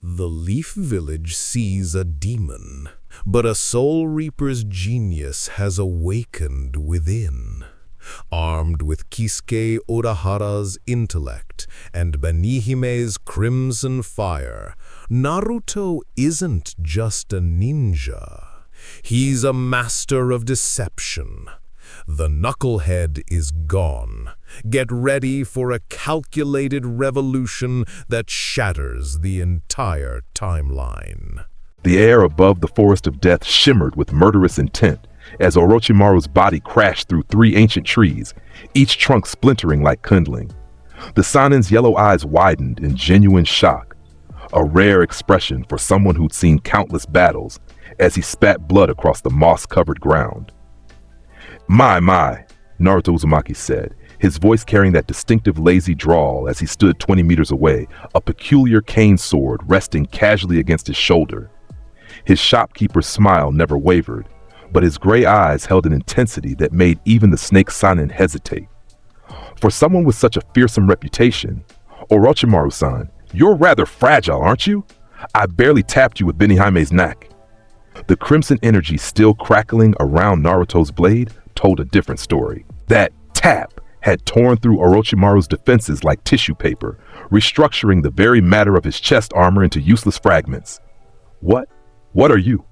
The Leaf Village sees a demon, but a Soul Reaper's genius has awakened within. Armed with Kisuke Urahara's intellect and Benihime's crimson fire, Naruto isn't just a ninja. He's a master of deception. The knucklehead is gone. Get ready for a calculated revolution that shatters the entire timeline. The air above the forest of death shimmered with murderous intent as Orochimaru's body crashed through 3 ancient trees, each trunk splintering like kindling. The Sanin's yellow eyes widened in genuine shock, a rare expression for someone who'd seen countless battles, as he spat blood across the moss-covered ground. My, Naruto Uzumaki said, his voice carrying that distinctive lazy drawl as he stood 20 meters away, a peculiar cane sword resting casually against his shoulder. His shopkeeper's smile never wavered, but his gray eyes held an intensity that made even the snake Sanin hesitate. For someone with such a fearsome reputation, Orochimaru-san, you're rather fragile, aren't you? I barely tapped you with Benihime's knack. The crimson energy still crackling around Naruto's blade told a different story. That tap had torn through Orochimaru's defenses like tissue paper, restructuring the very matter of his chest armor into useless fragments. What are you?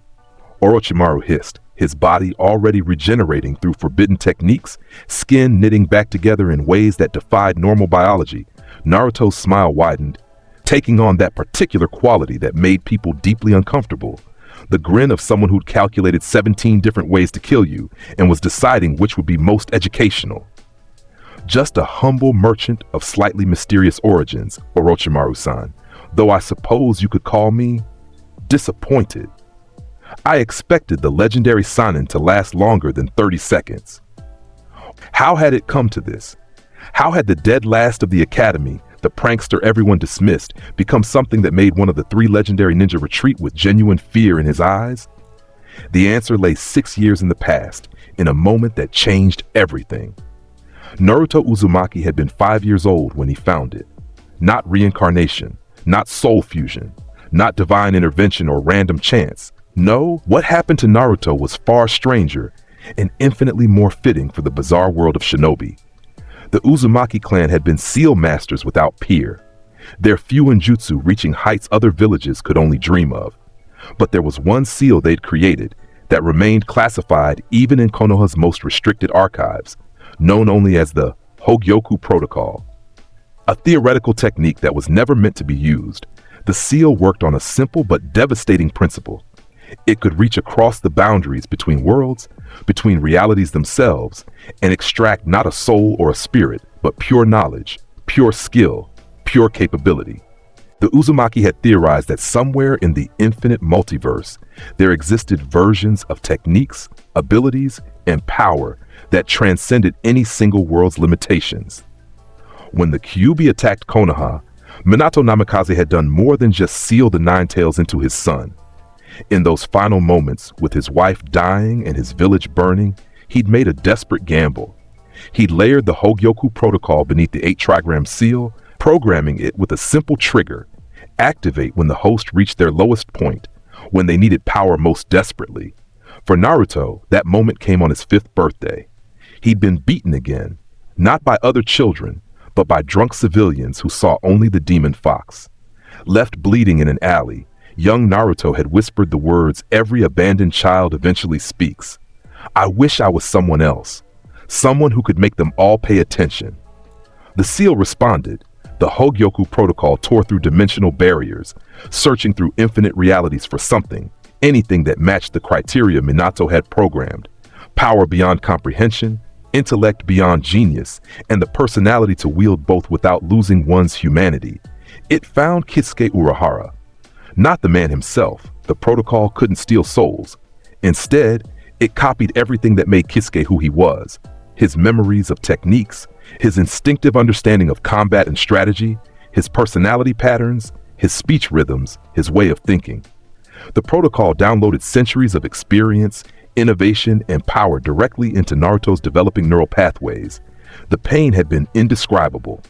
Orochimaru hissed, his body already regenerating through forbidden techniques, skin knitting back together in ways that defied normal biology. Naruto's smile widened, taking on that particular quality that made people deeply uncomfortable. The grin of someone who'd calculated 17 different ways to kill you and was deciding which would be most educational. Just a humble merchant of slightly mysterious origins, Orochimaru-san, though I suppose you could call me disappointed. I expected the legendary Sanin to last longer than 30 seconds. How had it come to this? How had the dead last of the academy, the prankster everyone dismissed, become something that made one of the 3 legendary ninja retreat with genuine fear in his eyes? The answer lay 6 years in the past, in a moment that changed everything. Naruto Uzumaki had been 5 years old when he found it. Not reincarnation, not soul fusion, not divine intervention or random chance. No, what happened to Naruto was far stranger and infinitely more fitting for the bizarre world of shinobi. The Uzumaki clan had been seal masters without peer, their fuin jutsu reaching heights other villages could only dream of. But there was one seal they'd created that remained classified even in Konoha's most restricted archives, known only as the Hogyoku Protocol. A theoretical technique that was never meant to be used, the seal worked on a simple but devastating principle. It could reach across the boundaries between worlds, between realities themselves, and extract not a soul or a spirit, but pure knowledge, pure skill, pure capability. The Uzumaki had theorized that somewhere in the infinite multiverse, there existed versions of techniques, abilities, and power that transcended any single world's limitations. When the Kyuubi attacked Konoha, Minato Namikaze had done more than just seal the Nine Tails into his son. In those final moments, with his wife dying and his village burning, he'd made a desperate gamble. He'd layered the Hogyoku Protocol beneath the 8-trigram seal, programming it with a simple trigger: activate when the host reached their lowest point, when they needed power most desperately. For Naruto, that moment came on his 5th birthday. He'd been beaten again, not by other children, but by drunk civilians who saw only the demon fox. Left bleeding in an alley, young Naruto had whispered the words every abandoned child eventually speaks. I wish I was someone else, someone who could make them all pay attention. The seal responded. The Hogyoku Protocol tore through dimensional barriers, searching through infinite realities for something, anything that matched the criteria Minato had programmed: power beyond comprehension, intellect beyond genius, and the personality to wield both without losing one's humanity. It found Kisuke Urahara. Not the man himself, the protocol couldn't steal souls. Instead, it copied everything that made Kisuke who he was: his memories of techniques, his instinctive understanding of combat and strategy, his personality patterns, his speech rhythms, his way of thinking. The protocol downloaded centuries of experience, innovation, and power directly into Naruto's developing neural pathways. The pain had been indescribable.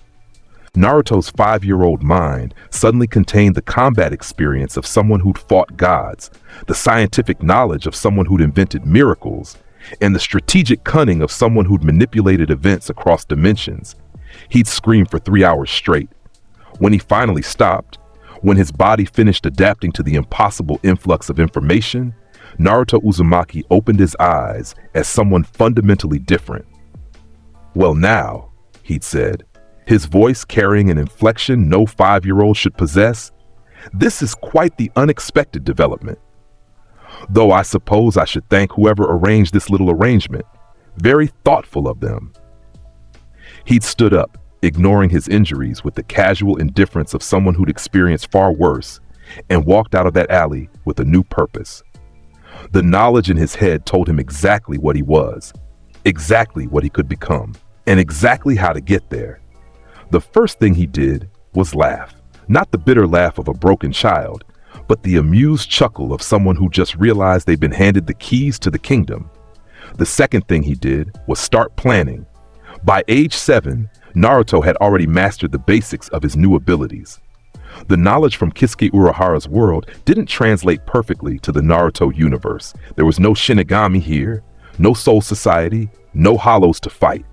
Naruto's 5-year-old mind suddenly contained the combat experience of someone who'd fought gods, the scientific knowledge of someone who'd invented miracles, and the strategic cunning of someone who'd manipulated events across dimensions. He'd scream for 3 hours straight. When he finally stopped, when his body finished adapting to the impossible influx of information, Naruto Uzumaki opened his eyes as someone fundamentally different. "Well now," he'd said, his voice carrying an inflection no 5-year-old should possess, "this is quite the unexpected development. Though I suppose I should thank whoever arranged this little arrangement. Very thoughtful of them." He'd stood up, ignoring his injuries with the casual indifference of someone who'd experienced far worse, and walked out of that alley with a new purpose. The knowledge in his head told him exactly what he was, exactly what he could become, and exactly how to get there. The first thing he did was laugh, not the bitter laugh of a broken child, but the amused chuckle of someone who just realized they'd been handed the keys to the kingdom. The second thing he did was start planning. By age 7, Naruto had already mastered the basics of his new abilities. The knowledge from Kisuke Urahara's world didn't translate perfectly to the Naruto universe. There was no Shinigami here, no Soul Society, no Hollows to fight.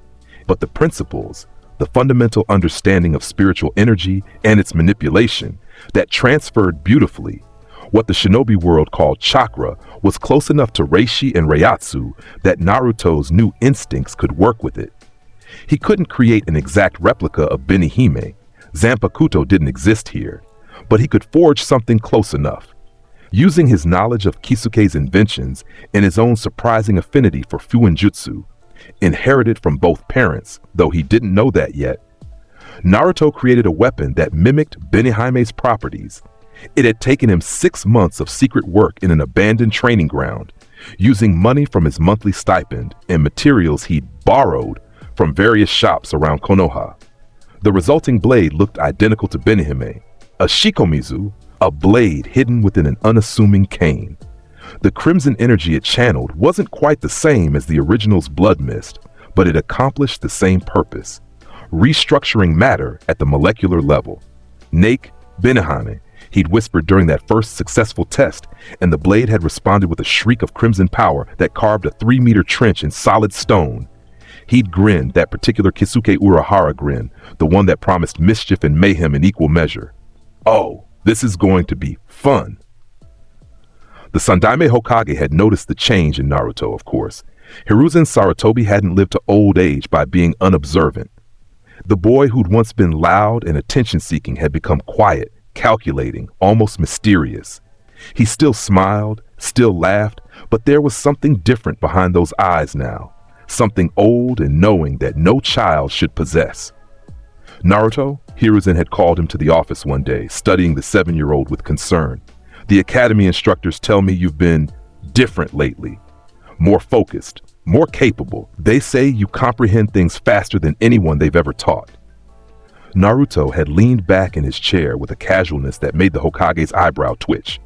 But the principles, the fundamental understanding of spiritual energy and its manipulation, that transferred beautifully. What the shinobi world called chakra was close enough to reishi and reiatsu that Naruto's new instincts could work with it. He couldn't create an exact replica of Benihime. Zanpakuto didn't exist here, but he could forge something close enough. Using his knowledge of Kisuke's inventions and his own surprising affinity for Fuinjutsu, inherited from both parents, though he didn't know that yet, Naruto created a weapon that mimicked Benihime's properties. It had taken him 6 months of secret work in an abandoned training ground, using money from his monthly stipend and materials he'd borrowed from various shops around Konoha. The resulting blade looked identical to Benihime, a shikomizu, a blade hidden within an unassuming cane. The crimson energy it channeled wasn't quite the same as the original's blood mist, but it accomplished the same purpose, restructuring matter at the molecular level. "Nake, Benihime," he'd whispered during that first successful test, and the blade had responded with a shriek of crimson power that carved a 3-meter trench in solid stone. He'd grinned, that particular Kisuke Urahara grin, the one that promised mischief and mayhem in equal measure. "Oh, this is going to be fun." The Sandaime Hokage had noticed the change in Naruto, of course. Hiruzen Sarutobi hadn't lived to old age by being unobservant. The boy who'd once been loud and attention-seeking had become quiet, calculating, almost mysterious. He still smiled, still laughed, but there was something different behind those eyes now, something old and knowing that no child should possess. "Naruto," Hiruzen had called him to the office one day, studying the 7-year-old with concern. "The academy instructors tell me you've been different lately. More focused, more capable. They say you comprehend things faster than anyone they've ever taught." Naruto had leaned back in his chair with a casualness that made the Hokage's eyebrow twitch.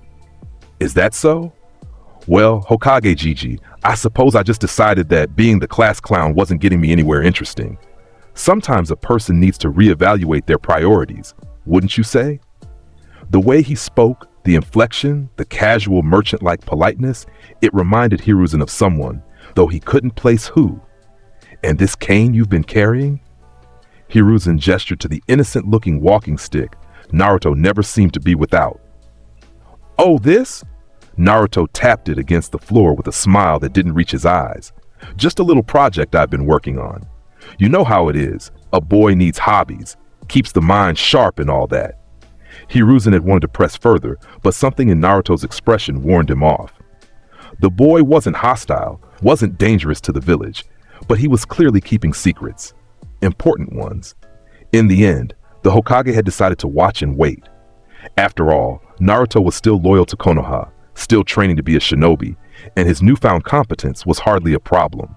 "Is that so? Well, Hokage Gigi, I suppose I just decided that being the class clown wasn't getting me anywhere interesting. Sometimes a person needs to reevaluate their priorities, wouldn't you say?" The way he spoke, the inflection, the casual merchant-like politeness, it reminded Hiruzen of someone, though he couldn't place who. "And this cane you've been carrying?" Hiruzen gestured to the innocent-looking walking stick Naruto never seemed to be without. "Oh, this?" Naruto tapped it against the floor with a smile that didn't reach his eyes. "Just a little project I've been working on. You know how it is. A boy needs hobbies, keeps the mind sharp and all that." Hiruzen had wanted to press further, but something in Naruto's expression warned him off. The boy wasn't hostile, wasn't dangerous to the village, but he was clearly keeping secrets. Important ones. In the end, the Hokage had decided to watch and wait. After all, Naruto was still loyal to Konoha, still training to be a shinobi, and his newfound competence was hardly a problem.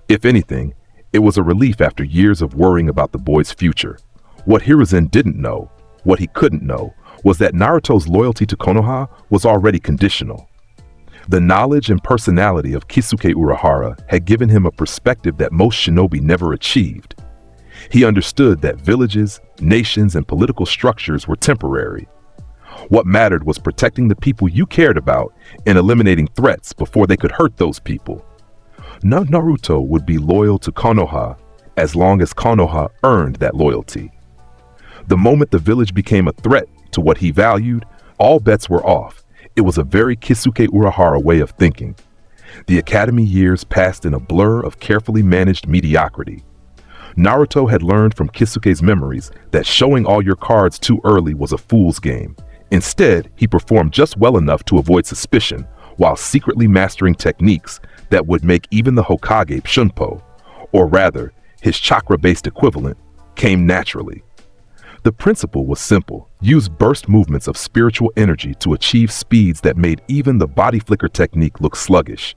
If anything, it was a relief after years of worrying about the boy's future. What Hiruzen didn't know, what he couldn't know, was that Naruto's loyalty to Konoha was already conditional. The knowledge and personality of Kisuke Urahara had given him a perspective that most shinobi never achieved. He understood that villages, nations, and political structures were temporary. What mattered was protecting the people you cared about and eliminating threats before they could hurt those people. Naruto would be loyal to Konoha as long as Konoha earned that loyalty. The moment the village became a threat to what he valued, all bets were off. It was a very Kisuke Urahara way of thinking. The academy years passed in a blur of carefully managed mediocrity. Naruto had learned from Kisuke's memories that showing all your cards too early was a fool's game. Instead, he performed just well enough to avoid suspicion while secretly mastering techniques that would make even the Hokage Shunpo, or rather, his chakra-based equivalent, came naturally. The principle was simple: use burst movements of spiritual energy to achieve speeds that made even the body flicker technique look sluggish.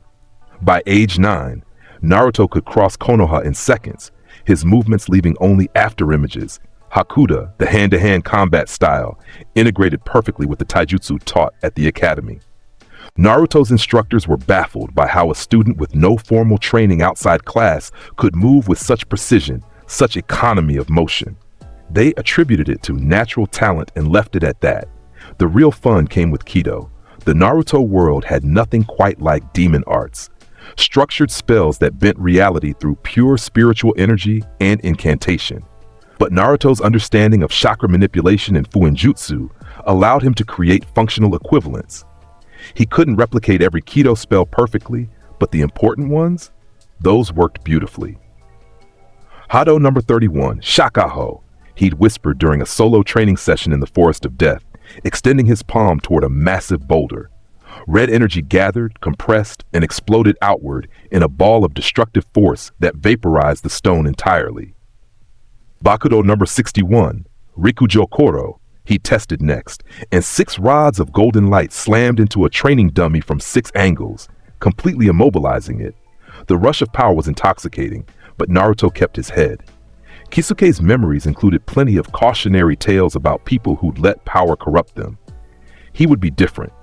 By age 9, Naruto could cross Konoha in seconds, his movements leaving only after images. Hakuda, the hand-to-hand combat style, integrated perfectly with the taijutsu taught at the academy. Naruto's instructors were baffled by how a student with no formal training outside class could move with such precision, such economy of motion. They attributed it to natural talent and left it at that. The real fun came with Kido. The Naruto world had nothing quite like demon arts. Structured spells that bent reality through pure spiritual energy and incantation. But Naruto's understanding of chakra manipulation and fuinjutsu allowed him to create functional equivalents. He couldn't replicate every Kido spell perfectly, but the important ones, those worked beautifully. Hado number 31, Shakaho, he'd whispered during a solo training session in the Forest of Death, extending his palm toward a massive boulder. Red energy gathered, compressed, and exploded outward in a ball of destructive force that vaporized the stone entirely. Bakudo number 61, Rikujo Koro, he tested next, and 6 rods of golden light slammed into a training dummy from 6 angles, completely immobilizing it. The rush of power was intoxicating, but Naruto kept his head. Kisuke's memories included plenty of cautionary tales about people who'd let power corrupt them. He would be different.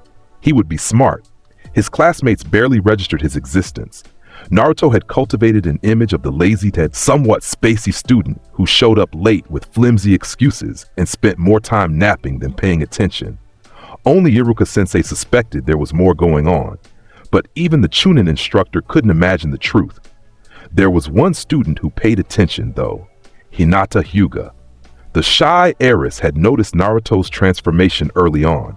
He would be smart. His classmates barely registered his existence. Naruto had cultivated an image of the lazy, somewhat spacey student who showed up late with flimsy excuses and spent more time napping than paying attention. Only Iruka-sensei suspected there was more going on, but even the Chunin instructor couldn't imagine the truth. There was one student who paid attention, though: Hinata Hyuga. The shy heiress had noticed Naruto's transformation early on.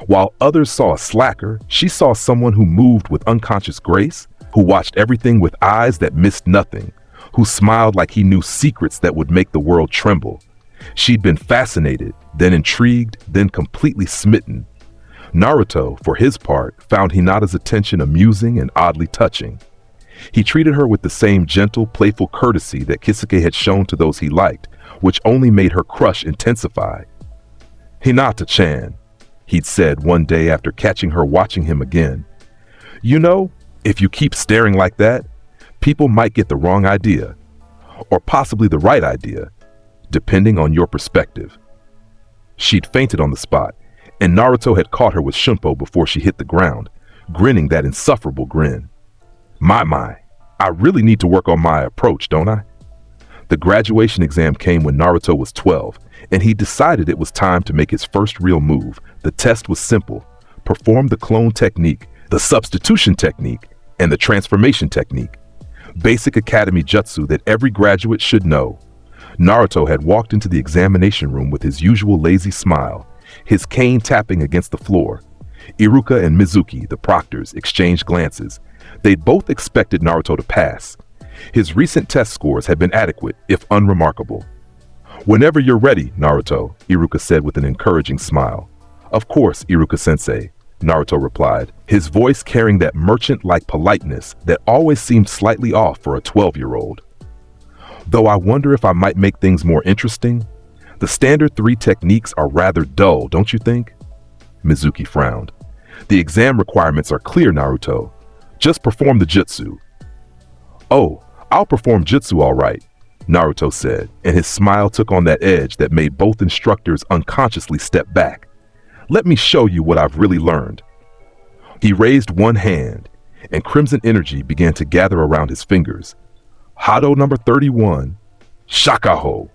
While others saw a slacker, she saw someone who moved with unconscious grace, who watched everything with eyes that missed nothing, who smiled like he knew secrets that would make the world tremble. She'd been fascinated, then intrigued, then completely smitten. Naruto, for his part, found Hinata's attention amusing and oddly touching. He treated her with the same gentle, playful courtesy that Kisuke had shown to those he liked, which only made her crush intensify. "Hinata-chan," he'd said one day after catching her watching him again. "You know, if you keep staring like that, people might get the wrong idea, or possibly the right idea, depending on your perspective." She'd fainted on the spot, and Naruto had caught her with Shunpo before she hit the ground, grinning that insufferable grin. My, I really need to work on my approach, don't I? The graduation exam came when Naruto was 12, and he decided it was time to make his first real move. The test was simple: perform the clone technique, the substitution technique, and the transformation technique. Basic academy jutsu that every graduate should know. Naruto had walked into the examination room with his usual lazy smile, his cane tapping against the floor. Iruka and Mizuki, the proctors, exchanged glances. They'd both expected Naruto to pass. His recent test scores had been adequate, if unremarkable. "Whenever you're ready, Naruto," Iruka said with an encouraging smile. "Of course, Iruka-sensei," Naruto replied, his voice carrying that merchant-like politeness that always seemed slightly off for a 12-year-old. "Though I wonder if I might make things more interesting. The standard 3 techniques are rather dull, don't you think?" Mizuki frowned. "The exam requirements are clear, Naruto. Just perform the jutsu." "Oh, I'll perform jutsu all right," Naruto said, and his smile took on that edge that made both instructors unconsciously step back. "Let me show you what I've really learned." He raised one hand, and crimson energy began to gather around his fingers. "Hado number 31, Shakaho!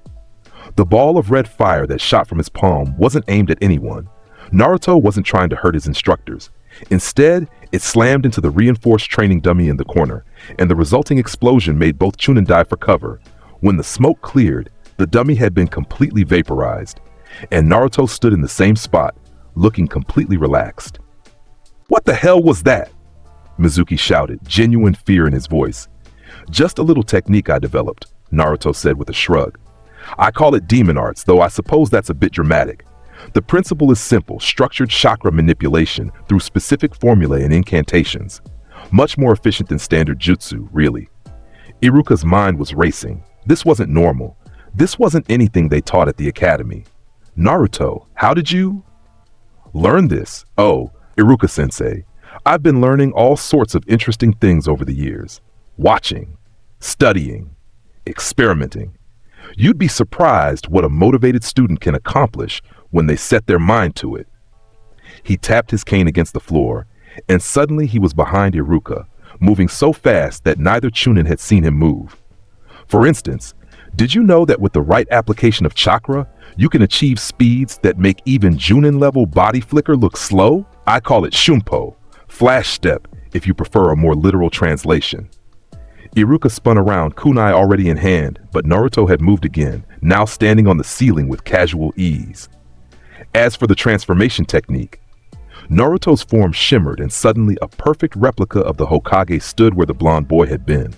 The ball of red fire that shot from his palm wasn't aimed at anyone. Naruto wasn't trying to hurt his instructors. Instead, it slammed into the reinforced training dummy in the corner, and the resulting explosion made both Chunin dive for cover. When the smoke cleared, the dummy had been completely vaporized, and Naruto stood in the same spot, looking completely relaxed. "What the hell was that?" Mizuki shouted, genuine fear in his voice. "Just a little technique I developed," Naruto said with a shrug. "I call it demon arts, though I suppose that's a bit dramatic. The principle is simple, structured chakra manipulation through specific formulae and incantations. Much more efficient than standard jutsu, really." Iruka's mind was racing. This wasn't normal. This wasn't anything they taught at the academy. "Naruto, how did you learn this?" "Oh, Iruka-sensei, I've been learning all sorts of interesting things over the years. Watching, studying, experimenting. You'd be surprised what a motivated student can accomplish when they set their mind to it." He tapped his cane against the floor, and suddenly he was behind Iruka, moving so fast that neither Chunin had seen him move. "For instance, did you know that with the right application of chakra, you can achieve speeds that make even Junin-level body flicker look slow? I call it shumpo, flash step, if you prefer a more literal translation." Iruka spun around, kunai already in hand, but Naruto had moved again, now standing on the ceiling with casual ease. As for the transformation technique, Naruto's form shimmered and suddenly a perfect replica of the Hokage stood where the blonde boy had been.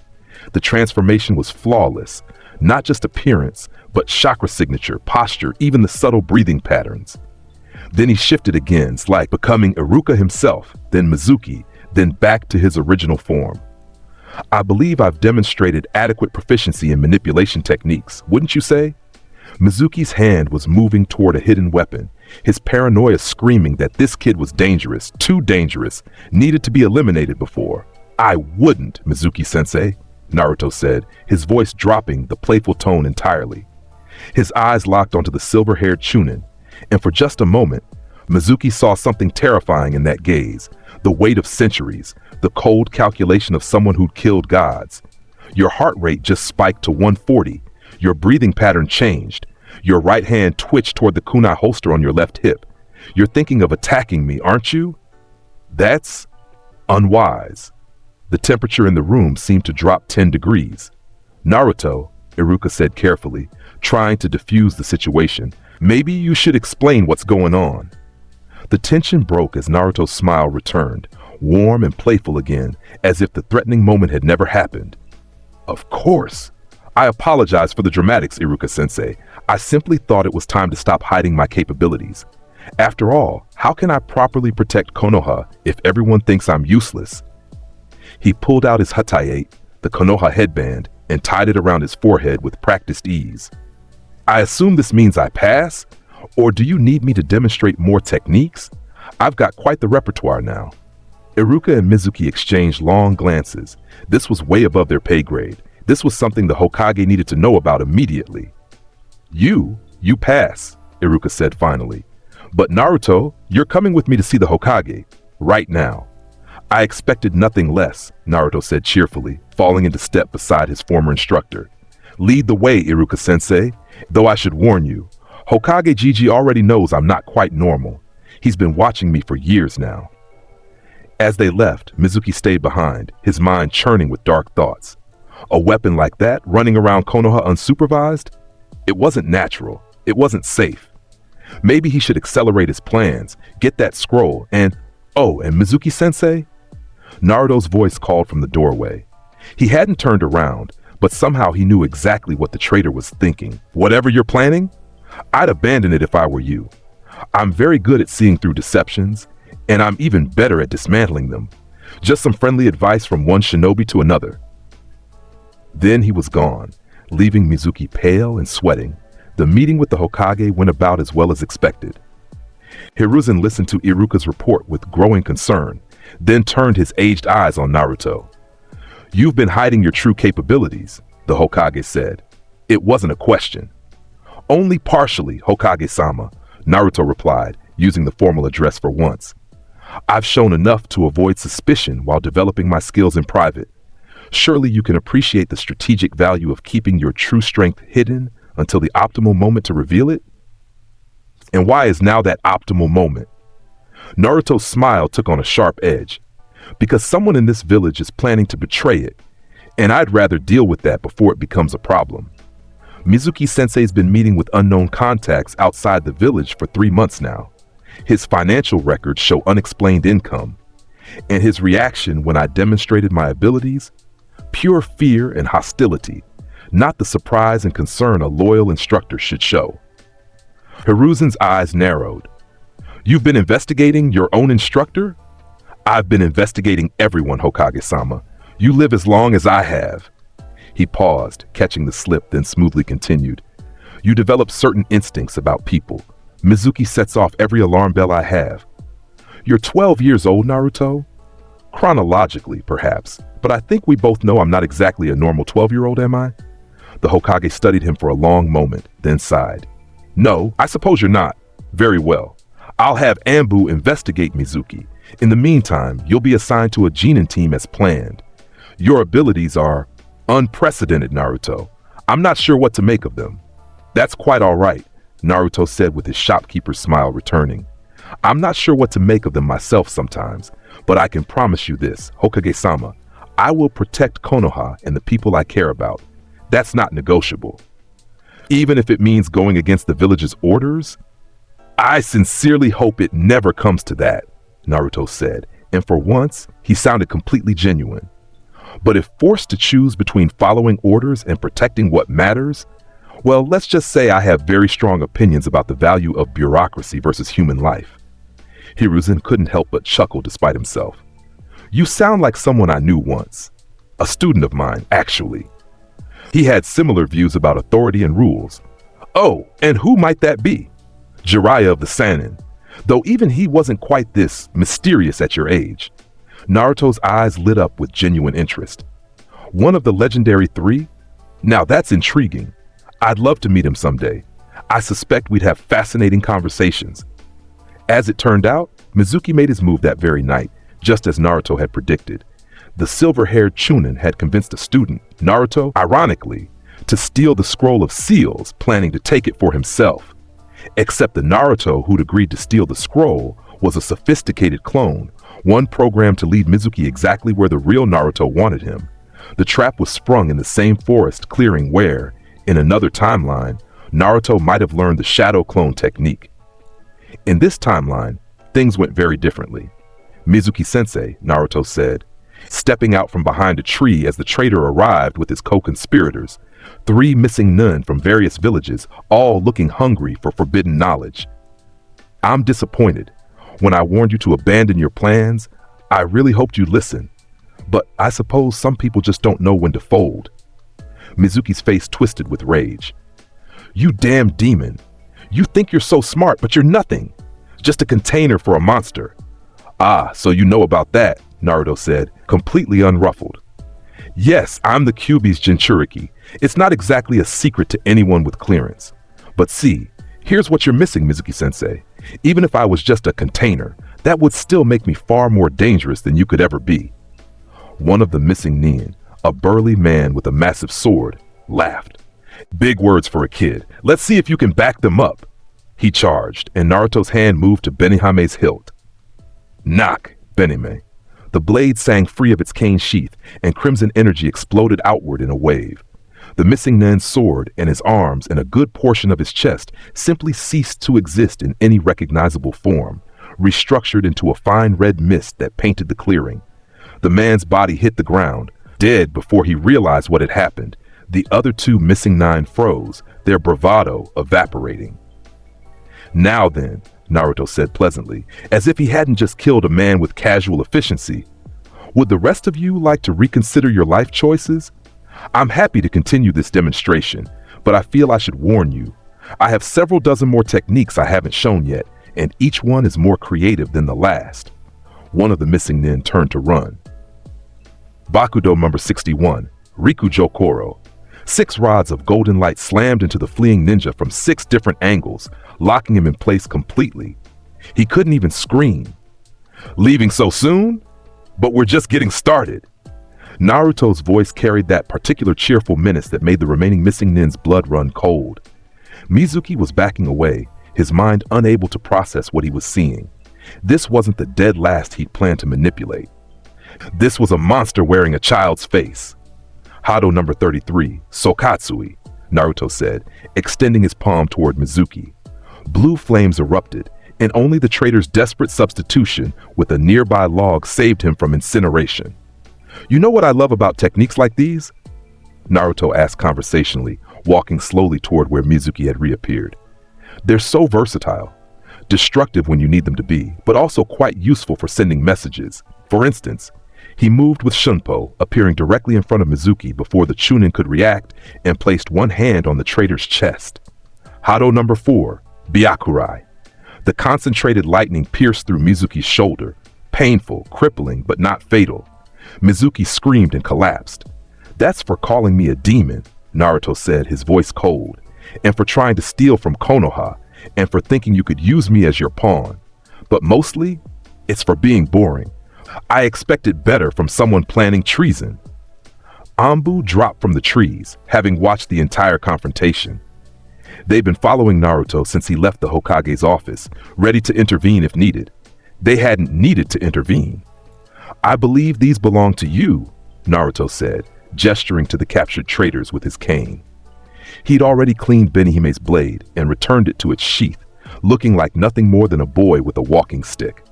The transformation was flawless, not just appearance, but chakra signature, posture, even the subtle breathing patterns. Then he shifted again, like becoming Iruka himself, then Mizuki, then back to his original form. "I believe I've demonstrated adequate proficiency in manipulation techniques, wouldn't you say?" Mizuki's hand was moving toward a hidden weapon, his paranoia screaming that this kid was dangerous, too dangerous, needed to be eliminated before. "I wouldn't, Mizuki-sensei," Naruto said, his voice dropping the playful tone entirely. His eyes locked onto the silver-haired Chunin, and for just a moment, Mizuki saw something terrifying in that gaze, the weight of centuries, the cold calculation of someone who'd killed gods. Your heart rate just spiked to 140, your breathing pattern changed, your right hand twitched toward the kunai holster on your left hip. "You're thinking of attacking me, aren't you? That's unwise." The temperature in the room seemed to drop 10 degrees. "Naruto," Iruka said carefully, trying to diffuse the situation, "maybe you should explain what's going on." The tension broke as Naruto's smile returned, warm and playful again, as if the threatening moment had never happened. "Of course. I apologize for the dramatics, Iruka-sensei. I simply thought it was time to stop hiding my capabilities. After all, how can I properly protect Konoha if everyone thinks I'm useless?" He pulled out his hataye, the Konoha headband, and tied it around his forehead with practiced ease. "I assume this means I pass? Or do you need me to demonstrate more techniques? I've got quite the repertoire now." Iruka and Mizuki exchanged long glances. This was way above their pay grade. This was something the Hokage needed to know about immediately. You pass," Iruka said finally. "But Naruto, you're coming with me to see the Hokage. Right now." "I expected nothing less," Naruto said cheerfully, falling into step beside his former instructor. "Lead the way, Iruka-sensei. Though I should warn you, Hokage Gigi already knows I'm not quite normal. He's been watching me for years now." As they left, Mizuki stayed behind, his mind churning with dark thoughts. A weapon like that running around Konoha unsupervised? It wasn't natural. It wasn't safe. Maybe he should accelerate his plans, get that scroll, and Mizuki-sensei? Naruto's voice called from the doorway. He hadn't turned around, but somehow he knew exactly what the traitor was thinking. "Whatever you're planning? I'd abandon it if I were you. I'm very good at seeing through deceptions, and I'm even better at dismantling them. Just some friendly advice from one shinobi to another." Then he was gone, leaving Mizuki pale and sweating. The meeting with the Hokage went about as well as expected. Hiruzen listened to Iruka's report with growing concern, then turned his aged eyes on Naruto. "You've been hiding your true capabilities," the Hokage said. It wasn't a question. "Only partially, Hokage-sama," Naruto replied, using the formal address for once. "I've shown enough to avoid suspicion while developing my skills in private. Surely you can appreciate the strategic value of keeping your true strength hidden until the optimal moment to reveal it? And why is now that optimal moment? Naruto's smile took on a sharp edge. Because someone in this village is planning to betray it, and I'd rather deal with that before it becomes a problem. Mizuki-sensei's been meeting with unknown contacts outside the village for 3 months now. His financial records show unexplained income, and his reaction when I demonstrated my abilities? Pure fear and hostility, not the surprise and concern a loyal instructor should show. Hiruzen's eyes narrowed. You've been investigating your own instructor? I've been investigating everyone, Hokage-sama. You live as long as I have. He paused, catching the slip, then smoothly continued. You develop certain instincts about people. Mizuki sets off every alarm bell I have. You're 12 years old, Naruto? Chronologically, perhaps, but I think we both know I'm not exactly a normal 12-year-old, am I? The Hokage studied him for a long moment, then sighed. No, I suppose you're not. Very well. I'll have Anbu investigate Mizuki. In the meantime, you'll be assigned to a Genin team as planned. Your abilities are unprecedented, Naruto. I'm not sure what to make of them. That's quite all right, Naruto said with his shopkeeper's smile returning. I'm not sure what to make of them myself sometimes, but I can promise you this, Hokage-sama, I will protect Konoha and the people I care about. That's not negotiable. Even if it means going against the village's orders? I sincerely hope it never comes to that, Naruto said, and for once, he sounded completely genuine. But if forced to choose between following orders and protecting what matters, well, let's just say I have very strong opinions about the value of bureaucracy versus human life. Hiruzen couldn't help but chuckle despite himself. You sound like someone I knew once. A student of mine, actually. He had similar views about authority and rules. Oh, and who might that be? Jiraiya of the Sannin. Though even he wasn't quite this mysterious at your age. Naruto's eyes lit up with genuine interest. One of the legendary 3? Now that's intriguing. I'd love to meet him someday. I suspect we'd have fascinating conversations. As it turned out, Mizuki made his move that very night, just as Naruto had predicted. The silver-haired Chunin had convinced a student, Naruto, ironically, to steal the scroll of seals, planning to take it for himself. Except the Naruto who'd agreed to steal the scroll was a sophisticated clone, one programmed to lead Mizuki exactly where the real Naruto wanted him. The trap was sprung in the same forest clearing where, in another timeline, Naruto might have learned the shadow clone technique. In this timeline, things went very differently. Mizuki-sensei, Naruto said, stepping out from behind a tree as the traitor arrived with his co-conspirators, 3 missing nun from various villages, all looking hungry for forbidden knowledge. I'm disappointed. When I warned you to abandon your plans, I really hoped you'd listen. But I suppose some people just don't know when to fold. Mizuki's face twisted with rage. You damn demon. You think you're so smart, but you're nothing. Just a container for a monster. Ah, so you know about that, Naruto said, completely unruffled. Yes, I'm the Kyuubi's Jinchuriki. It's not exactly a secret to anyone with clearance. But see, here's what you're missing, Mizuki-sensei. Even if I was just a container, that would still make me far more dangerous than you could ever be. One of the missing nin, a burly man with a massive sword, laughed. Big words for a kid. Let's see if you can back them up. He charged, and Naruto's hand moved to Benihame's hilt. Knock, Benime. The blade sang free of its cane sheath, and crimson energy exploded outward in a wave. The missing nin's sword and his arms and a good portion of his chest simply ceased to exist in any recognizable form, restructured into a fine red mist that painted the clearing. The man's body hit the ground, dead before he realized what had happened. The other 2 missing nine froze, their bravado evaporating. Now then, Naruto said pleasantly, as if he hadn't just killed a man with casual efficiency, would the rest of you like to reconsider your life choices? I'm happy to continue this demonstration, but I feel I should warn you. I have several dozen more techniques I haven't shown yet, and each one is more creative than the last. One of the missing nin turned to run. Bakudo number 61, Rikujo Koro. 6 rods of golden light slammed into the fleeing ninja from 6 different angles, locking him in place completely. He couldn't even scream. Leaving so soon? But we're just getting started. Naruto's voice carried that particular cheerful menace that made the remaining missing nin's blood run cold. Mizuki was backing away, his mind unable to process what he was seeing. This wasn't the dead last he'd planned to manipulate. This was a monster wearing a child's face. Hado number 33, Sokatsui, Naruto said, extending his palm toward Mizuki. Blue flames erupted, and only the traitor's desperate substitution with a nearby log saved him from incineration. You know what I love about techniques like these? Naruto asked conversationally, walking slowly toward where Mizuki had reappeared. They're so versatile. Destructive when you need them to be, but also quite useful for sending messages. For instance, he moved with Shunpo, appearing directly in front of Mizuki before the Chunin could react, and placed one hand on the traitor's chest. Hado number 4, Byakurai. The concentrated lightning pierced through Mizuki's shoulder, painful, crippling, but not fatal. Mizuki screamed and collapsed. That's for calling me a demon, Naruto said, his voice cold, and for trying to steal from Konoha, and for thinking you could use me as your pawn. But mostly, it's for being boring. I expected better from someone planning treason. Anbu dropped from the trees, having watched the entire confrontation. They'd been following Naruto since he left the Hokage's office, ready to intervene if needed. They hadn't needed to intervene. I believe these belong to you, Naruto said, gesturing to the captured traitors with his cane. He'd already cleaned Benihime's blade and returned it to its sheath, looking like nothing more than a boy with a walking stick.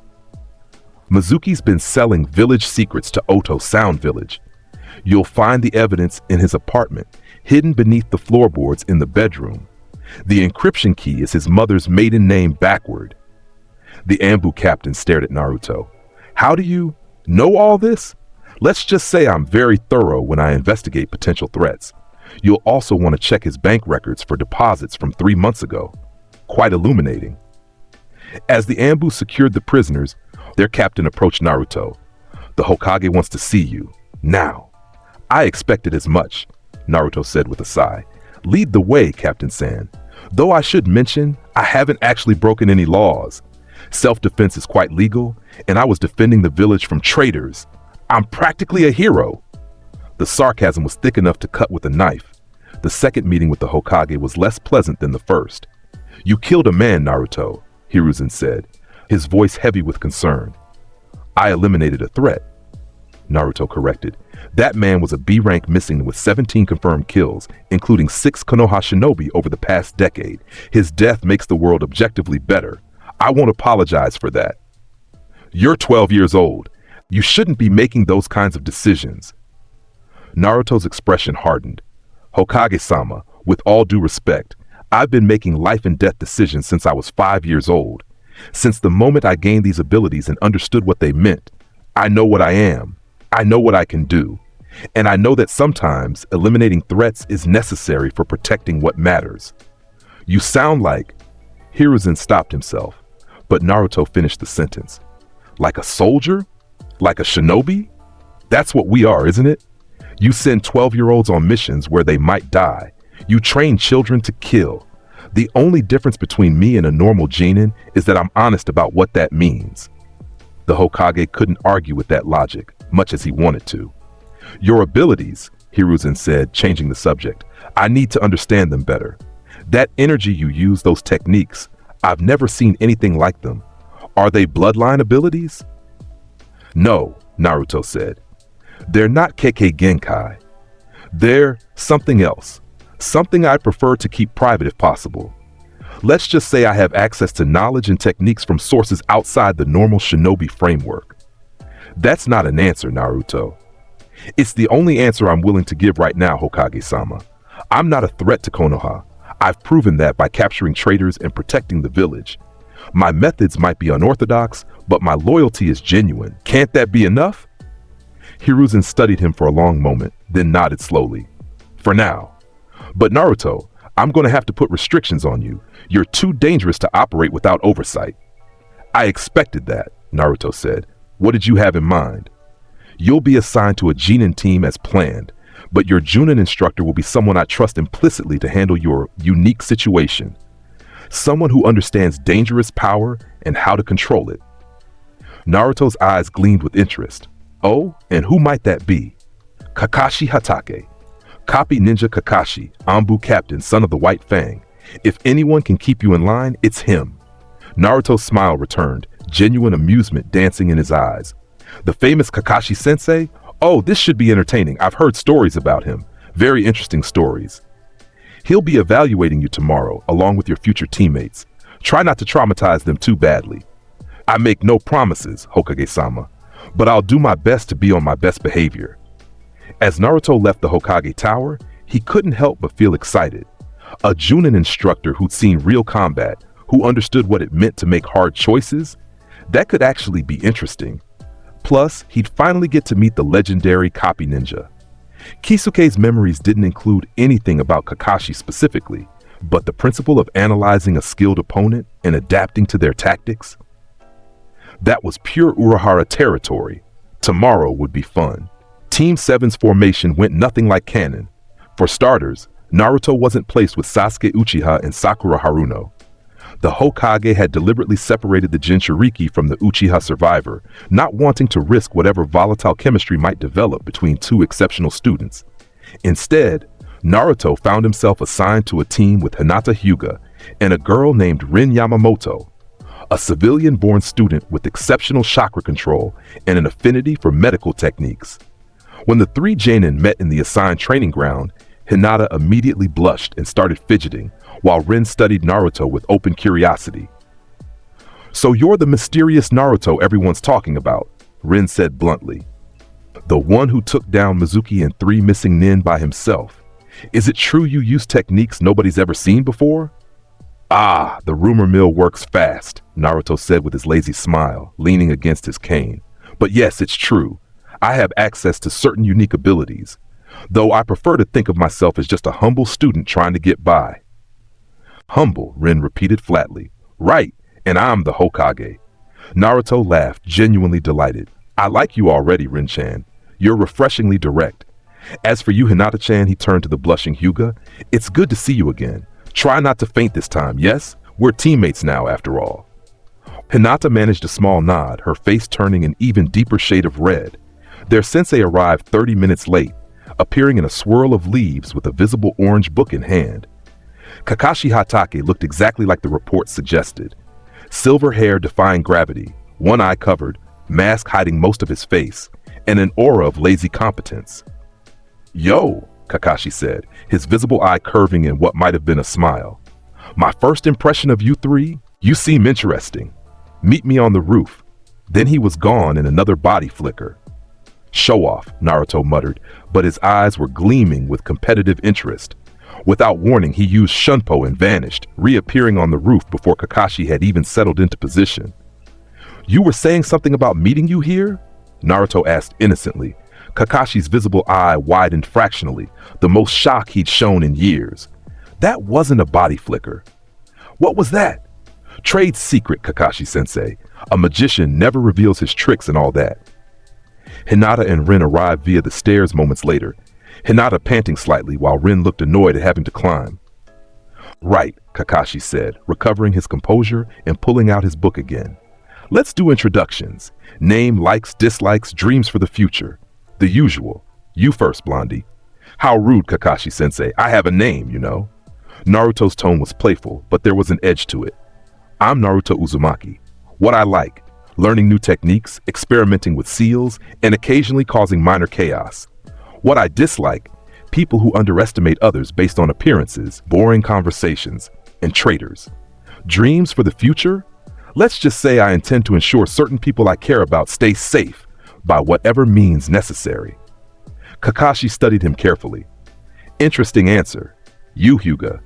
Mizuki's been selling village secrets to Oto Sound Village. You'll find the evidence in his apartment, hidden beneath the floorboards in the bedroom. The encryption key is his mother's maiden name backward. The Anbu captain stared at Naruto. How do you know all this? Let's just say I'm very thorough when I investigate potential threats. You'll also want to check his bank records for deposits from 3 months ago. Quite illuminating. As the Anbu secured the prisoners, their captain approached Naruto. The Hokage wants to see you. Now. I expected as much, Naruto said with a sigh. Lead the way, Captain San. Though I should mention, I haven't actually broken any laws. Self-defense is quite legal, and I was defending the village from traitors. I'm practically a hero. The sarcasm was thick enough to cut with a knife. The second meeting with the Hokage was less pleasant than the first. You killed a man, Naruto, Hiruzen said, his voice heavy with concern. I eliminated a threat, Naruto corrected. That man was a B-rank missing with 17 confirmed kills, including 6 Konoha shinobi over the past decade. His death makes the world objectively better. I won't apologize for that. You're 12 years old. You shouldn't be making those kinds of decisions. Naruto's expression hardened. Hokage-sama, with all due respect, I've been making life and death decisions since I was 5 years old. Since the moment I gained these abilities and understood what they meant, I know what I am. I know what I can do. And I know that sometimes eliminating threats is necessary for protecting what matters. You sound like... Hiruzen stopped himself, but Naruto finished the sentence. Like a soldier? Like a shinobi? That's what we are, isn't it? You send 12-year-olds on missions where they might die. You train children to kill. The only difference between me and a normal genin is that I'm honest about what that means. The Hokage couldn't argue with that logic, much as he wanted to. Your abilities, Hiruzen said, changing the subject. I need to understand them better. That energy you use, those techniques, I've never seen anything like them. Are they bloodline abilities? No, Naruto said. They're not Kekkei Genkai. They're something else. Something I prefer to keep private if possible. Let's just say I have access to knowledge and techniques from sources outside the normal shinobi framework. That's not an answer, Naruto. It's the only answer I'm willing to give right now, Hokage-sama. I'm not a threat to Konoha. I've proven that by capturing traitors and protecting the village. My methods might be unorthodox, but my loyalty is genuine. Can't that be enough? Hiruzen studied him for a long moment, then nodded slowly. For now. But Naruto, I'm going to have to put restrictions on you. You're too dangerous to operate without oversight. I expected that, Naruto said. What did you have in mind? You'll be assigned to a genin team as planned, but your Junin instructor will be someone I trust implicitly to handle your unique situation. Someone who understands dangerous power and how to control it. Naruto's eyes gleamed with interest. Oh, and who might that be? Kakashi Hatake. Copy Ninja Kakashi, Anbu Captain, son of the White Fang. If anyone can keep you in line, it's him. Naruto's smile returned, genuine amusement dancing in his eyes. The famous Kakashi Sensei? Oh, this should be entertaining. I've heard stories about him. Very interesting stories. He'll be evaluating you tomorrow, along with your future teammates. Try not to traumatize them too badly. I make no promises, Hokage-sama, but I'll do my best to be on my best behavior. As Naruto left the Hokage Tower, he couldn't help but feel excited. A Junin instructor who'd seen real combat, who understood what it meant to make hard choices, that could actually be interesting. Plus, he'd finally get to meet the legendary Copy Ninja. Kisuke's memories didn't include anything about Kakashi specifically, but the principle of analyzing a skilled opponent and adapting to their tactics. That was pure Urahara territory. Tomorrow would be fun. Team 7's formation went nothing like canon. For starters, Naruto wasn't placed with Sasuke Uchiha and Sakura Haruno. The Hokage had deliberately separated the Jinchuriki from the Uchiha survivor, not wanting to risk whatever volatile chemistry might develop between two exceptional students. Instead, Naruto found himself assigned to a team with Hinata Hyuga and a girl named Rin Yamamoto, a civilian-born student with exceptional chakra control and an affinity for medical techniques. When the three Jonin met in the assigned training ground, Hinata immediately blushed and started fidgeting, while Rin studied Naruto with open curiosity. "So you're the mysterious Naruto everyone's talking about," Rin said bluntly. "The one who took down Mizuki and 3 missing nin by himself. Is it true you use techniques nobody's ever seen before?" "Ah, the rumor mill works fast," Naruto said with his lazy smile, leaning against his cane. "But yes, it's true. I have access to certain unique abilities, though I prefer to think of myself as just a humble student trying to get by." "Humble," Rin repeated flatly. "Right, and I'm the Hokage." Naruto laughed, genuinely delighted. "I like you already, Rin-chan. You're refreshingly direct. As for you, Hinata-chan," he turned to the blushing Hyuga, "it's good to see you again. Try not to faint this time, yes? We're teammates now, after all." Hinata managed a small nod, her face turning an even deeper shade of red. Their sensei arrived 30 minutes late, appearing in a swirl of leaves with a visible orange book in hand. Kakashi Hatake looked exactly like the report suggested. Silver hair defying gravity, one eye covered, mask hiding most of his face, and an aura of lazy competence. "Yo," Kakashi said, his visible eye curving in what might have been a smile. "My first impression of you three? You seem interesting. Meet me on the roof." Then he was gone in another body flicker. "Show off," Naruto muttered, but his eyes were gleaming with competitive interest. Without warning, he used Shunpo and vanished, reappearing on the roof before Kakashi had even settled into position. "You were saying something about meeting you here?" Naruto asked innocently. Kakashi's visible eye widened fractionally, the most shock he'd shown in years. "That wasn't a body flicker." "What was that?" "Trade secret, Kakashi-sensei. A magician never reveals his tricks and all that." Hinata and Rin arrived via the stairs moments later, Hinata panting slightly while Rin looked annoyed at having to climb. "Right," Kakashi said, recovering his composure and pulling out his book again. "Let's do introductions. Name, likes, dislikes, dreams for the future. The usual. You first, Blondie." "How rude, Kakashi-sensei. I have a name, you know." Naruto's tone was playful, but there was an edge to it. "I'm Naruto Uzumaki. What I like: learning new techniques, experimenting with seals, and occasionally causing minor chaos. What I dislike: people who underestimate others based on appearances, boring conversations, and traitors. Dreams for the future? Let's just say I intend to ensure certain people I care about stay safe by whatever means necessary." Kakashi studied him carefully. "Interesting answer. You, Hyuga."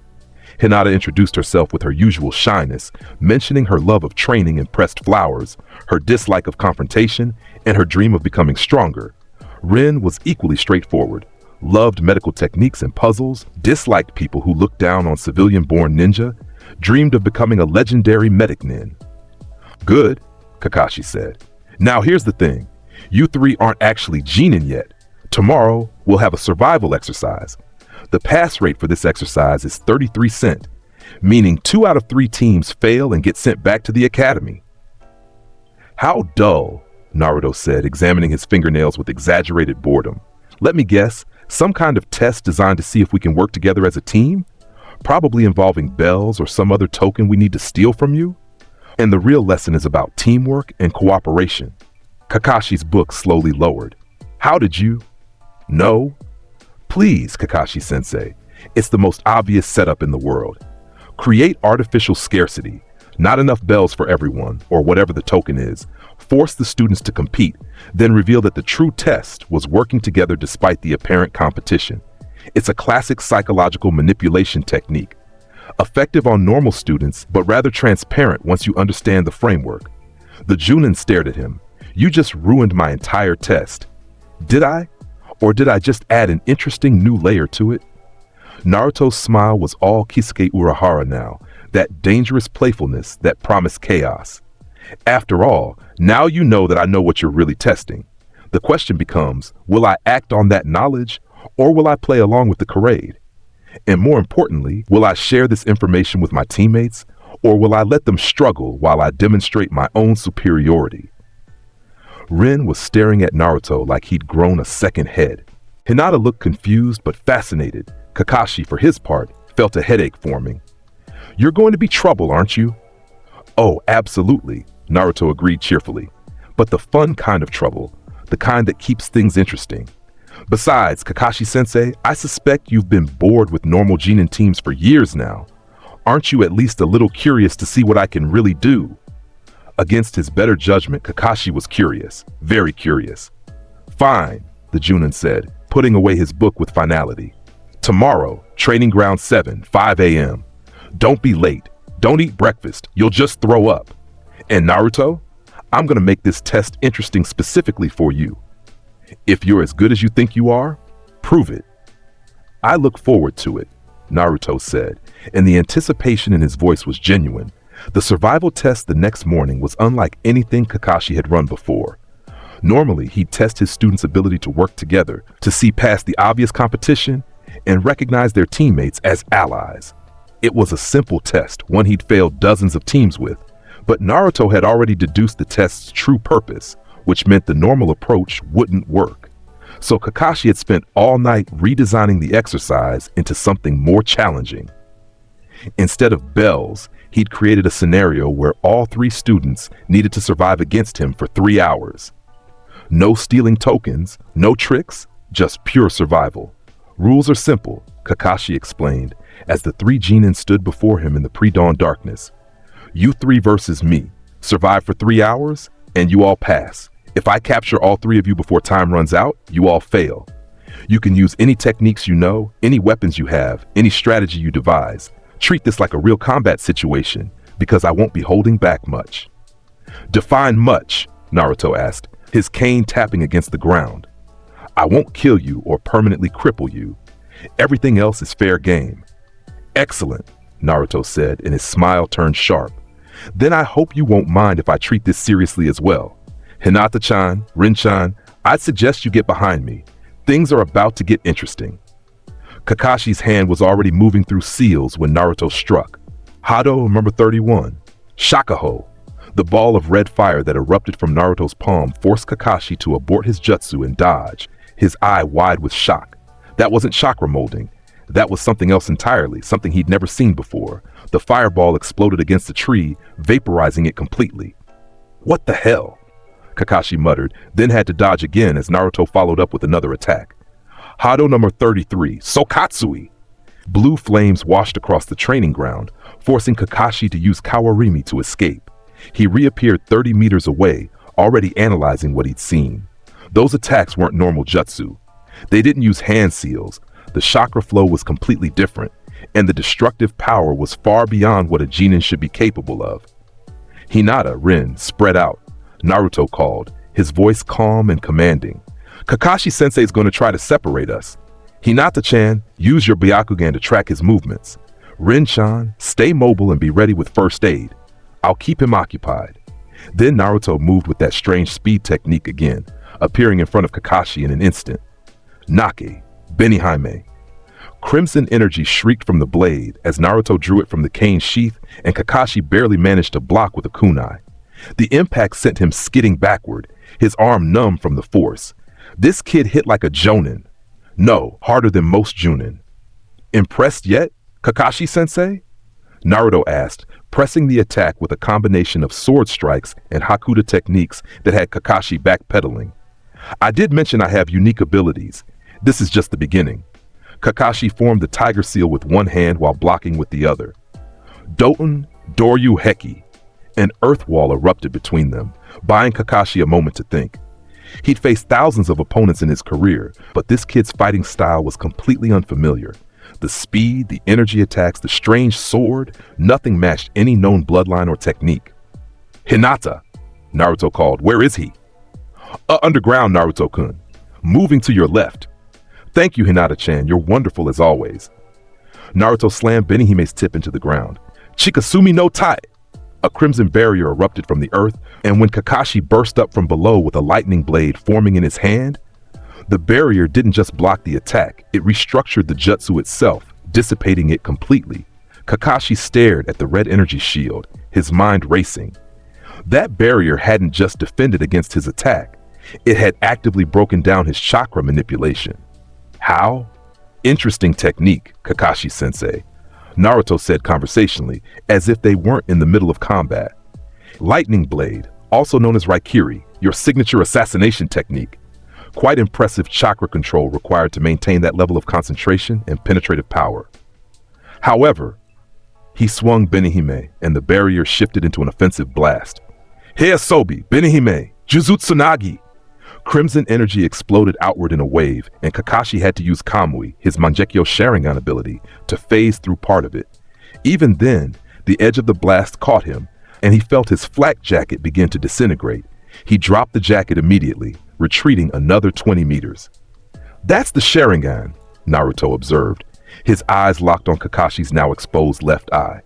Hinata introduced herself with her usual shyness, mentioning her love of training and pressed flowers, her dislike of confrontation, and her dream of becoming stronger. Rin was equally straightforward, loved medical techniques and puzzles, disliked people who looked down on civilian-born ninja, dreamed of becoming a legendary medic nin. "Good," Kakashi said. "Now here's the thing. You three aren't actually Genin yet. Tomorrow, we'll have a survival exercise. The pass rate for this exercise is 33 cent, meaning 2 out of 3 teams fail and get sent back to the academy." "How dull," Naruto said, examining his fingernails with exaggerated boredom. Let me guess, some kind of test designed to see if we can work together as a team? Probably involving bells or some other token we need to steal from you? And the real lesson is about teamwork and cooperation. Kakashi's book slowly lowered. How did you? No. Please, Kakashi-sensei. It's the most obvious setup in the world. Create artificial scarcity. Not enough bells for everyone, or whatever the token is. Force the students to compete, then reveal that the true test was working together despite the apparent competition. It's a classic psychological manipulation technique. Effective on normal students, but rather transparent once you understand the framework. The Junin stared at him. You just ruined my entire test. Did I? Or did I just add an interesting new layer to it? Naruto's smile was all Kisuke Urahara now, that dangerous playfulness that promised chaos. After all, now you know that I know what you're really testing. The question becomes, will I act on that knowledge, or will I play along with the charade? And more importantly, will I share this information with my teammates, or will I let them struggle while I demonstrate my own superiority? Rin was staring at Naruto like he'd grown a second head. Hinata looked confused but fascinated. Kakashi, for his part, felt a headache forming. You're going to be trouble, aren't you? Oh, absolutely, Naruto agreed cheerfully. But the fun kind of trouble, the kind that keeps things interesting. Besides, Kakashi-sensei, I suspect you've been bored with normal Genin teams for years now. Aren't you at least a little curious to see what I can really do? Against his better judgment, Kakashi was curious, very curious. Fine, the Junin said, putting away his book with finality. Tomorrow, training ground 7, 5 a.m. Don't be late. Don't eat breakfast. You'll just throw up. And Naruto, I'm going to make this test interesting specifically for you. If you're as good as you think you are, prove it. I look forward to it, Naruto said, and the anticipation in his voice was genuine. The survival test the next morning was unlike anything Kakashi had run before. Normally, he'd test his students' ability to work together, to see past the obvious competition, and recognize their teammates as allies. It was a simple test, one he'd failed dozens of teams with, but Naruto had already deduced the test's true purpose, which meant the normal approach wouldn't work. So Kakashi had spent all night redesigning the exercise into something more challenging. Instead of bells, he'd created a scenario where all 3 students needed to survive against him for 3 hours. No stealing tokens, no tricks, just pure survival. Rules are simple, Kakashi explained, as the 3 Genin stood before him in the pre-dawn darkness. You 3 versus me. Survive for 3 hours, and you all pass. If I capture all 3 of you before time runs out, you all fail. You can use any techniques you know, any weapons you have, any strategy you devise. Treat this like a real combat situation, because I won't be holding back much. Define much, Naruto asked, his cane tapping against the ground. I won't kill you or permanently cripple you. Everything else is fair game. Excellent, Naruto said, and his smile turned sharp. Then I hope you won't mind if I treat this seriously as well. Hinata-chan, Rin-chan, I'd suggest you get behind me. Things are about to get interesting. Kakashi's hand was already moving through seals when Naruto struck. Hado, number 31. Shakaho. The ball of red fire that erupted from Naruto's palm forced Kakashi to abort his jutsu and dodge, his eye wide with shock. That wasn't chakra molding. That was something else entirely, something he'd never seen before. The fireball exploded against a tree, vaporizing it completely. What the hell? Kakashi muttered, then had to dodge again as Naruto followed up with another attack. Hado number 33, Sokatsui! Blue flames washed across the training ground, forcing Kakashi to use Kawarimi to escape. He reappeared 30 meters away, already analyzing what he'd seen. Those attacks weren't normal jutsu. They didn't use hand seals. The chakra flow was completely different, and the destructive power was far beyond what a Genin should be capable of. Hinata, Rin, spread out. Naruto called, his voice calm and commanding. Kakashi-sensei is going to try to separate us. Hinata-chan, use your Byakugan to track his movements. Rin-chan, stay mobile and be ready with first aid. I'll keep him occupied. Then Naruto moved with that strange speed technique again, appearing in front of Kakashi in an instant. Nake, Benihaime. Crimson energy shrieked from the blade as Naruto drew it from the cane sheath and Kakashi barely managed to block with a kunai. The impact sent him skidding backward, his arm numb from the force. This kid hit like a jonin, No, harder than most Junin. Impressed yet, Kakashi-sensei? Naruto asked, pressing the attack with a combination of sword strikes and Hakuda techniques that had Kakashi backpedaling. I did mention I have unique abilities. This is just the beginning. Kakashi formed the tiger seal with one hand while blocking with the other. Doten Doryu Heki. An earth wall erupted between them, buying Kakashi a moment to think. He'd faced thousands of opponents in his career, but this kid's fighting style was completely unfamiliar. The speed, the energy attacks, the strange sword, nothing matched any known bloodline or technique. Hinata, Naruto called. Where is he? Underground, Naruto-kun. Moving to your left. Thank you, Hinata-chan. You're wonderful as always. Naruto slammed Benihime's tip into the ground. Chikasumi no Tai! A crimson barrier erupted from the earth, and when Kakashi burst up from below with a lightning blade forming in his hand, the barrier didn't just block the attack, it restructured the jutsu itself, dissipating it completely. Kakashi stared at the red energy shield, his mind racing. That barrier hadn't just defended against his attack, it had actively broken down his chakra manipulation. How? Interesting technique, Kakashi-sensei, Naruto said conversationally, as if they weren't in the middle of combat. Lightning blade, also known as Raikiri, your signature assassination technique. Quite impressive chakra control required to maintain that level of concentration and penetrative power. However, he swung Benihime, and the barrier shifted into an offensive blast. Heiasobi, Benihime, Juzutsunagi! Crimson energy exploded outward in a wave, and Kakashi had to use Kamui, his Mangekyo Sharingan ability, to phase through part of it. Even then, the edge of the blast caught him, and he felt his flak jacket begin to disintegrate. He dropped the jacket immediately, retreating another 20 meters. That's the Sharingan, Naruto observed, his eyes locked on Kakashi's now exposed left eye.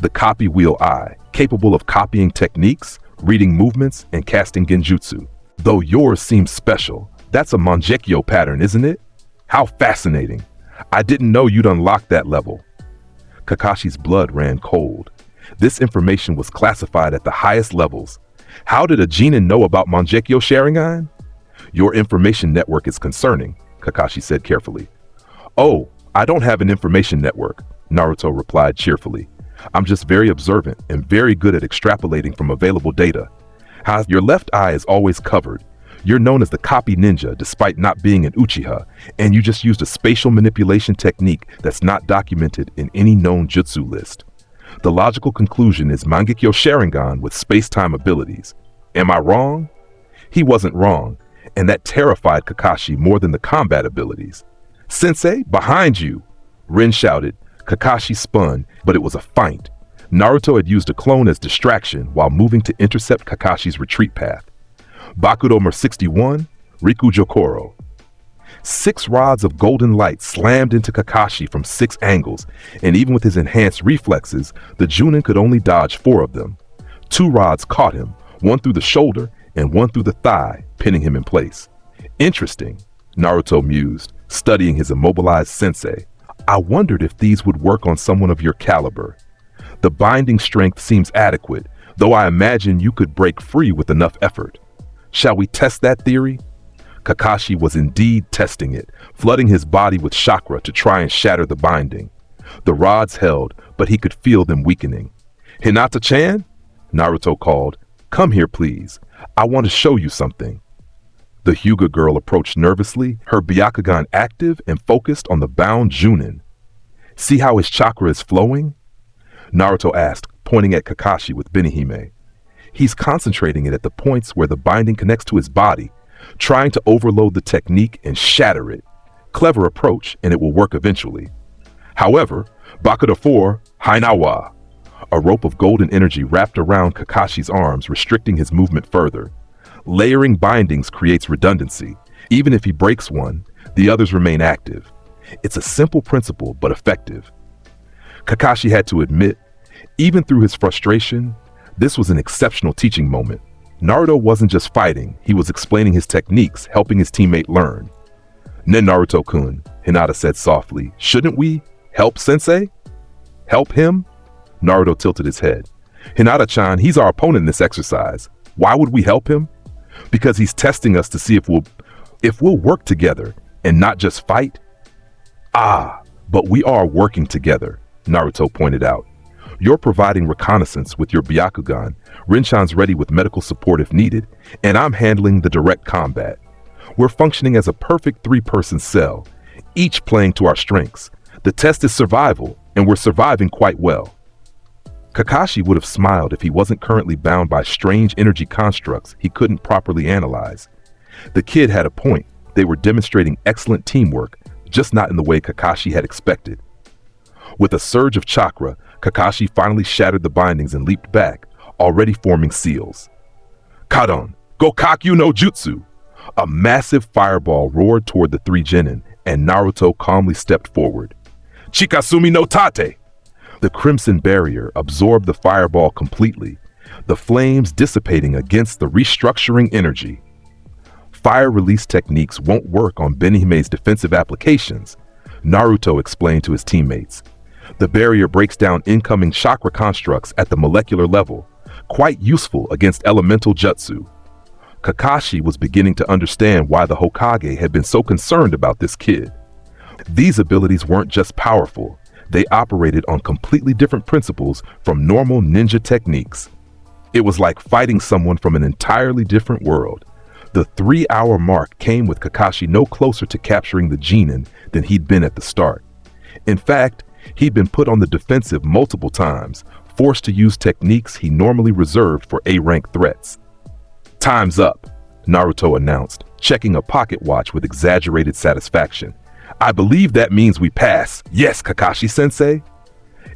The copy wheel eye, capable of copying techniques, reading movements, and casting genjutsu. Though yours seems special, that's a Mangekyo pattern, isn't it? How fascinating. I didn't know you'd unlock that level. Kakashi's blood ran cold. This information was classified at the highest levels. How did a Genin know about Mangekyo Sharingan? Your information network is concerning, Kakashi said carefully. Oh, I don't have an information network, Naruto replied cheerfully. I'm just very observant and very good at extrapolating from available data. How your left eye is always covered. You're known as the copy ninja despite not being an Uchiha, and you just used a spatial manipulation technique that's not documented in any known jutsu list. The logical conclusion is Mangekyo Sharingan with space-time abilities. Am I wrong? He wasn't wrong, and that terrified Kakashi more than the combat abilities. Sensei, behind you! Rin shouted. Kakashi spun, but it was a feint. Naruto had used a clone as distraction while moving to intercept Kakashi's retreat path. Bakudo 61, Riku Jokoro. 6 rods of golden light slammed into Kakashi from 6 angles, and even with his enhanced reflexes, the Junin could only dodge 4 of them. 2 rods caught him, one through the shoulder and one through the thigh, pinning him in place. Interesting, Naruto mused, studying his immobilized sensei. I wondered if these would work on someone of your caliber. The binding strength seems adequate, though I imagine you could break free with enough effort. Shall we test that theory? Kakashi was indeed testing it, flooding his body with chakra to try and shatter the binding. The rods held, but he could feel them weakening. Hinata-chan? Naruto called. Come here, please. I want to show you something. The Hyuga girl approached nervously, her Byakugan active and focused on the bound Junin. See how his chakra is flowing? Naruto asked, pointing at Kakashi with Benihime. He's concentrating it at the points where the binding connects to his body, trying to overload the technique and shatter it. Clever approach, and it will work eventually. However, Bakudo 4, Hainawa. A rope of golden energy wrapped around Kakashi's arms, restricting his movement further. Layering bindings creates redundancy. Even if he breaks one, the others remain active. It's a simple principle, but effective. Kakashi had to admit, even through his frustration, this was an exceptional teaching moment. Naruto wasn't just fighting, he was explaining his techniques, helping his teammate learn. Nen Naruto-kun, Hinata said softly, shouldn't we help Sensei? Help him? Naruto tilted his head. Hinata-chan, he's our opponent in this exercise. Why would we help him? Because he's testing us to see if we'll work together. And not just fight? Ah, but we are working together, Naruto pointed out. You're providing reconnaissance with your Byakugan, Rinshan's ready with medical support if needed, and I'm handling the direct combat. We're functioning as a perfect three-person cell, each playing to our strengths. The test is survival, and we're surviving quite well. Kakashi would have smiled if he wasn't currently bound by strange energy constructs he couldn't properly analyze. The kid had a point. They were demonstrating excellent teamwork, just not in the way Kakashi had expected. With a surge of chakra, Kakashi finally shattered the bindings and leaped back, already forming seals. Kadon, Gokakyu no Jutsu! A massive fireball roared toward the three genin, and Naruto calmly stepped forward. Chikasumi no Tate! The crimson barrier absorbed the fireball completely, the flames dissipating against the restructuring energy. Fire release techniques won't work on Benihime's defensive applications, Naruto explained to his teammates. The barrier breaks down incoming chakra constructs at the molecular level, quite useful against elemental jutsu. Kakashi was beginning to understand why the Hokage had been so concerned about this kid. These abilities weren't just powerful, they operated on completely different principles from normal ninja techniques. It was like fighting someone from an entirely different world. The 3-hour mark came with Kakashi no closer to capturing the genin than he'd been at the start. In fact, he'd been put on the defensive multiple times, forced to use techniques he normally reserved for A-rank threats. Time's up, Naruto announced, checking a pocket watch with exaggerated satisfaction. I believe that means we pass. Yes, Kakashi-sensei.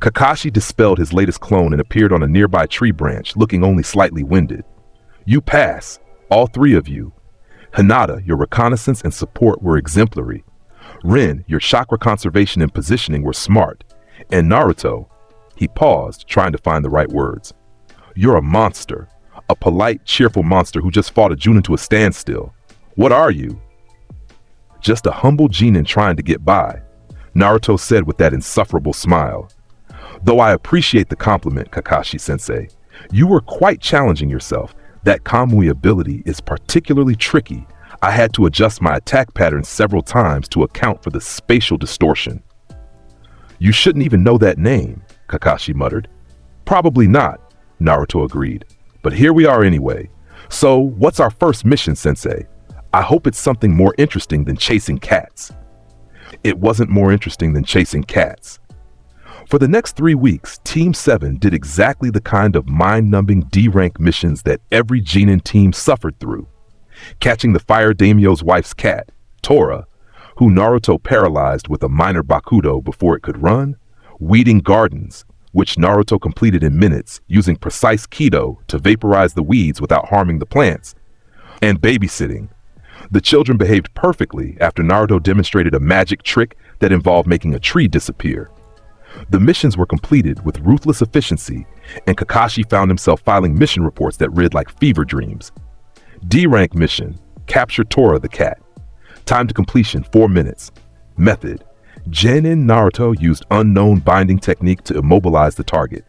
Kakashi dispelled his latest clone and appeared on a nearby tree branch, looking only slightly winded. You pass, all three of you. Hinata, your reconnaissance and support were exemplary. Rin, your chakra conservation and positioning were smart. And Naruto, he paused, trying to find the right words. You're a monster. A polite, cheerful monster who just fought a Junin to a standstill. What are you? Just a humble genin trying to get by, Naruto said with that insufferable smile. Though I appreciate the compliment, Kakashi-sensei, you were quite challenging yourself. That Kamui ability is particularly tricky. I had to adjust my attack pattern several times to account for the spatial distortion. You shouldn't even know that name, Kakashi muttered. Probably not, Naruto agreed. But here we are anyway. So, what's our first mission, Sensei? I hope it's something more interesting than chasing cats. It wasn't more interesting than chasing cats. For the next 3 weeks, Team 7 did exactly the kind of mind-numbing D-rank missions that every genin team suffered through. Catching the fire daimyo's wife's cat, Tora, who Naruto paralyzed with a minor bakudo before it could run, weeding gardens, which Naruto completed in minutes using precise kido to vaporize the weeds without harming the plants, and babysitting. The children behaved perfectly after Naruto demonstrated a magic trick that involved making a tree disappear. The missions were completed with ruthless efficiency, and Kakashi found himself filing mission reports that read like fever dreams. D-rank mission, capture Tora the cat. Time to completion 4 minutes. Method, Genin Naruto used unknown binding technique to immobilize the target.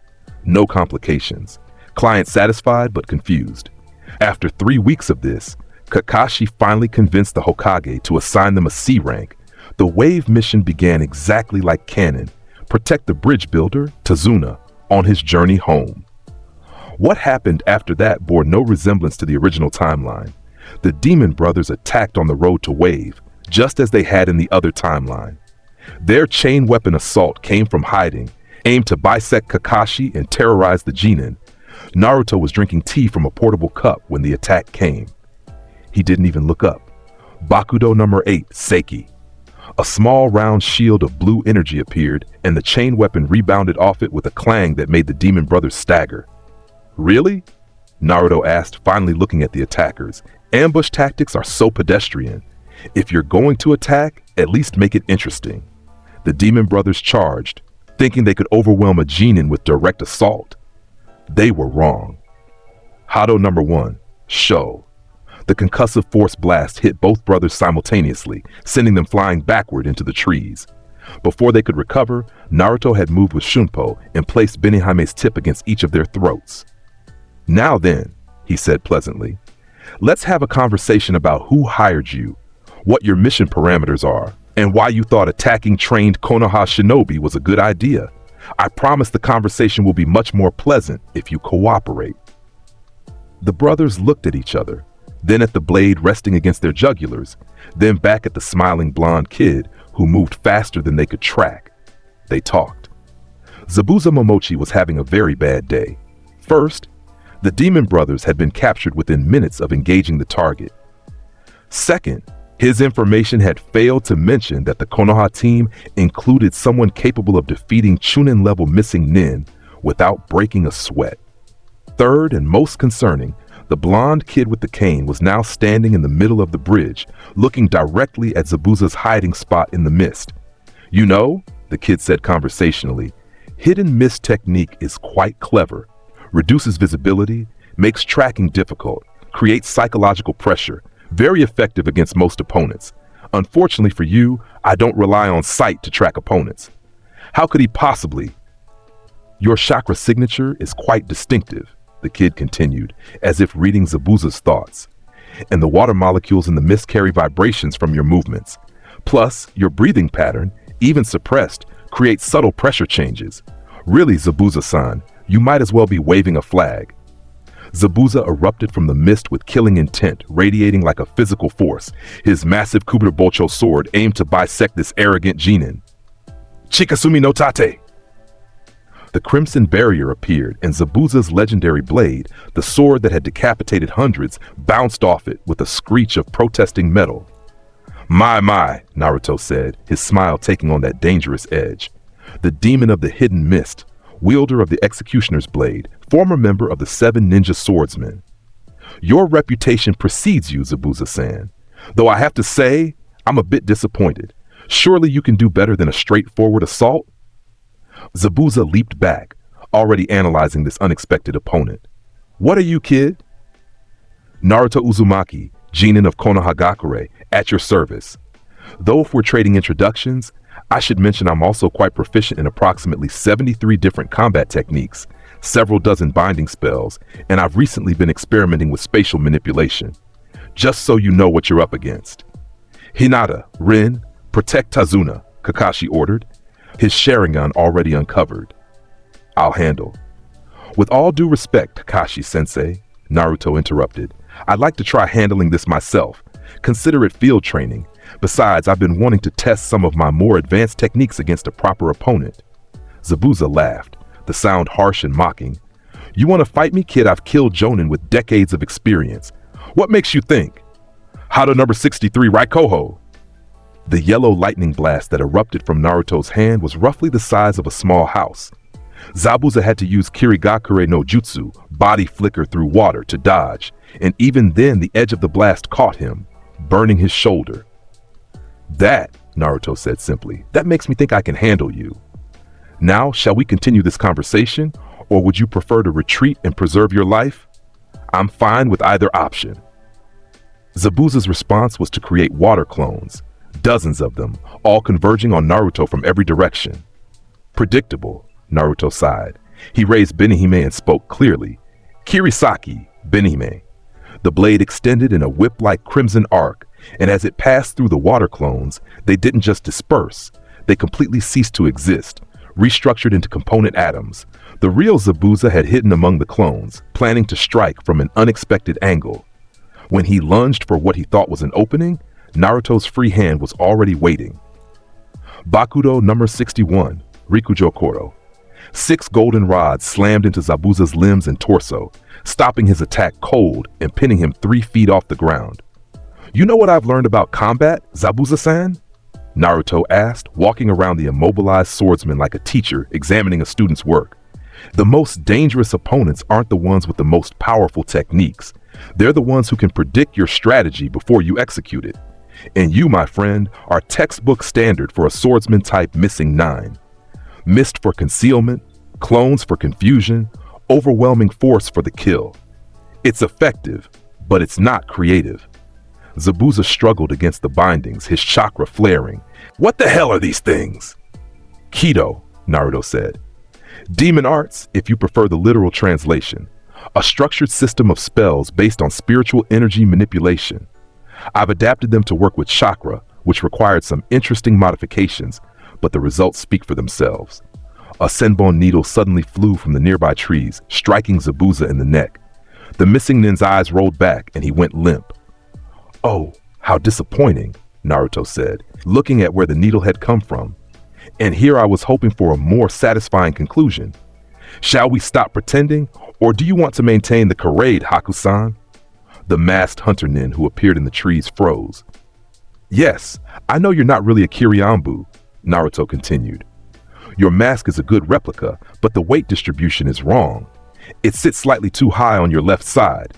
No complications. Client satisfied but confused. After 3 weeks of this, Kakashi finally convinced the Hokage to assign them a C rank. The wave mission began exactly like canon. Protect the bridge builder, Tazuna, on his journey home. What happened after that bore no resemblance to the original timeline. The Demon Brothers attacked on the road to Wave, just as they had in the other timeline. Their chain weapon assault came from hiding, aimed to bisect Kakashi and terrorize the genin. Naruto was drinking tea from a portable cup when the attack came. He didn't even look up. Bakudo number 8, Seiki. A small round shield of blue energy appeared, and the chain weapon rebounded off it with a clang that made the Demon Brothers stagger. Really? Naruto asked, finally looking at the attackers. Ambush tactics are so pedestrian. If you're going to attack, at least make it interesting. The Demon Brothers charged, thinking they could overwhelm a genin with direct assault. They were wrong. Hado number 1, Sho. The concussive force blast hit both brothers simultaneously, sending them flying backward into the trees. Before they could recover, Naruto had moved with Shunpo and placed Benihaime's tip against each of their throats. Now then, he said pleasantly, let's have a conversation about who hired you. what your mission parameters are, and why you thought attacking trained Konoha shinobi was a good idea. I promise the conversation will be much more pleasant if you cooperate." The brothers looked at each other, then at the blade resting against their jugulars, then back at the smiling blonde kid who moved faster than they could track. They talked. Zabuza Momochi was having a very bad day. First, the demon brothers had been captured within minutes of engaging the target. Second, his information had failed to mention that the Konoha team included someone capable of defeating Chunin-level missing nin without breaking a sweat. Third, and most concerning, the blonde kid with the cane was now standing in the middle of the bridge, looking directly at Zabuza's hiding spot in the mist. "You know," the kid said conversationally, "hidden mist technique is quite clever. Reduces visibility, makes tracking difficult, creates psychological pressure, very effective against most opponents. Unfortunately for you, I don't rely on sight to track opponents." "How could he possibly?" "Your chakra signature is quite distinctive," the kid continued, as if reading Zabuza's thoughts. "And the water molecules in the mist carry vibrations from your movements. Plus, your breathing pattern, even suppressed, creates subtle pressure changes. Really, Zabuza-san, you might as well be waving a flag." Zabuza erupted from the mist with killing intent, radiating like a physical force. His massive Kuburobocho sword aimed to bisect this arrogant genin. "Chikasumi no Tate!" The crimson barrier appeared, and Zabuza's legendary blade, the sword that had decapitated hundreds, bounced off it with a screech of protesting metal. My, Naruto said, his smile taking on that dangerous edge. The demon of the hidden mist, wielder of the executioner's blade, former member of the 7 ninja swordsmen. "Your reputation precedes you, Zabuza-san. Though I have to say, I'm a bit disappointed. Surely you can do better than a straightforward assault?" Zabuza leaped back, already analyzing this unexpected opponent. "What are you, kid?" "Naruto Uzumaki, genin of Konohagakure, at your service. Though if we're trading introductions, I should mention I'm also quite proficient in approximately 73 different combat techniques, several dozen binding spells, and I've recently been experimenting with spatial manipulation. Just so you know what you're up against." "Hinata, Rin, protect Tazuna," Kakashi ordered, his Sharingan already uncovered. "I'll handle." "With all due respect, Kakashi-sensei," Naruto interrupted, "I'd like to try handling this myself. Consider it field training. Besides, I've been wanting to test some of my more advanced techniques against a proper opponent." Zabuza laughed, the sound harsh and mocking. "You want to fight me, kid? I've killed Jonin with decades of experience. What makes you think? Hado number 63 Raikoho." The yellow lightning blast that erupted from Naruto's hand was roughly the size of a small house. Zabuza had to use Kirigakure no Jutsu, body flicker through water, to dodge, and even then the edge of the blast caught him, burning his shoulder. "That," Naruto said simply, "that makes me think I can handle you. Now, shall we continue this conversation, or would you prefer to retreat and preserve your life? I'm fine with either option." Zabuza's response was to create water clones, dozens of them, all converging on Naruto from every direction. "Predictable," Naruto sighed. He raised Benihime and spoke clearly. "Kirisaki, Benihime." The blade extended in a whip-like crimson arc, and as it passed through the water clones, they didn't just disperse, they completely ceased to exist, restructured into component atoms. The real Zabuza had hidden among the clones, planning to strike from an unexpected angle. When he lunged for what he thought was an opening, Naruto's free hand was already waiting. Bakudo number 61, Rikujo Koro. 6 golden rods slammed into Zabuza's limbs and torso, stopping his attack cold and pinning him 3 feet off the ground. "You know what I've learned about combat, Zabuza-san?" Naruto asked, walking around the immobilized swordsman like a teacher examining a student's work. "The most dangerous opponents aren't the ones with the most powerful techniques. They're the ones who can predict your strategy before you execute it. And you, my friend, are textbook standard for a swordsman type missing 9. Mist for concealment, clones for confusion, overwhelming force for the kill. It's effective, but it's not creative." Zabuza struggled against the bindings, his chakra flaring. "What the hell are these things?" "Kido," Naruto said. "Demon arts, if you prefer the literal translation. A structured system of spells based on spiritual energy manipulation. I've adapted them to work with chakra, which required some interesting modifications, but the results speak for themselves. A senbon needle suddenly flew from the nearby trees, striking Zabuza in the neck. The missing nin's eyes rolled back and he went limp. "Oh, how disappointing," Naruto said, looking at where the needle had come from. "And here I was hoping for a more satisfying conclusion. Shall we stop pretending, or do you want to maintain the charade, Haku-san?" The masked hunter nin who appeared in the trees froze. "Yes, I know you're not really a Kiryambu," Naruto continued. "Your mask is a good replica, but the weight distribution is wrong. It sits slightly too high on your left side.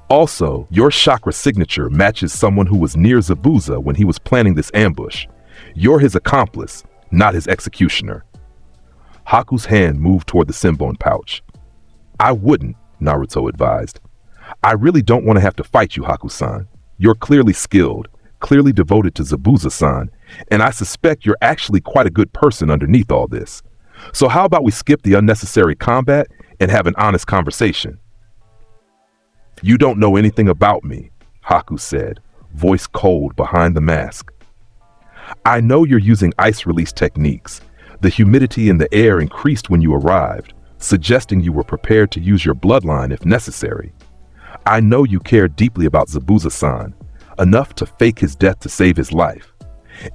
Also, your chakra signature matches someone who was near Zabuza when he was planning this ambush. You're his accomplice, not his executioner." Haku's hand moved toward the senbon pouch. "I wouldn't," Naruto advised. "I really don't want to have to fight you, Haku-san. You're clearly skilled, clearly devoted to Zabuza-san, and I suspect you're actually quite a good person underneath all this. So how about we skip the unnecessary combat and have an honest conversation?" "You don't know anything about me," Haku said, voice cold behind the mask. "I know you're using ice release techniques. The humidity in the air increased when you arrived, suggesting you were prepared to use your bloodline if necessary. I know you care deeply about Zabuza-san, enough to fake his death to save his life.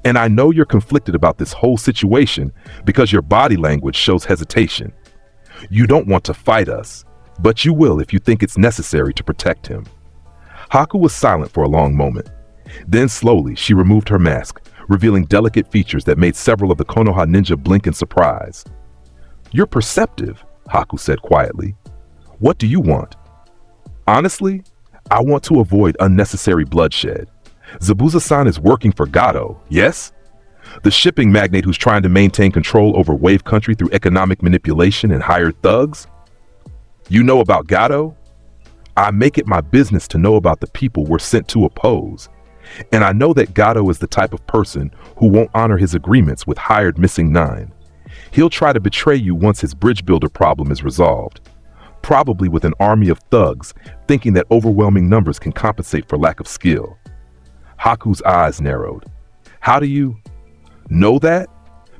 And I know you're conflicted about this whole situation because your body language shows hesitation. You don't want to fight us, but you will if you think it's necessary to protect him." Haku was silent for a long moment. Then slowly she removed her mask, revealing delicate features that made several of the Konoha ninja blink in surprise. "You're perceptive," Haku said quietly. "What do you want?" "Honestly, I want to avoid unnecessary bloodshed. Zabuza-san is working for Gato, yes? The shipping magnate who's trying to maintain control over Wave Country through economic manipulation and hired thugs? You know about Gato? I make it my business to know about the people we're sent to oppose. And I know that Gato is the type of person who won't honor his agreements with hired Missing Nine. He'll try to betray you once his bridge builder problem is resolved. Probably with an army of thugs, thinking that overwhelming numbers can compensate for lack of skill." Haku's eyes narrowed. "How do you know that?"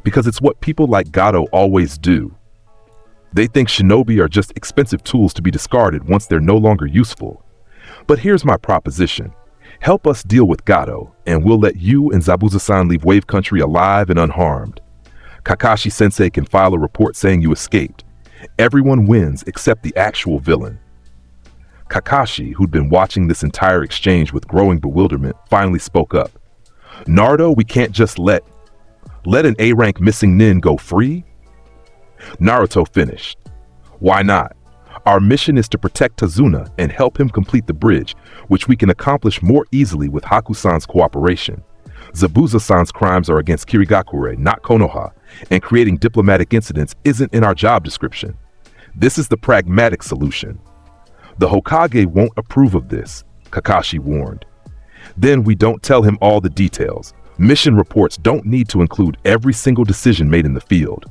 "Because it's what people like Gato always do. They think shinobi are just expensive tools to be discarded once they're no longer useful. But here's my proposition. Help us deal with Gato, and we'll let you and Zabuza-san leave Wave Country alive and unharmed. Kakashi-sensei can file a report saying you escaped. Everyone wins except the actual villain." Kakashi, who'd been watching this entire exchange with growing bewilderment, finally spoke up. "Naruto, we can't just let an A-rank missing nin go free?" Naruto finished. "Why not? Our mission is to protect Tazuna and help him complete the bridge, which we can accomplish more easily with Haku-san's cooperation. Zabuza-san's crimes are against Kirigakure, not Konoha, and creating diplomatic incidents isn't in our job description. This is the pragmatic solution. The Hokage won't approve of this," Kakashi warned. "Then we don't tell him all the details. Mission reports don't need to include every single decision made in the field.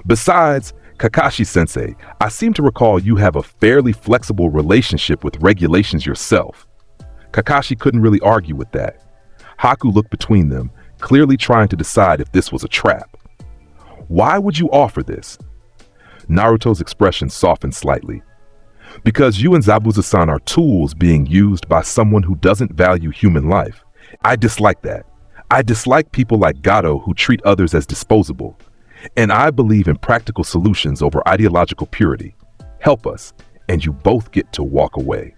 Besides, Kakashi-sensei, I seem to recall you have a fairly flexible relationship with regulations yourself." Kakashi couldn't really argue with that. Haku looked between them, clearly trying to decide if this was a trap. "Why would you offer this?" Naruto's expression softened slightly. "Because you and Zabuza-san are tools being used by someone who doesn't value human life. I dislike that. I dislike people like Gato who treat others as disposable. And I believe in practical solutions over ideological purity. Help us, and you both get to walk away."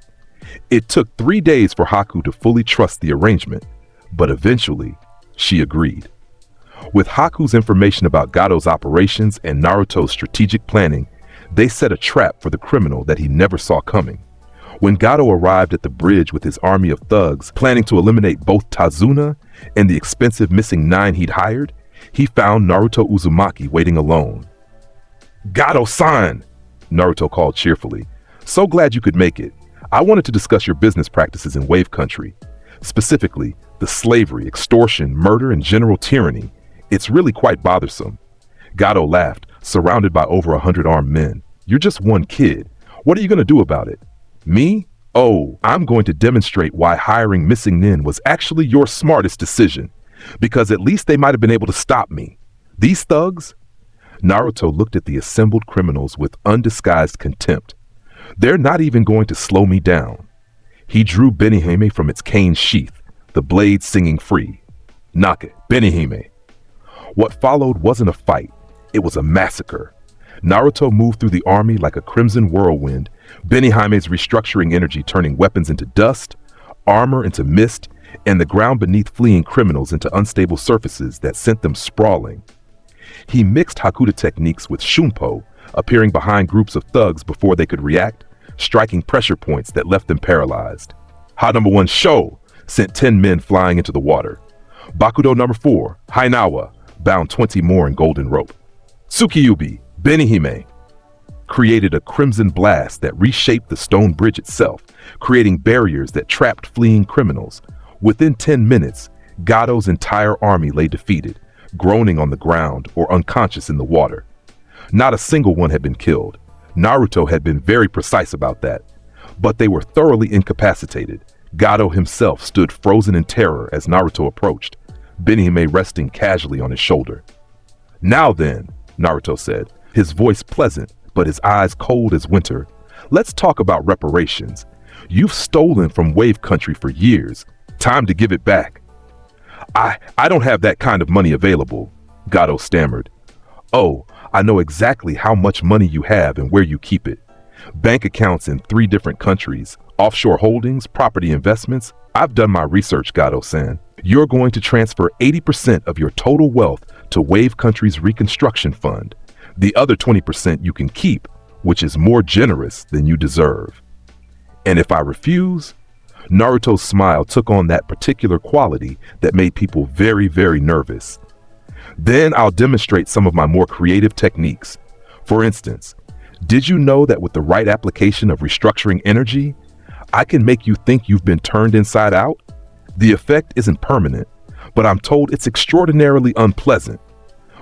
It took 3 days for Haku to fully trust the arrangement, but eventually, she agreed. With Haku's information about Gato's operations and Naruto's strategic planning, they set a trap for the criminal that he never saw coming. When Gato arrived at the bridge with his army of thugs, planning to eliminate both Tazuna and the expensive Missing Nine he'd hired, he found Naruto Uzumaki waiting alone. "Gato-san!" Naruto called cheerfully. "So glad you could make it. I wanted to discuss your business practices in Wave Country. Specifically, the slavery, extortion, murder, and general tyranny. It's really quite bothersome." Gato laughed, surrounded by over 100 armed men. "You're just one kid. What are you going to do about it?" "Me? Oh, I'm going to demonstrate why hiring missing nin was actually your smartest decision, because at least they might have been able to stop me. These thugs? Naruto looked at the assembled criminals with undisguised contempt. They're not even going to slow me down. He drew Benihime from its cane sheath, the blade singing free. Nake, Benihime. What followed wasn't a fight, it was a massacre. Naruto moved through the army like a crimson whirlwind, Benihime's restructuring energy turning weapons into dust, armor into mist, and the ground beneath fleeing criminals into unstable surfaces that sent them sprawling. He mixed Hakuda techniques with Shunpo, appearing behind groups of thugs before they could react, striking pressure points that left them paralyzed. Ha number 1 Sho sent 10 men flying into the water. Bakudo number 4, Hainawa, bound 20 more in golden rope. Tsukiyubi, Benihime, created a crimson blast that reshaped the stone bridge itself, creating barriers that trapped fleeing criminals. Within 10 minutes, Gado's entire army lay defeated, groaning on the ground or unconscious in the water. Not a single one had been killed. Naruto had been very precise about that. But they were thoroughly incapacitated. Gado himself stood frozen in terror as Naruto approached, Benihime resting casually on his shoulder. "Now then," Naruto said, his voice pleasant but his eyes cold as winter, "let's talk about reparations. You've stolen from Wave Country for years. Time to give it back." I don't have that kind of money available," Gado stammered. "Oh, I know exactly how much money you have and where you keep it. Bank accounts in 3 different countries, offshore holdings, property investments. I've done my research, Gado-san. You're going to transfer 80% of your total wealth to Wave Country's reconstruction fund. The other 20% you can keep, which is more generous than you deserve. And if I refuse?" Naruto's smile took on that particular quality that made people very, very nervous. "Then I'll demonstrate some of my more creative techniques. For instance, did you know that with the right application of restructuring energy, I can make you think you've been turned inside out? The effect isn't permanent, but I'm told it's extraordinarily unpleasant.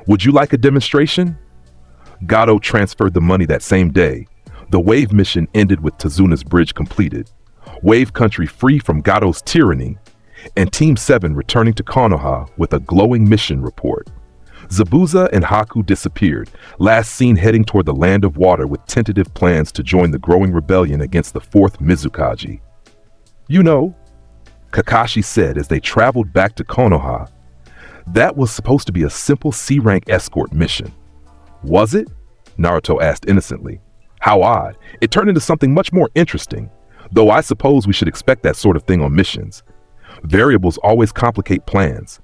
Would you like a demonstration?" Gado transferred the money that same day. The Wave mission ended with Tazuna's bridge completed, Wave Country free from Gado's tyranny, and Team 7 returning to Konoha with a glowing mission report. Zabuza and Haku disappeared, last seen heading toward the Land of Water with tentative plans to join the growing rebellion against the 4th Mizukage. "You know," Kakashi said as they traveled back to Konoha, "that was supposed to be a simple C-rank escort mission." "Was it?" Naruto asked innocently. "How odd. It turned into something much more interesting. Though I suppose we should expect that sort of thing on missions. Variables always complicate plans.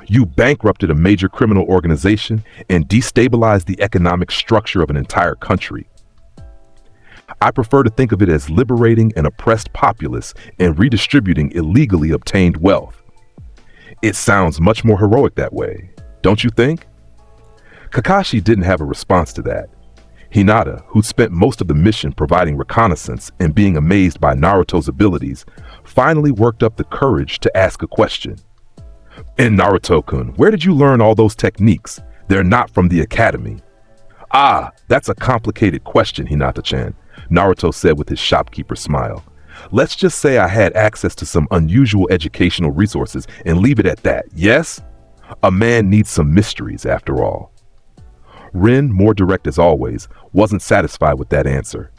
You bankrupted a major criminal organization and destabilized the economic structure of an entire country. I prefer to think of it as liberating an oppressed populace and redistributing illegally obtained wealth. It sounds much more heroic that way, don't you think?" Kakashi didn't have a response to that. Hinata, who spent most of the mission providing reconnaissance and being amazed by Naruto's abilities, finally worked up the courage to ask a question. "And Naruto-kun, where did you learn all those techniques? They're not from the academy." "Ah, that's a complicated question, Hinata-chan," Naruto said with his shopkeeper smile. "Let's just say I had access to some unusual educational resources and leave it at that, yes? A man needs some mysteries after all." Rin, more direct as always, wasn't satisfied with that answer.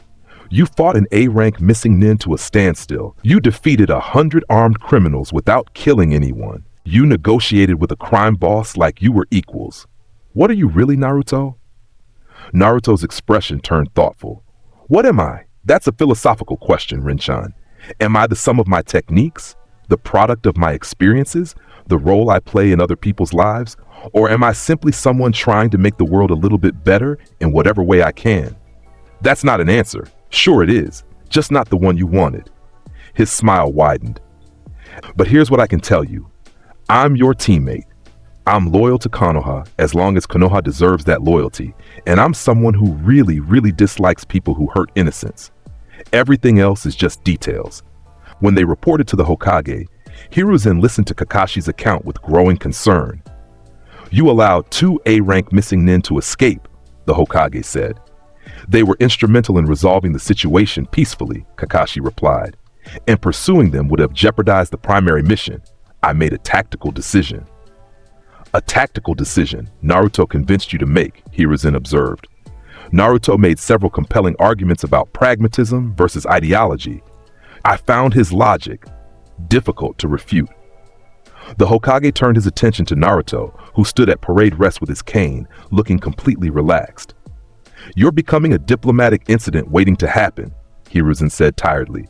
"You fought an A-rank missing nin to a standstill. You defeated 100 armed criminals without killing anyone. You negotiated with a crime boss like you were equals. What are you really, Naruto?" Naruto's expression turned thoughtful. "What am I? That's a philosophical question, Rin-chan. Am I the sum of my techniques? The product of my experiences? The role I play in other people's lives? Or am I simply someone trying to make the world a little bit better in whatever way I can? That's not an answer. Sure it is, just not the one you wanted." His smile widened. "But here's what I can tell you. I'm your teammate. I'm loyal to Konoha as long as Konoha deserves that loyalty, and I'm someone who really, really dislikes people who hurt innocents. Everything else is just details." When they reported to the Hokage, Hiruzen listened to Kakashi's account with growing concern. "You allowed 2 A-rank missing nin to escape," the Hokage said. They were instrumental in resolving the situation peacefully, Kakashi replied. And pursuing them would have jeopardized the primary mission. I made a tactical decision. A tactical decision Naruto convinced you to make, Hiruzen observed. Naruto made several compelling arguments about pragmatism versus ideology. I found his logic difficult to refute. The Hokage turned his attention to Naruto, who stood at parade rest with his cane, looking completely relaxed. You're becoming a diplomatic incident waiting to happen, Hiruzen said tiredly.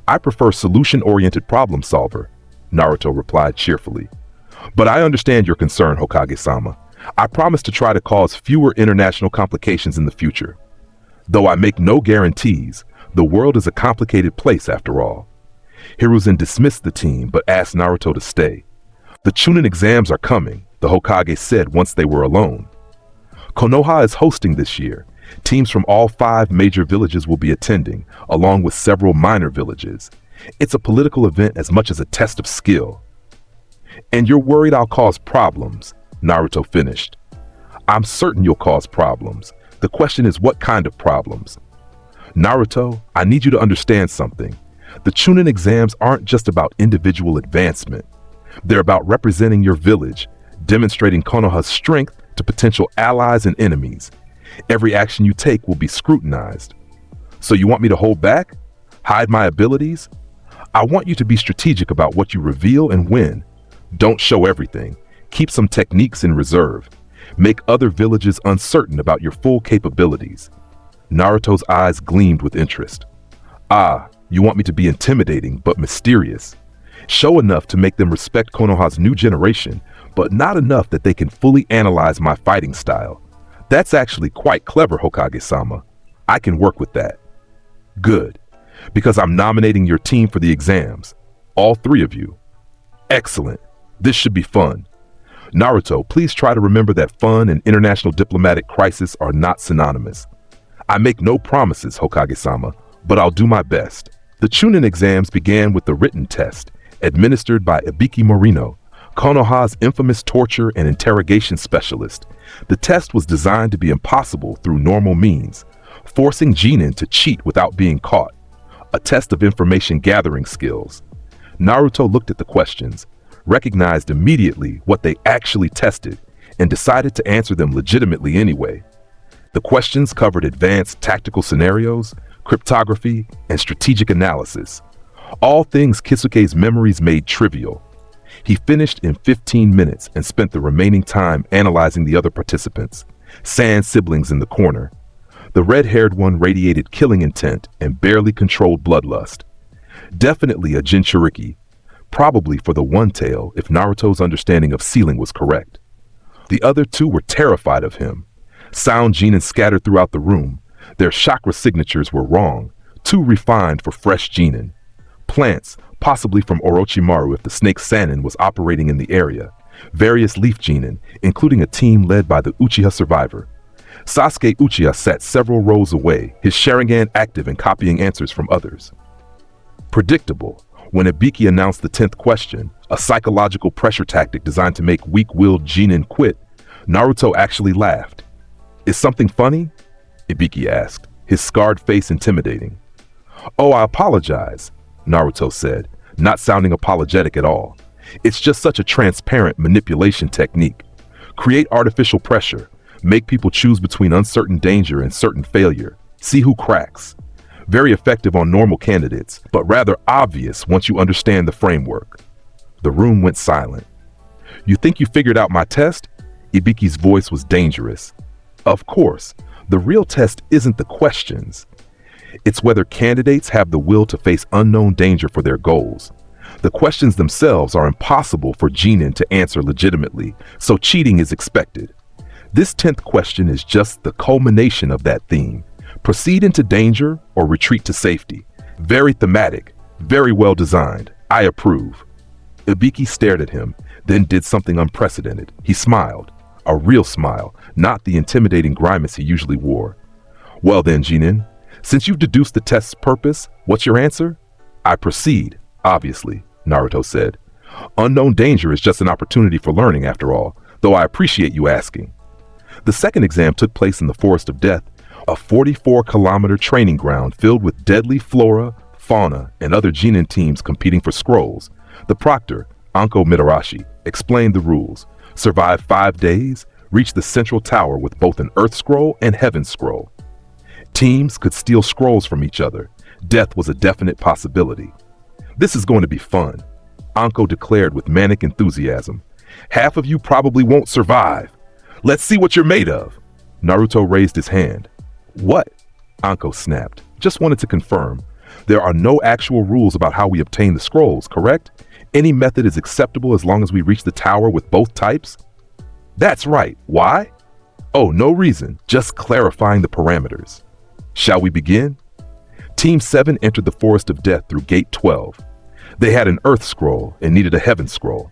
I prefer solution-oriented problem solver, Naruto replied cheerfully. But I understand your concern, Hokage-sama. I promise to try to cause fewer international complications in the future. Though I make no guarantees, the world is a complicated place after all. Hiruzen dismissed the team but asked Naruto to stay. The Chunin exams are coming, the Hokage said once they were alone. Konoha is hosting this year. Teams from all 5 major villages will be attending, along with several minor villages. It's a political event as much as a test of skill. And you're worried I'll cause problems, Naruto finished. I'm certain you'll cause problems. The question is what kind of problems? Naruto, I need you to understand something. The Chunin exams aren't just about individual advancement. They're about representing your village, demonstrating Konoha's strength to potential allies and enemies. Every action you take will be scrutinized. So you want me to hold back? Hide my abilities? I want you to be strategic about what you reveal and when. Don't show everything. Keep some techniques in reserve. Make other villages uncertain about your full capabilities. Naruto's eyes gleamed with interest. Ah, you want me to be intimidating but mysterious. Show enough to make them respect Konoha's new generation, but not enough that they can fully analyze my fighting style. That's actually quite clever, Hokage-sama. I can work with that. Good, because I'm nominating your team for the exams. All 3 of you. Excellent. This should be fun. Naruto, please try to remember that fun and international diplomatic crisis are not synonymous. I make no promises, Hokage-sama, but I'll do my best. The Chunin exams began with the written test, administered by Ibiki Morino, Konoha's infamous torture and interrogation specialist. The test was designed to be impossible through normal means, forcing Genin to cheat without being caught. A test of information gathering skills. Naruto looked at the questions, recognized immediately what they actually tested, and decided to answer them legitimately anyway. The questions covered advanced tactical scenarios, cryptography, and strategic analysis. All things Kisuke's memories made trivial. He finished in 15 minutes and spent the remaining time analyzing the other participants, Sand siblings in the corner. The red-haired one radiated killing intent and barely controlled bloodlust. Definitely a Jinchuriki, probably for the one tail if Naruto's understanding of sealing was correct. The other 2 were terrified of him. Sound Genin scattered throughout the room. Their chakra signatures were wrong, too refined for fresh Genin. Plants, possibly from Orochimaru if the snake Sannin was operating in the area. Various leaf Genin, including a team led by the Uchiha survivor. Sasuke Uchiha sat several rows away, his Sharingan active and copying answers from others. Predictable. When Ibiki announced the 10th question, a psychological pressure tactic designed to make weak-willed Genin quit, Naruto actually laughed. Is something funny? Ibiki asked, his scarred face intimidating. Oh, I apologize, Naruto said, not sounding apologetic at all. It's just such a transparent manipulation technique. Create artificial pressure, make people choose between uncertain danger and certain failure. See who cracks. Very effective on normal candidates, but rather obvious once you understand the framework. The room went silent. You think you figured out my test? Ibiki's voice was dangerous. Of course, the real test isn't the questions. It's whether candidates have the will to face unknown danger for their goals. The questions themselves are impossible for Genin to answer legitimately, so cheating is expected. This 10th question is just the culmination of that theme. Proceed into danger or retreat to safety. Very thematic, very well designed. I approve. Ibiki stared at him, then did something unprecedented. He smiled. A real smile, not the intimidating grimace he usually wore. Well then, Genin, since you've deduced the test's purpose, what's your answer? I proceed, obviously, Naruto said. Unknown danger is just an opportunity for learning after all, though I appreciate you asking. The second exam took place in the Forest of Death, A 44-kilometer training ground filled with deadly flora, fauna, and other genin teams competing for scrolls. The proctor, Anko Mitarashi, explained the rules. Survive 5 days, reach the central tower with both an Earth Scroll and Heaven Scroll. Teams could steal scrolls from each other. Death was a definite possibility. This is going to be fun, Anko declared with manic enthusiasm. Half of you probably won't survive. Let's see what you're made of. Naruto raised his hand. What? Anko snapped. Just wanted to confirm. There are no actual rules about how we obtain the scrolls, correct? Any method is acceptable as long as we reach the tower with both types? That's right. Why? Oh, no reason. Just clarifying the parameters. Shall we begin? Team 7 entered the Forest of Death through Gate 12. They had an Earth Scroll and needed a Heaven Scroll.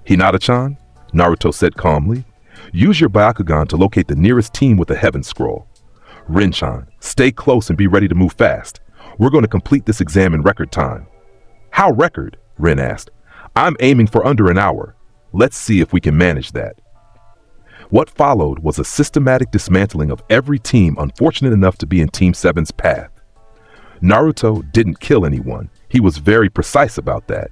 Hinata-chan, Naruto said calmly, use your Byakugan to locate the nearest team with a Heaven Scroll. Rin-chan, stay close and be ready to move fast. We're going to complete this exam in record time. How record? Rin asked. I'm aiming for under an hour. Let's see if we can manage that. What followed was a systematic dismantling of every team unfortunate enough to be in Team 7's path. Naruto didn't kill anyone. He was very precise about that.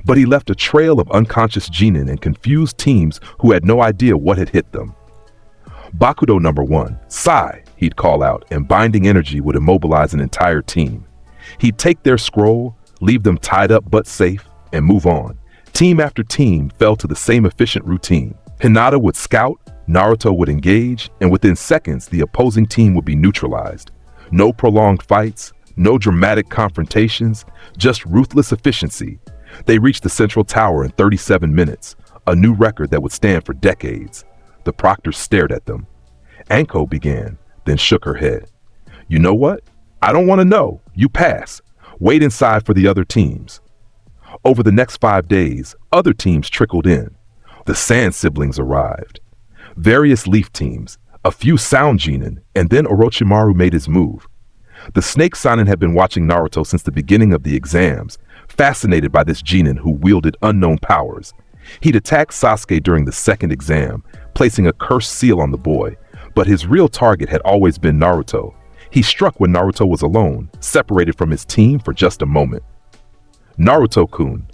But he left a trail of unconscious genin and confused teams who had no idea what had hit them. Bakudo number 1, Sai, he'd call out, and binding energy would immobilize an entire team. He'd take their scroll, leave them tied up but safe, and move on. Team after team fell to the same efficient routine. Hinata would scout, Naruto would engage, and within seconds the opposing team would be neutralized. No prolonged fights, no dramatic confrontations, just ruthless efficiency. They reached the central tower in 37 minutes, a new record that would stand for decades. The proctors stared at them. Anko began, then shook her head. You know what? I don't want to know. You pass. Wait inside for the other teams. Over the next 5 days, other teams trickled in. The Sand siblings arrived. Various leaf teams, a few sound genin, and then Orochimaru made his move. The Snake Sanin had been watching Naruto since the beginning of the exams, fascinated by this genin who wielded unknown powers. He'd attacked Sasuke during the second exam, placing a cursed seal on the boy, but his real target had always been Naruto. He struck when Naruto was alone, separated from his team for just a moment. Naruto-kun,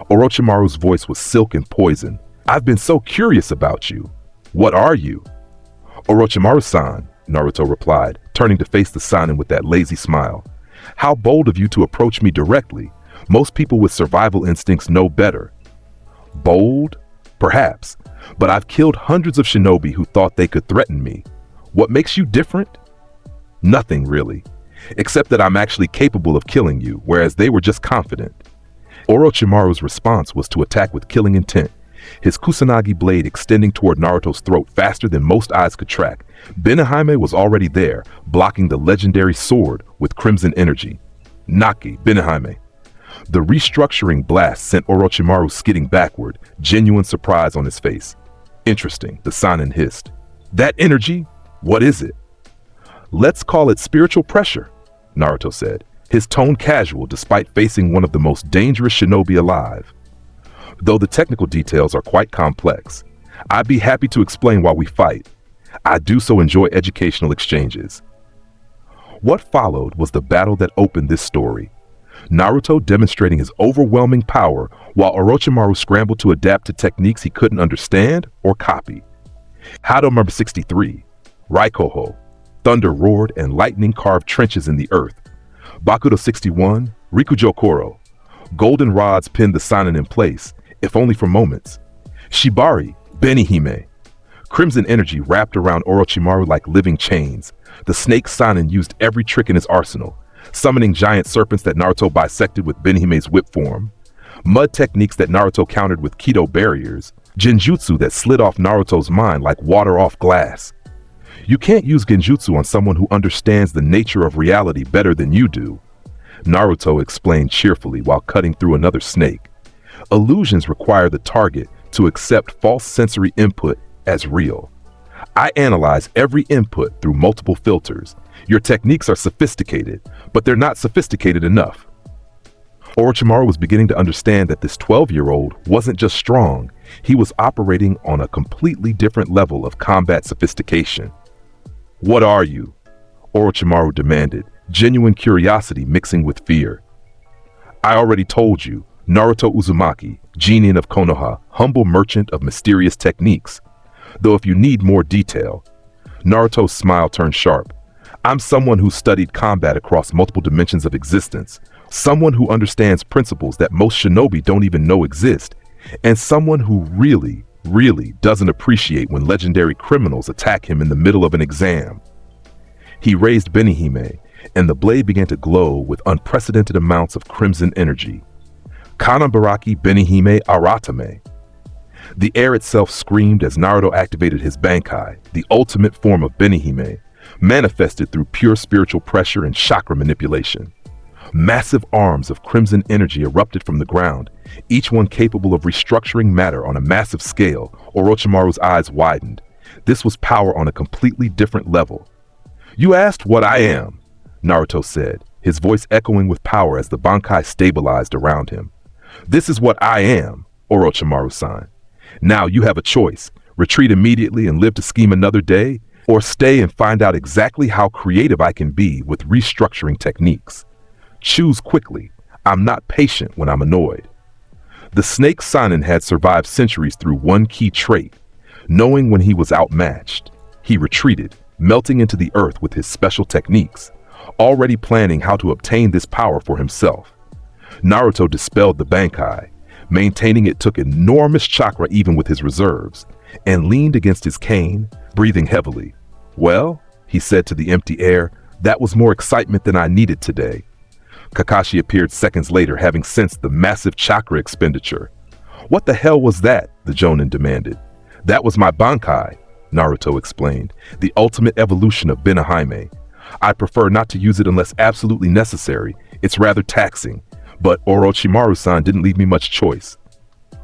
Orochimaru's voice was silk and poison. I've been so curious about you. What are you? Orochimaru-san, Naruto replied, turning to face the Sanin with that lazy smile. How bold of you to approach me directly. Most people with survival instincts know better. Bold? Perhaps, but I've killed hundreds of shinobi who thought they could threaten me. What makes you different? Nothing really, except that I'm actually capable of killing you, whereas they were just confident. Orochimaru's response was to attack with killing intent, his kusanagi blade extending toward Naruto's throat faster than most eyes could track. Benihime was already there, blocking the legendary sword with crimson energy. Naki, Benihime. The restructuring blast sent Orochimaru skidding backward, genuine surprise on his face. Interesting, the Sanin hissed. That energy? What is it? Let's call it spiritual pressure, Naruto said, his tone casual despite facing one of the most dangerous shinobi alive. Though the technical details are quite complex, I'd be happy to explain while we fight. I do so enjoy educational exchanges. What followed was the battle that opened this story. Naruto demonstrating his overwhelming power while Orochimaru scrambled to adapt to techniques he couldn't understand or copy. Hado number 63, Raikoho. Thunder roared and lightning carved trenches in the earth. Bakudo 61, Rikujokoro. Golden rods pinned the Sanin in place, if only for moments. Shibari, Benihime. Crimson energy wrapped around Orochimaru like living chains. The Snake Sanin used every trick in his arsenal, summoning giant serpents that Naruto bisected with Benihime's whip form, mud techniques that Naruto countered with Kido barriers, genjutsu that slid off Naruto's mind like water off glass. You can't use genjutsu on someone who understands the nature of reality better than you do, Naruto explained cheerfully while cutting through another snake. Illusions require the target to accept false sensory input as real. I analyze every input through multiple filters. Your techniques are sophisticated, but they're not sophisticated enough. Orochimaru was beginning to understand that this 12-year-old wasn't just strong, he was operating on a completely different level of combat sophistication. What are you? Orochimaru demanded, genuine curiosity mixing with fear. I already told you, Naruto Uzumaki, genin of Konoha, humble merchant of mysterious techniques. Though if you need more detail. Naruto's smile turned sharp. I'm someone who studied combat across multiple dimensions of existence, someone who understands principles that most shinobi don't even know exist, and someone who really doesn't appreciate when legendary criminals attack him in the middle of an exam. He raised Benihime, and the blade began to glow with unprecedented amounts of crimson energy. Kanambaraki Benihime Aratame. The air itself screamed as Naruto activated his Bankai, the ultimate form of Benihime, manifested through pure spiritual pressure and chakra manipulation. Massive arms of crimson energy erupted from the ground, each one capable of restructuring matter on a massive scale. Orochimaru's eyes widened. This was power on a completely different level. You asked what I am, Naruto said, his voice echoing with power as the Bankai stabilized around him. This is what I am, Orochimaru-san. Now you have a choice. Retreat immediately and live to scheme another day, or stay and find out exactly how creative I can be with restructuring techniques. Choose quickly. I'm not patient when I'm annoyed. The snake Sanin had survived centuries through one key trait, knowing when he was outmatched. He retreated, melting into the earth with his special techniques, already planning how to obtain this power for himself. Naruto dispelled the Bankai, maintaining it took enormous chakra even with his reserves, and leaned against his cane, breathing heavily. Well, he said to the empty air, that was more excitement than I needed today. Kakashi appeared seconds later, having sensed the massive chakra expenditure. What the hell was that? The Jonin demanded. That was my Bankai, Naruto explained, the ultimate evolution of Benihime. I prefer not to use it unless absolutely necessary. It's rather taxing, but Orochimaru-san didn't leave me much choice.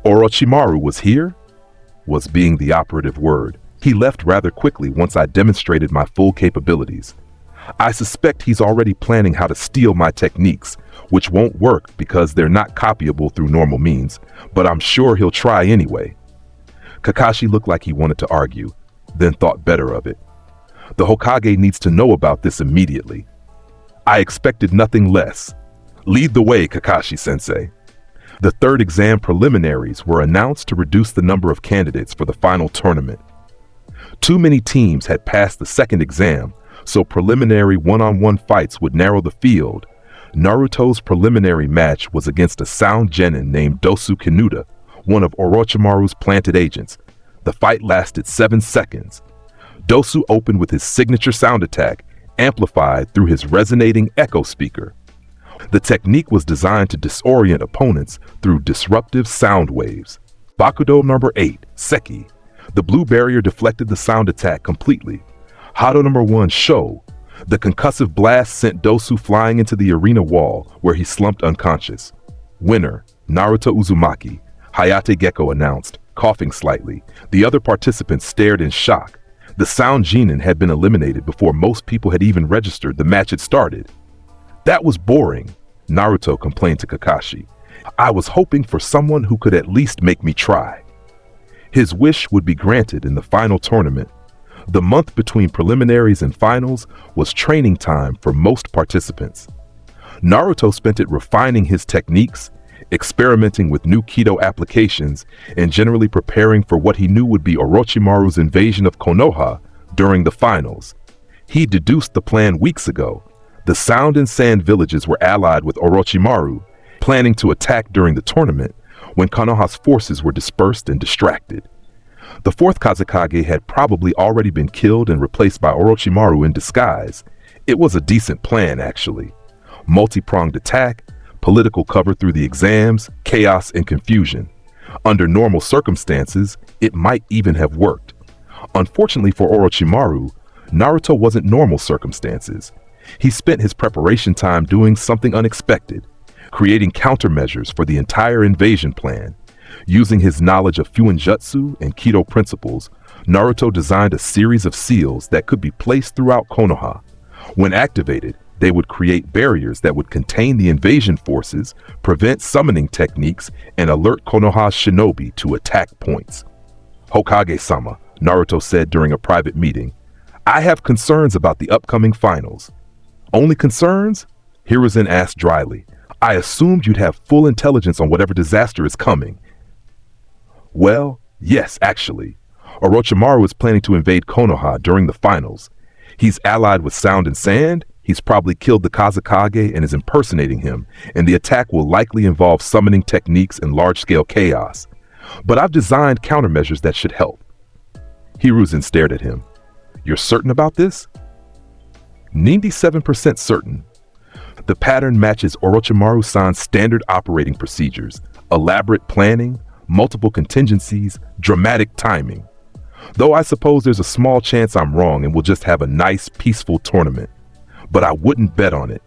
Orochimaru was here? Was being the operative word. He left rather quickly once I demonstrated my full capabilities. I suspect he's already planning how to steal my techniques, which won't work because they're not copyable through normal means, but I'm sure he'll try anyway. Kakashi looked like he wanted to argue, then thought better of it. The Hokage needs to know about this immediately. I expected nothing less. Lead the way, Kakashi-sensei. The third exam preliminaries were announced to reduce the number of candidates for the final tournament. Too many teams had passed the second exam, so preliminary one-on-one fights would narrow the field. Naruto's preliminary match was against a sound genin named Dosu Kinuta, one of Orochimaru's planted agents. The fight lasted 7 seconds. Dosu opened with his signature sound attack, amplified through his resonating echo speaker. The technique was designed to disorient opponents through disruptive sound waves. Bakudo number 8, Seki. The blue barrier deflected the sound attack completely. Hado number 1, Sho. The concussive blast sent Dosu flying into the arena wall, where he slumped unconscious. Winner, Naruto Uzumaki, Hayate Gecko announced, coughing slightly. The other participants stared in shock. The sound genin had been eliminated before most people had even registered the match had started. That was boring, Naruto complained to Kakashi. I was hoping for someone who could at least make me try. His wish would be granted in the final tournament. The month between preliminaries and finals was training time for most participants. Naruto spent it refining his techniques, experimenting with new Kido applications, and generally preparing for what he knew would be Orochimaru's invasion of Konoha during the finals. He deduced the plan weeks ago. The Sound and Sand villages were allied with Orochimaru, planning to attack during the tournament when Konoha's forces were dispersed and distracted. The fourth Kazekage had probably already been killed and replaced by Orochimaru in disguise. It was a decent plan, actually. Multi-pronged attack, political cover through the exams, chaos and confusion. Under normal circumstances, it might even have worked. Unfortunately for Orochimaru, Naruto wasn't normal circumstances. He spent his preparation time doing something unexpected, creating countermeasures for the entire invasion plan. Using his knowledge of Fuinjutsu and Kido principles, Naruto designed a series of seals that could be placed throughout Konoha. When activated, they would create barriers that would contain the invasion forces, prevent summoning techniques, and alert Konoha's shinobi to attack points. Hokage-sama, Naruto said during a private meeting, I have concerns about the upcoming finals. Only concerns? Hiruzen asked dryly. I assumed you'd have full intelligence on whatever disaster is coming. Well, yes, actually. Orochimaru is planning to invade Konoha during the finals. He's allied with Sound and Sand. He's probably killed the Kazekage and is impersonating him, and the attack will likely involve summoning techniques and large-scale chaos. But I've designed countermeasures that should help. Hiruzen stared at him. You're certain about this? 97% certain. The pattern matches Orochimaru-san's standard operating procedures, elaborate planning, multiple contingencies, dramatic timing. Though I suppose there's a small chance I'm wrong and we'll just have a nice, peaceful tournament. But I wouldn't bet on it.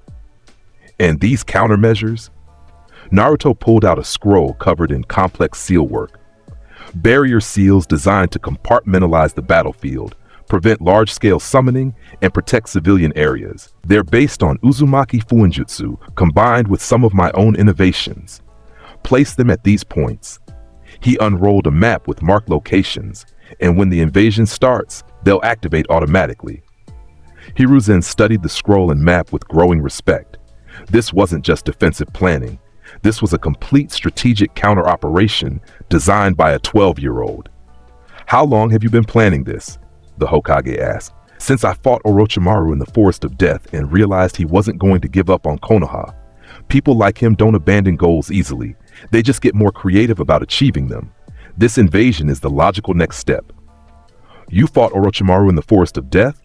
And these countermeasures? Naruto pulled out a scroll covered in complex seal work. Barrier seals designed to compartmentalize the battlefield, prevent large-scale summoning, and protect civilian areas. They're based on Uzumaki Fuinjutsu, combined with some of my own innovations. Place them at these points. He unrolled a map with marked locations, and when the invasion starts, they'll activate automatically. Hiruzen studied the scroll and map with growing respect. This wasn't just defensive planning. This was a complete strategic counter-operation designed by a 12-year-old. How long have you been planning this? The Hokage asked. Since I fought Orochimaru in the Forest of Death and realized he wasn't going to give up on Konoha. People like him don't abandon goals easily. They just get more creative about achieving them. This invasion is the logical next step. You fought Orochimaru in the Forest of Death?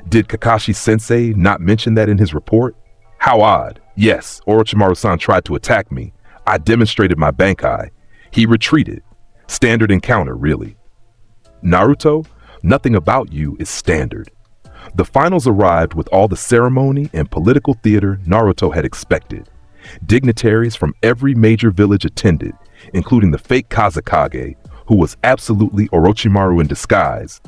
Did Kakashi-sensei not mention that in his report? How odd. Yes, Orochimaru-san tried to attack me. I demonstrated my Bankai. He retreated. Standard encounter, really. Naruto, nothing about you is standard. The finals arrived with all the ceremony and political theater Naruto had expected. Dignitaries from every major village attended, including the fake Kazekage, who was absolutely Orochimaru in disguise.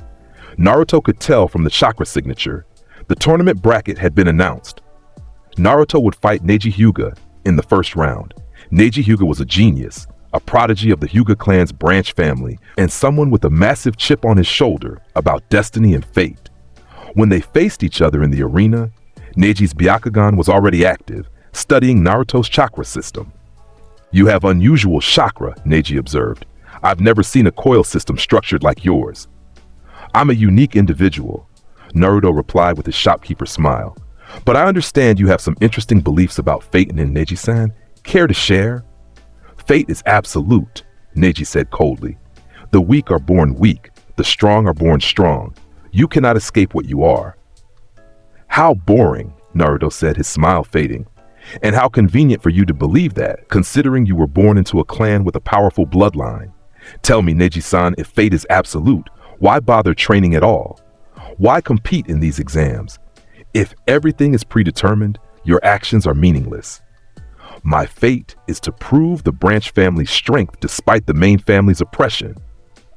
Naruto could tell from the chakra signature. The tournament bracket had been announced. Naruto would fight Neji Hyuga in the first round. Neji Hyuga was a genius, a prodigy of the Hyuga clan's branch family, and someone with a massive chip on his shoulder about destiny and fate. When they faced each other in the arena, Neji's Byakugan was already active, studying Naruto's chakra system. You have unusual chakra, Neji observed. I've never seen a coil system structured like yours. I'm a unique individual, Naruto replied with his shopkeeper smile. But I understand you have some interesting beliefs about fate and Neji-san. Care to share? Fate is absolute, Neji said coldly. The weak are born weak, the strong are born strong. You cannot escape what you are. How boring, Naruto said, his smile fading. And how convenient for you to believe that, considering you were born into a clan with a powerful bloodline. Tell me, Neji-san, if fate is absolute, why bother training at all? Why compete in these exams? If everything is predetermined, your actions are meaningless. My fate is to prove the branch family's strength despite the main family's oppression.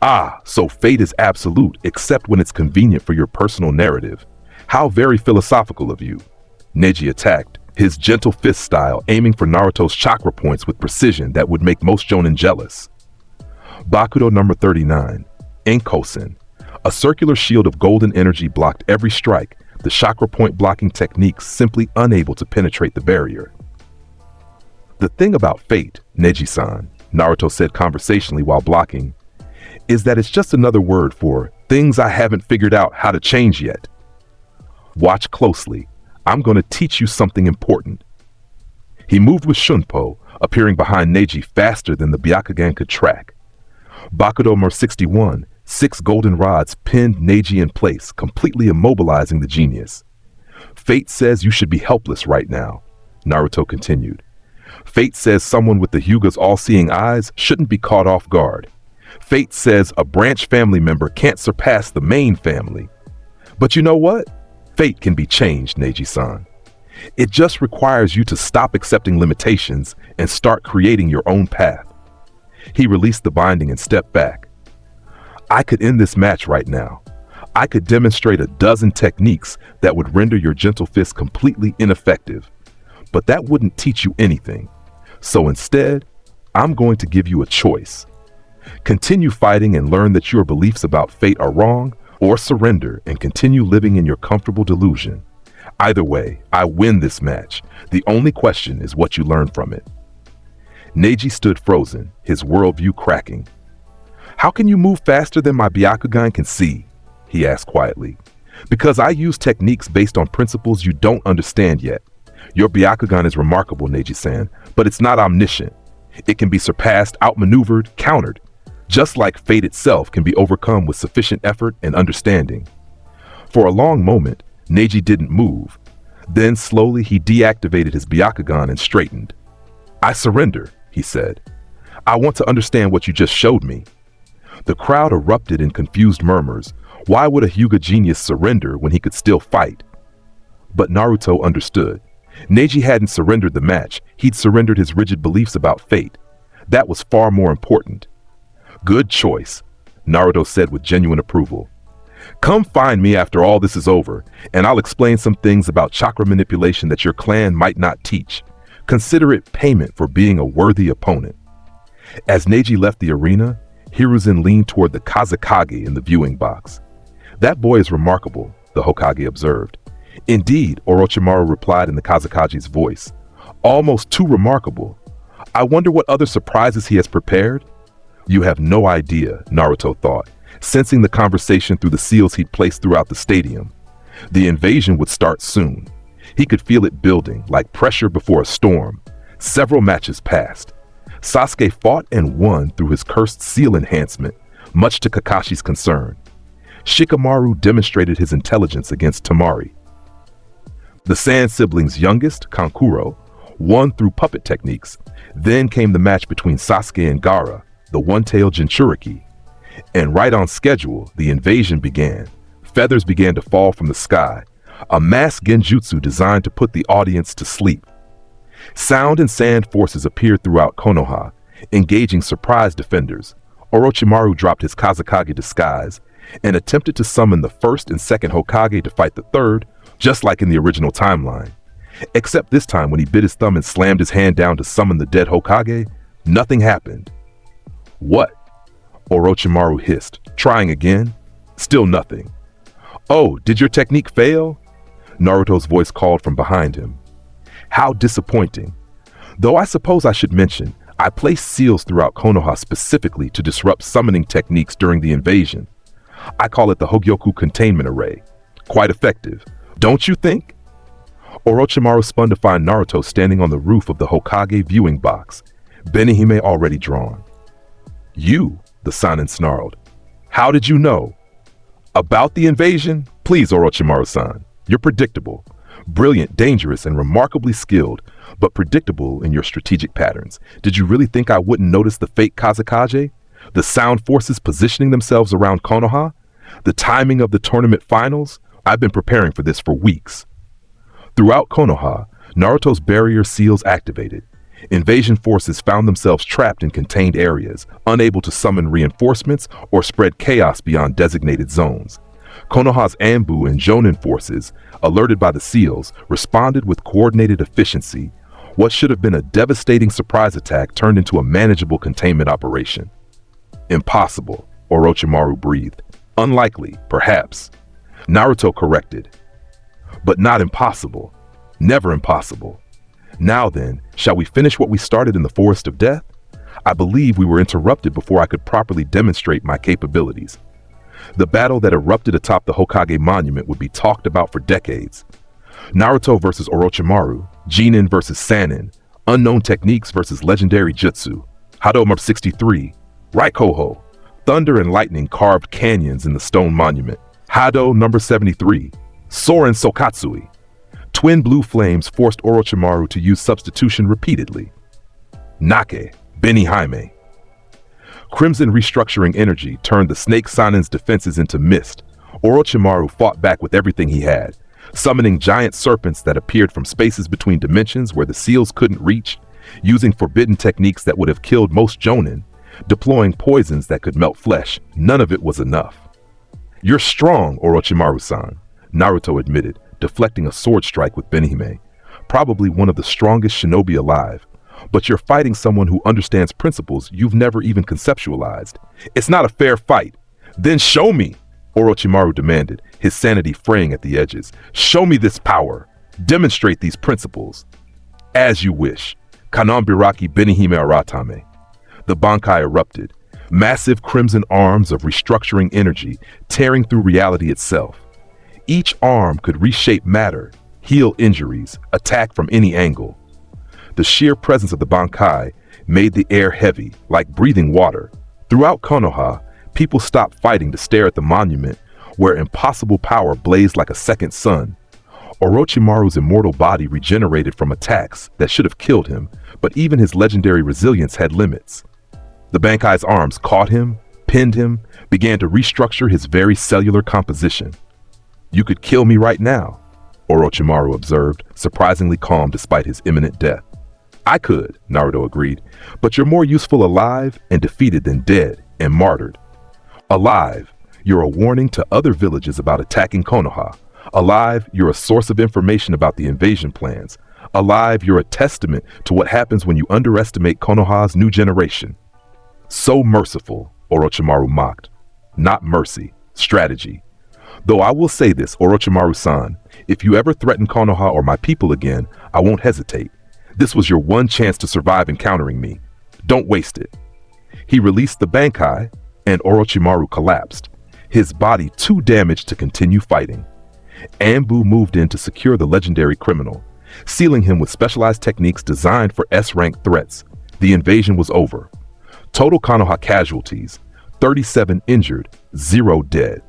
Ah, so fate is absolute except when it's convenient for your personal narrative. How very philosophical of you. Neji attacked, his gentle fist style aiming for Naruto's chakra points with precision that would make most shonen jealous. Bakudo number 39, Enkosen. A circular shield of golden energy blocked every strike, the chakra point blocking techniques simply unable to penetrate the barrier. The thing about fate, Neji-san, Naruto said conversationally while blocking, is that it's just another word for things I haven't figured out how to change yet. Watch closely. I'm going to teach you something important. He moved with Shunpo, appearing behind Neji faster than the Byakugan could track. Bakudo number 61, 6 golden rods pinned Neji in place, completely immobilizing the genius. Fate says you should be helpless right now, Naruto continued. Fate says someone with the Hyuga's all-seeing eyes shouldn't be caught off guard. Fate says a branch family member can't surpass the main family. But you know what? Fate can be changed, Neji-san. It just requires you to stop accepting limitations and start creating your own path. He released the binding and stepped back. I could end this match right now. I could demonstrate a dozen techniques that would render your gentle fist completely ineffective. But that wouldn't teach you anything. So instead, I'm going to give you a choice. Continue fighting and learn that your beliefs about fate are wrong, or surrender and continue living in your comfortable delusion. Either way, I win this match. The only question is what you learn from it. Neji stood frozen, his worldview cracking. How can you move faster than my Byakugan can see? He asked quietly. Because I use techniques based on principles you don't understand yet. Your Byakugan is remarkable, Neji-san, but it's not omniscient. It can be surpassed, outmaneuvered, countered, just like fate itself can be overcome with sufficient effort and understanding. For a long moment, Neji didn't move. Then slowly he deactivated his Byakugan and straightened. I surrender, he said. I want to understand what you just showed me. The crowd erupted in confused murmurs. Why would a Hyuga genius surrender when he could still fight? But Naruto understood. Neji hadn't surrendered the match, he'd surrendered his rigid beliefs about fate. That was far more important. Good choice, Naruto said with genuine approval. Come find me after all this is over, and I'll explain some things about chakra manipulation that your clan might not teach. Consider it payment for being a worthy opponent. As Neji left the arena, Hiruzen leaned toward the Kazekage in the viewing box. That boy is remarkable, the Hokage observed. Indeed, Orochimaru replied in the Kazekage's voice. Almost too remarkable. I wonder what other surprises he has prepared? You have no idea, Naruto thought, sensing the conversation through the seals he'd placed throughout the stadium. The invasion would start soon. He could feel it building, like pressure before a storm. Several matches passed. Sasuke fought and won through his cursed seal enhancement, much to Kakashi's concern. Shikamaru demonstrated his intelligence against Temari. The Sand siblings' youngest, Kankuro, won through puppet techniques. Then came the match between Sasuke and Gaara, the one-tailed Jinchuriki. And right on schedule, the invasion began. Feathers began to fall from the sky, a mass genjutsu designed to put the audience to sleep. Sound and sand forces appeared throughout Konoha, engaging surprise defenders. Orochimaru dropped his Kazekage disguise and attempted to summon the first and second Hokage to fight the third, just like in the original timeline. Except this time when he bit his thumb and slammed his hand down to summon the dead Hokage, nothing happened. What? Orochimaru hissed, trying again. Still nothing. Oh, did your technique fail? Naruto's voice called from behind him. How disappointing. Though I suppose I should mention, I placed seals throughout Konoha specifically to disrupt summoning techniques during the invasion. I call it the Hogyoku Containment Array. Quite effective, don't you think? Orochimaru spun to find Naruto standing on the roof of the Hokage viewing box, Benihime already drawn. You, the Sannin snarled. How did you know? About the invasion? Please, Orochimaru-san. You're predictable. Brilliant, dangerous, and remarkably skilled, but predictable in your strategic patterns. Did you really think I wouldn't notice the fake Kazekage? The sound forces positioning themselves around Konoha? The timing of the tournament finals? I've been preparing for this for weeks. Throughout Konoha, Naruto's barrier seals activated. Invasion forces found themselves trapped in contained areas, unable to summon reinforcements or spread chaos beyond designated zones. Konoha's Anbu and Jonin forces, alerted by the seals, responded with coordinated efficiency. What should have been a devastating surprise attack turned into a manageable containment operation. Impossible, Orochimaru breathed. Unlikely, perhaps. Naruto corrected. But not impossible. Never impossible. Now then, shall we finish what we started in the Forest of Death? I believe we were interrupted before I could properly demonstrate my capabilities. The battle that erupted atop the Hokage monument would be talked about for decades. Naruto versus Orochimaru, Genin versus Sannin, unknown techniques versus legendary jutsu, Hadouken 63, Raikoho, thunder and lightning carved canyons in the stone monument, Hado number 73, Soren Sokatsui. Twin blue flames forced Orochimaru to use substitution repeatedly. Nake, Benihime. Crimson restructuring energy turned the Snake Sannin's defenses into mist. Orochimaru fought back with everything he had, summoning giant serpents that appeared from spaces between dimensions where the seals couldn't reach, using forbidden techniques that would have killed most Jonin, deploying poisons that could melt flesh. None of it was enough. You're strong, Orochimaru-san, Naruto admitted, deflecting a sword strike with Benihime, probably one of the strongest shinobi alive. But you're fighting someone who understands principles you've never even conceptualized. It's not a fair fight. Then show me, Orochimaru demanded, his sanity fraying at the edges. Show me this power. Demonstrate these principles. As you wish. Kanonbiraki Benihime Aratame. The Bankai erupted, massive crimson arms of restructuring energy tearing through reality itself. Each arm could reshape matter, heal injuries, attack from any angle. The sheer presence of the Bankai made the air heavy, like breathing water. Throughout Konoha, people stopped fighting to stare at the monument where impossible power blazed like a second sun. Orochimaru's immortal body regenerated from attacks that should have killed him, but even his legendary resilience had limits. The Bankai's arms caught him, pinned him, began to restructure his very cellular composition. You could kill me right now, Orochimaru observed, surprisingly calm despite his imminent death. I could, Naruto agreed, but you're more useful alive and defeated than dead and martyred. Alive, you're a warning to other villages about attacking Konoha. Alive, you're a source of information about the invasion plans. Alive, you're a testament to what happens when you underestimate Konoha's new generation. So merciful, Orochimaru mocked. Not mercy, strategy. Though I will say this, Orochimaru-san, if you ever threaten Konoha or my people again, I won't hesitate. This was your one chance to survive encountering me. Don't waste it. He released the Bankai, and Orochimaru collapsed, his body too damaged to continue fighting. Anbu moved in to secure the legendary criminal, sealing him with specialized techniques designed for S-rank threats. The invasion was over. Total Konoha casualties, 37 injured, 0 dead.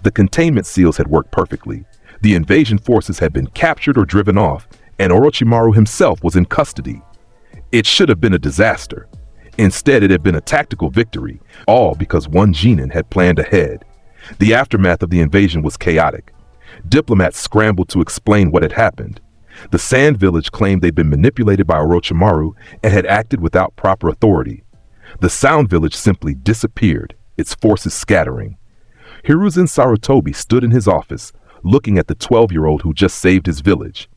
The containment seals had worked perfectly. The invasion forces had been captured or driven off, and Orochimaru himself was in custody. It should have been a disaster. Instead, it had been a tactical victory, all because one genin had planned ahead. The aftermath of the invasion was chaotic. Diplomats scrambled to explain what had happened. The Sand Village claimed they'd been manipulated by Orochimaru and had acted without proper authority. The Sound Village simply disappeared, its forces scattering. Hiruzen Sarutobi stood in his office, looking at the 12-year-old who just saved his village.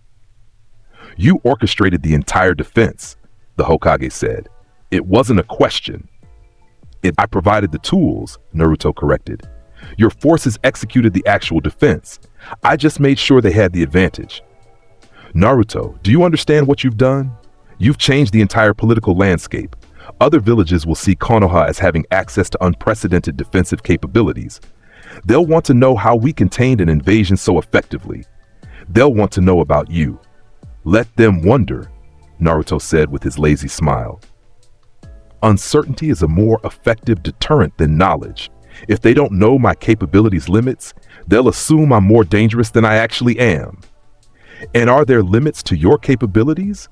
You orchestrated the entire defense, the Hokage said. It wasn't a question. I provided the tools, Naruto corrected. Your forces executed the actual defense. I just made sure they had the advantage. Naruto, do you understand what you've done? You've changed the entire political landscape. Other villages will see Konoha as having access to unprecedented defensive capabilities. They'll want to know how we contained an invasion so effectively. They'll want to know about you. Let them wonder, Naruto said with his lazy smile. Uncertainty is a more effective deterrent than knowledge. If they don't know my capabilities' limits, they'll assume I'm more dangerous than I actually am. And are there limits to your capabilities?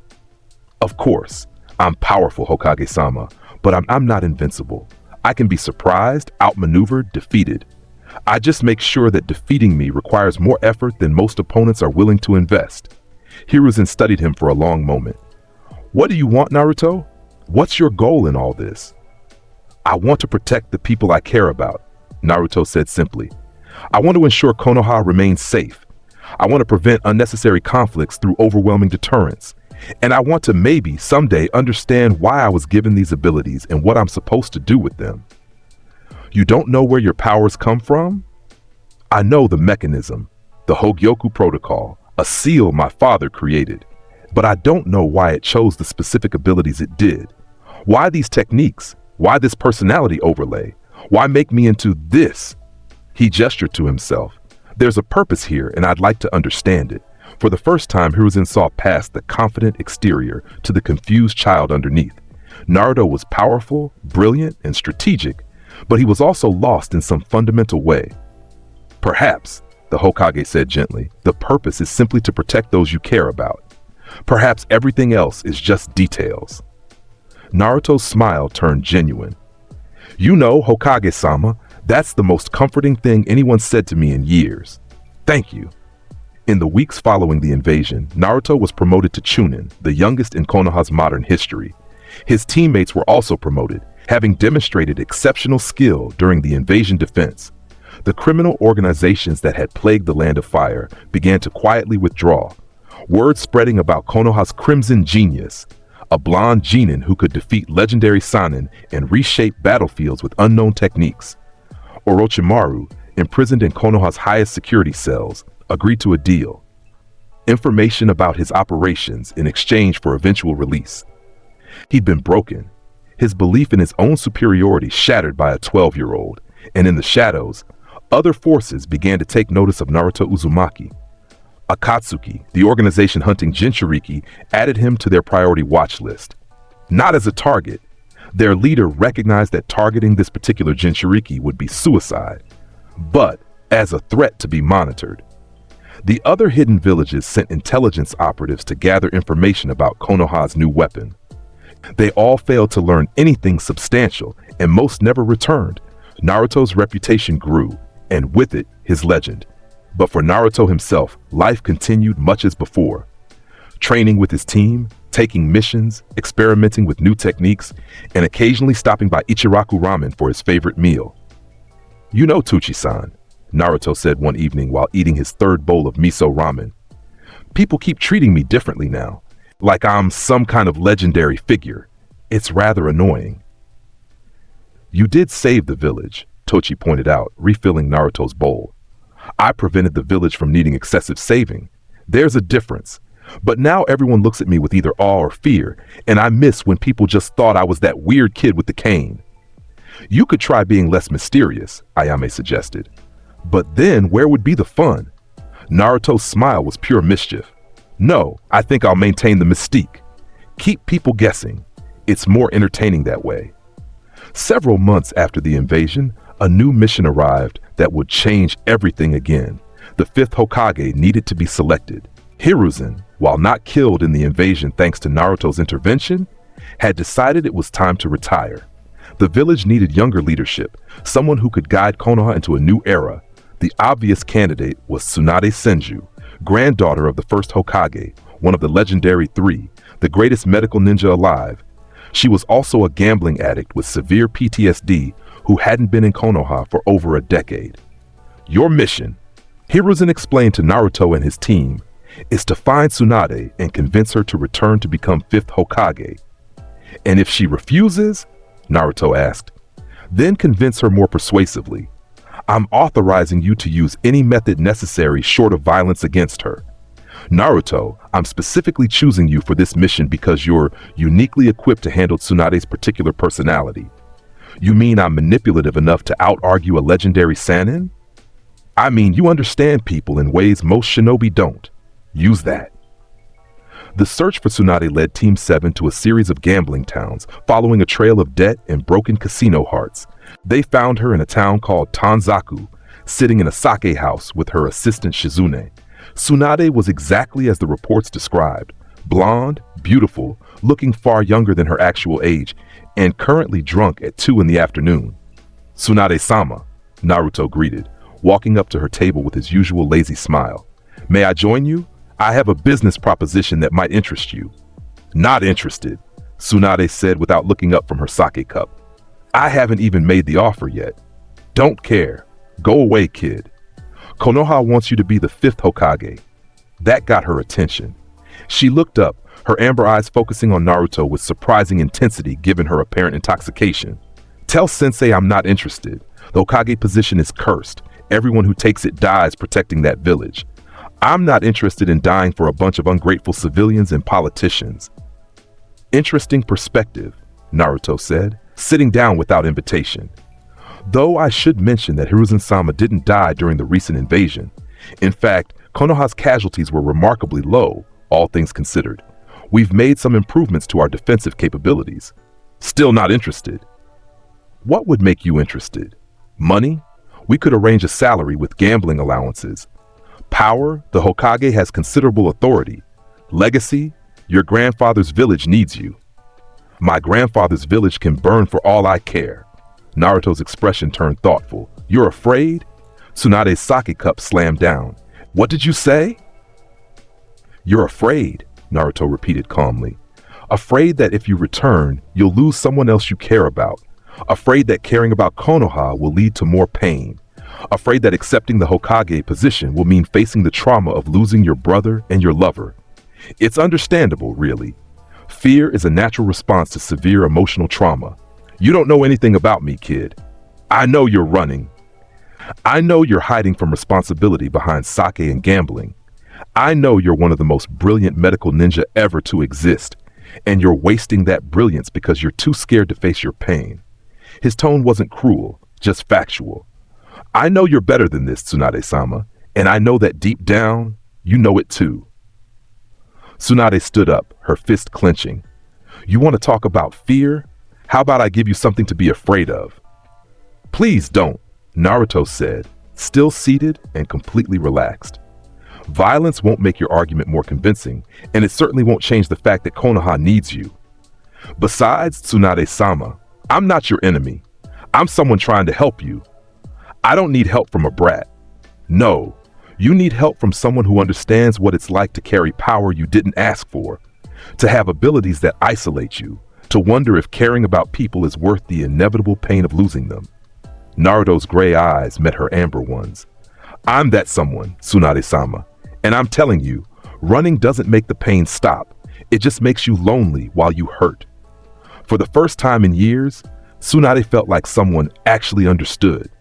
Of course, I'm powerful, Hokage-sama, but I'm not invincible. I can be surprised, outmaneuvered, defeated. I just make sure that defeating me requires more effort than most opponents are willing to invest. Hiruzen studied him for a long moment. What do you want, Naruto? What's your goal in all this? I want to protect the people I care about, Naruto said simply. I want to ensure Konoha remains safe. I want to prevent unnecessary conflicts through overwhelming deterrence. And I want to maybe someday understand why I was given these abilities and what I'm supposed to do with them. You don't know where your powers come from? I know the mechanism, the Hogyoku protocol, a seal my father created. But I don't know why it chose the specific abilities it did. Why these techniques? Why this personality overlay? Why make me into this? He gestured to himself. There's a purpose here, and I'd like to understand it. For the first time, Hiruzen saw past the confident exterior to the confused child underneath. Naruto was powerful, brilliant, and strategic, but he was also lost in some fundamental way. Perhaps, the Hokage said gently, the purpose is simply to protect those you care about. Perhaps everything else is just details. Naruto's smile turned genuine. You know, Hokage-sama, that's the most comforting thing anyone said to me in years. Thank you. In the weeks following the invasion, Naruto was promoted to Chunin, the youngest in Konoha's modern history. His teammates were also promoted, having demonstrated exceptional skill during the invasion defense. The criminal organizations that had plagued the Land of Fire began to quietly withdraw. Word spreading about Konoha's crimson genius, a blonde genin who could defeat legendary Sannin and reshape battlefields with unknown techniques. Orochimaru, imprisoned in Konoha's highest security cells, agreed to a deal. Information about his operations in exchange for eventual release. He'd been broken, his belief in his own superiority shattered by a 12-year-old, and in the shadows, other forces began to take notice of Naruto Uzumaki. Akatsuki, the organization hunting Jinchuriki, added him to their priority watch list. Not as a target. Their leader recognized that targeting this particular Jinchuriki would be suicide, but as a threat to be monitored. The other hidden villages sent intelligence operatives to gather information about Konoha's new weapon. They all failed to learn anything substantial, and most never returned. Naruto's reputation grew, and with it, his legend. But for Naruto himself, life continued much as before. Training with his team, taking missions, experimenting with new techniques, and occasionally stopping by Ichiraku Ramen for his favorite meal. "You know, Tucci-san," Naruto said one evening while eating his third bowl of miso ramen, "people keep treating me differently now, like I'm some kind of legendary figure. It's rather annoying." "You did save the village," Tochi pointed out, refilling Naruto's bowl. "I prevented the village from needing excessive saving. There's a difference. But now everyone looks at me with either awe or fear, and I miss when people just thought I was that weird kid with the cane." "You could try being less mysterious," Ayame suggested. "But then where would be the fun?" Naruto's smile was pure mischief. "No, I think I'll maintain the mystique. Keep people guessing. It's more entertaining that way." Several months after the invasion, a new mission arrived that would change everything again. The fifth Hokage needed to be selected. Hiruzen, while not killed in the invasion thanks to Naruto's intervention, had decided it was time to retire. The village needed younger leadership, someone who could guide Konoha into a new era. The obvious candidate was Tsunade Senju, granddaughter of the first Hokage, one of the legendary three, the greatest medical ninja alive. She was also a gambling addict with severe PTSD who hadn't been in Konoha for over a decade. "Your mission," Hiruzen explained to Naruto and his team, "is to find Tsunade and convince her to return to become fifth Hokage. And if she refuses," Naruto asked, "then convince her more persuasively. I'm authorizing you to use any method necessary short of violence against her. Naruto, I'm specifically choosing you for this mission because you're uniquely equipped to handle Tsunade's particular personality. You mean I'm manipulative enough to out-argue a legendary Sannin? I mean, you understand people in ways most shinobi don't. Use that." The search for Tsunade led Team 7 to a series of gambling towns, following a trail of debt and broken casino hearts. They found her in a town called Tanzaku, sitting in a sake house with her assistant Shizune. Tsunade was exactly as the reports described, blonde, beautiful, looking far younger than her actual age, and currently drunk at 2 in the afternoon. "Tsunade-sama," Naruto greeted, walking up to her table with his usual lazy smile. "May I join you? I have a business proposition that might interest you." "Not interested," Tsunade said without looking up from her sake cup. "I haven't even made the offer yet." "Don't care. Go away, kid. Konoha wants you to be the fifth Hokage." That got her attention. She looked up, her amber eyes focusing on Naruto with surprising intensity given her apparent intoxication. "Tell Sensei I'm not interested. The Hokage position is cursed. Everyone who takes it dies protecting that village. I'm not interested in dying for a bunch of ungrateful civilians and politicians." "Interesting perspective," Naruto said, sitting down without invitation. Though I should mention that Hiruzen-sama didn't die during the recent invasion. In fact, Konoha's casualties were remarkably low, all things considered. We've made some improvements to our defensive capabilities. Still not interested. What would make you interested? Money? We could arrange a salary with gambling allowances. Power? The Hokage has considerable authority. Legacy? Your grandfather's village needs you. My grandfather's village can burn for all I care. Naruto's expression turned thoughtful. You're afraid? Tsunade's sake cup slammed down. What did you say? You're afraid, Naruto repeated calmly. Afraid that if you return, you'll lose someone else you care about. Afraid that caring about Konoha will lead to more pain. Afraid that accepting the Hokage position will mean facing the trauma of losing your brother and your lover. It's understandable, really. Fear is a natural response to severe emotional trauma. You don't know anything about me, kid. I know you're running. I know you're hiding from responsibility behind sake and gambling. I know you're one of the most brilliant medical ninja ever to exist, and you're wasting that brilliance because you're too scared to face your pain. His tone wasn't cruel, just factual. I know you're better than this, Tsunade-sama, and I know that deep down, you know it too. Tsunade stood up, her fist clenching. You want to talk about fear? How about I give you something to be afraid of? Please don't, Naruto said, still seated and completely relaxed. Violence won't make your argument more convincing, and it certainly won't change the fact that Konoha needs you. Besides, Tsunade-sama, I'm not your enemy. I'm someone trying to help you. I don't need help from a brat. No, you need help from someone who understands what it's like to carry power you didn't ask for, to have abilities that isolate you, to wonder if caring about people is worth the inevitable pain of losing them. Naruto's gray eyes met her amber ones. I'm that someone, Tsunade-sama, and I'm telling you, running doesn't make the pain stop. It just makes you lonely while you hurt. For the first time in years, Tsunade felt like someone actually understood.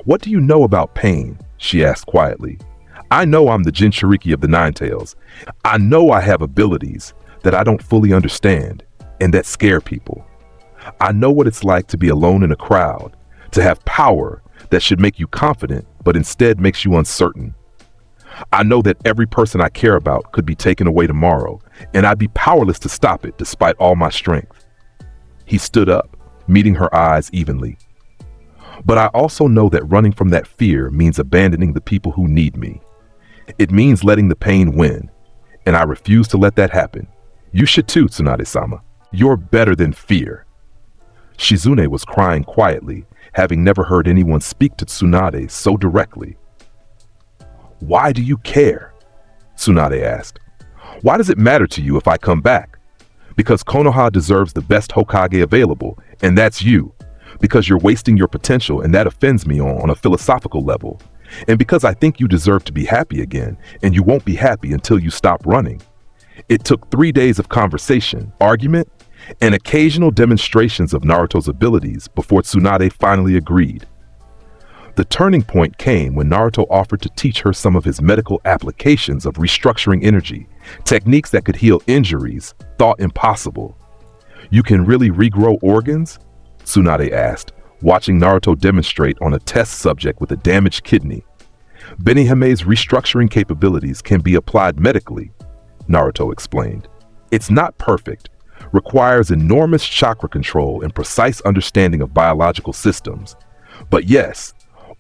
What do you know about pain? She asked quietly. I know I'm the Jinchuriki of the Nine Tails. I know I have abilities that I don't fully understand and that scare people. I know what it's like to be alone in a crowd, to have power that should make you confident but instead makes you uncertain. I know that every person I care about could be taken away tomorrow, and I'd be powerless to stop it despite all my strength. He stood up, meeting her eyes evenly. But I also know that running from that fear means abandoning the people who need me. It means letting the pain win, and I refuse to let that happen. You should too, Tsunade-sama. You're better than fear. Shizune was crying quietly, having never heard anyone speak to Tsunade so directly. Why do you care? Tsunade asked. Why does it matter to you if I come back? Because Konoha deserves the best Hokage available, and that's you. Because you're wasting your potential, and that offends me on a philosophical level. And because I think you deserve to be happy again, and you won't be happy until you stop running. It took 3 days of conversation, argument, and occasional demonstrations of Naruto's abilities before Tsunade finally agreed. The turning point came when Naruto offered to teach her some of his medical applications of restructuring energy, techniques that could heal injuries thought impossible. You can really regrow organs? Tsunade asked, watching Naruto demonstrate on a test subject with a damaged kidney. Benihame's restructuring capabilities can be applied medically, Naruto explained. It's not perfect, requires enormous chakra control and precise understanding of biological systems. But yes,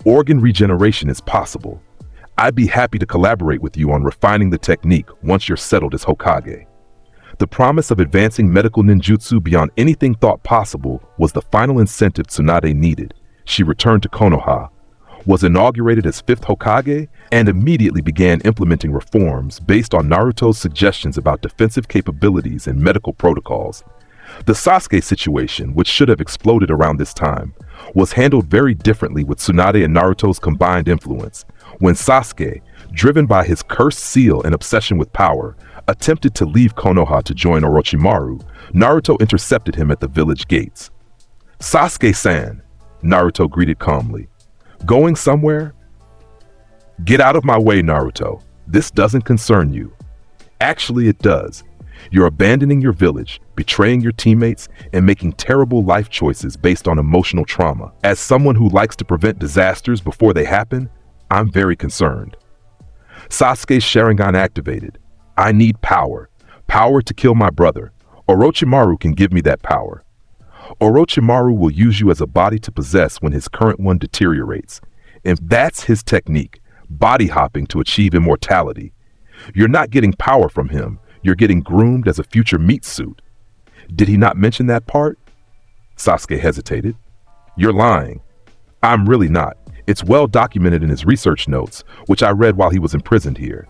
organ regeneration is possible. I'd be happy to collaborate with you on refining the technique once you're settled as Hokage. The promise of advancing medical ninjutsu beyond anything thought possible was the final incentive Tsunade needed. She returned to Konoha, was inaugurated as 5th Hokage, and immediately began implementing reforms based on Naruto's suggestions about defensive capabilities and medical protocols. The Sasuke situation, which should have exploded around this time, was handled very differently with Tsunade and Naruto's combined influence. When Sasuke, driven by his cursed seal and obsession with power, attempted to leave Konoha to join Orochimaru, Naruto intercepted him at the village gates. Sasuke-san, Naruto greeted calmly. Going somewhere? Get out of my way, Naruto. This doesn't concern you. Actually, it does. You're abandoning your village, betraying your teammates, and making terrible life choices based on emotional trauma. As someone who likes to prevent disasters before they happen, I'm very concerned. Sasuke's Sharingan activated. I need power. Power to kill my brother. Orochimaru can give me that power. Orochimaru will use you as a body to possess when his current one deteriorates. And that's his technique, body hopping to achieve immortality. You're not getting power from him. You're getting groomed as a future meat suit. Did he not mention that part? Sasuke hesitated. You're lying. I'm really not. It's well documented in his research notes, which I read while he was imprisoned here.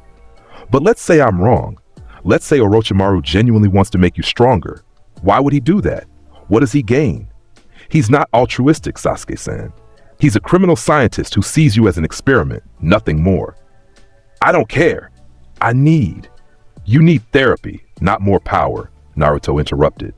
But let's say I'm wrong. Let's say Orochimaru genuinely wants to make you stronger. Why would he do that? What does he gain? He's not altruistic, Sasuke-san. He's a criminal scientist who sees you as an experiment, nothing more. I don't care. You need therapy, not more power, Naruto interrupted.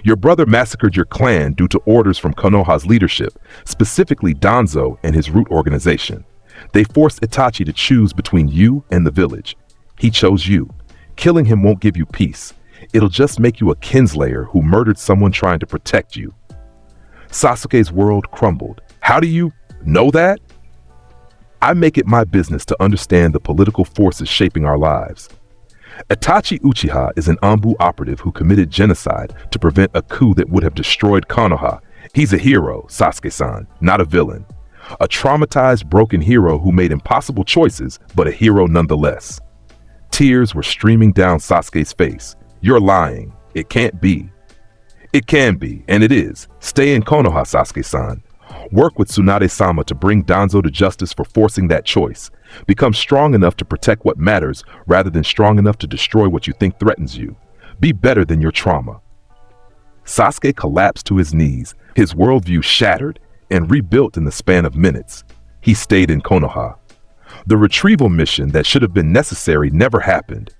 Your brother massacred your clan due to orders from Konoha's leadership, specifically Danzo and his root organization. They forced Itachi to choose between you and the village. He chose you. Killing him won't give you peace. It'll just make you a kinslayer who murdered someone trying to protect you. Sasuke's world crumbled. How do you know that? I make it my business to understand the political forces shaping our lives. Itachi Uchiha is an Anbu operative who committed genocide to prevent a coup that would have destroyed Konoha. He's a hero, Sasuke-san, not a villain. A traumatized, broken hero who made impossible choices, but a hero nonetheless. Tears were streaming down Sasuke's face. You're lying. It can't be. It can be, and it is. Stay in Konoha, Sasuke-san. Work with Tsunade-sama to bring Danzo to justice for forcing that choice. Become strong enough to protect what matters rather than strong enough to destroy what you think threatens you. Be better than your trauma. Sasuke collapsed to his knees, his worldview shattered and rebuilt in the span of minutes. He stayed in Konoha. The retrieval mission that should have been necessary never happened.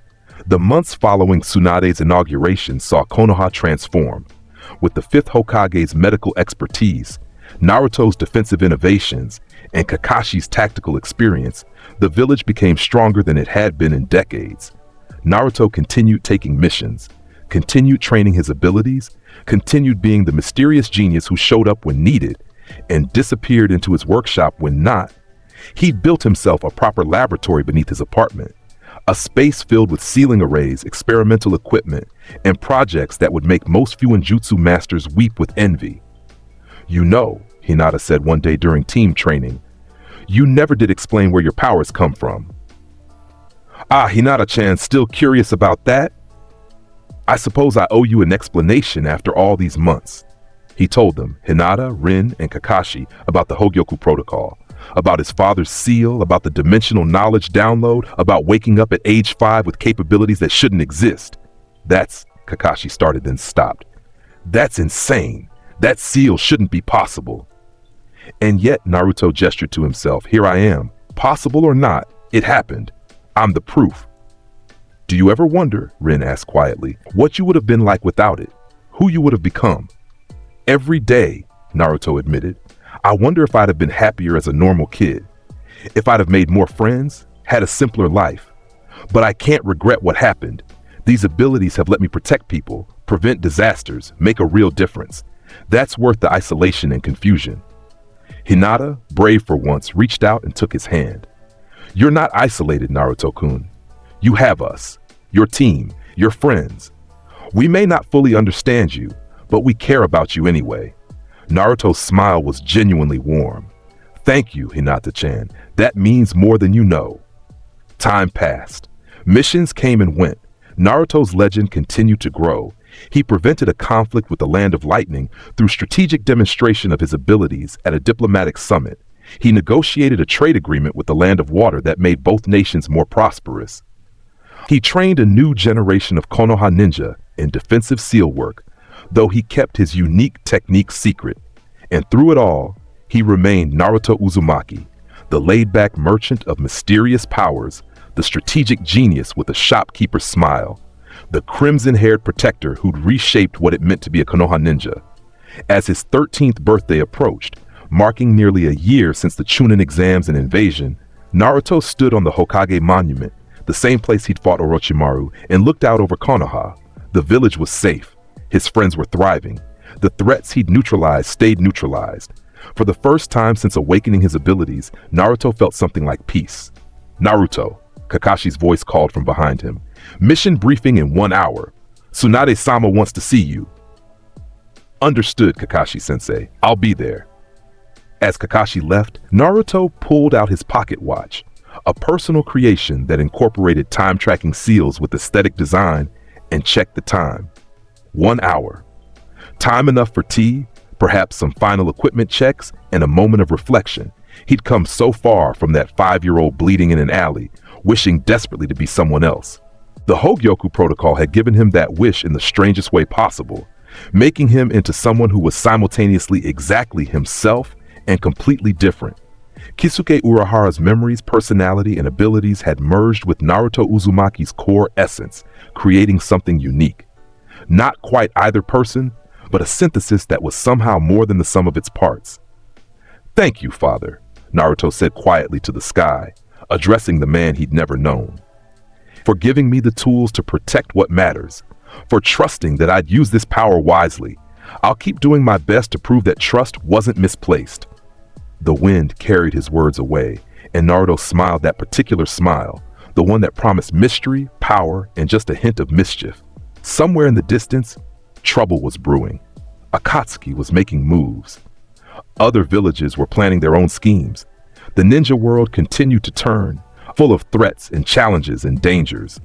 The months following Tsunade's inauguration saw Konoha transform. With the 5th Hokage's medical expertise, Naruto's defensive innovations, and Kakashi's tactical experience, the village became stronger than it had been in decades. Naruto continued taking missions, continued training his abilities, continued being the mysterious genius who showed up when needed, and disappeared into his workshop when not. He'd built himself a proper laboratory beneath his apartment, a space filled with sealing arrays, experimental equipment, and projects that would make most Fuinjutsu masters weep with envy. You know, Hinata said one day during team training, you never did explain where your powers come from. Ah, Hinata-chan, still curious about that? I suppose I owe you an explanation after all these months. He told them, Hinata, Rin, and Kakashi, about the Hogyoku protocol, about his father's seal, about the dimensional knowledge download, about waking up at age 5 with capabilities that shouldn't exist. Kakashi started then stopped. That's insane. That seal shouldn't be possible. And yet, Naruto gestured to himself, here I am. Possible or not, it happened. I'm the proof. Do you ever wonder, Rin asked quietly, what you would have been like without it? Who you would have become? Every day, Naruto admitted, I wonder if I'd have been happier as a normal kid. If I'd have made more friends, had a simpler life. But I can't regret what happened. These abilities have let me protect people, prevent disasters, make a real difference. That's worth the isolation and confusion. Hinata, brave for once, reached out and took his hand. You're not isolated, Naruto-kun. You have us, your team, your friends. We may not fully understand you, but we care about you anyway. Naruto's smile was genuinely warm. Thank you, Hinata-chan. That means more than you know. Time passed. Missions came and went. Naruto's legend continued to grow. He prevented a conflict with the Land of Lightning through strategic demonstration of his abilities at a diplomatic summit. He negotiated a trade agreement with the Land of Water that made both nations more prosperous. He trained a new generation of Konoha ninja in defensive seal work, though he kept his unique technique secret. And through it all, he remained Naruto Uzumaki, the laid-back merchant of mysterious powers, the strategic genius with a shopkeeper's smile, the crimson-haired protector who'd reshaped what it meant to be a Konoha ninja. As his 13th birthday approached, marking nearly a year since the Chunin exams and invasion, Naruto stood on the Hokage monument, the same place he'd fought Orochimaru, and looked out over Konoha. The village was safe. His friends were thriving. The threats he'd neutralized stayed neutralized. For the first time since awakening his abilities, Naruto felt something like peace. Naruto, Kakashi's voice called from behind him. Mission briefing in 1 hour. Tsunade-sama wants to see you. Understood, Kakashi-sensei. I'll be there. As Kakashi left, Naruto pulled out his pocket watch, a personal creation that incorporated time-tracking seals with aesthetic design, and checked the time. 1 hour. Time enough for tea, perhaps some final equipment checks, and a moment of reflection. He'd come so far from that 5-year-old bleeding in an alley, wishing desperately to be someone else. The Hogyoku protocol had given him that wish in the strangest way possible, making him into someone who was simultaneously exactly himself and completely different. Kisuke Urahara's memories, personality, and abilities had merged with Naruto Uzumaki's core essence, creating something unique. Not quite either person, but a synthesis that was somehow more than the sum of its parts. "Thank you, Father," Naruto said quietly to the sky, addressing the man he'd never known. "For giving me the tools to protect what matters, for trusting that I'd use this power wisely. I'll keep doing my best to prove that trust wasn't misplaced." The wind carried his words away, and Naruto smiled that particular smile, the one that promised mystery, power, and just a hint of mischief. Somewhere in the distance, trouble was brewing. Akatsuki was making moves. Other villages were planning their own schemes. The ninja world continued to turn, full of threats and challenges and dangers.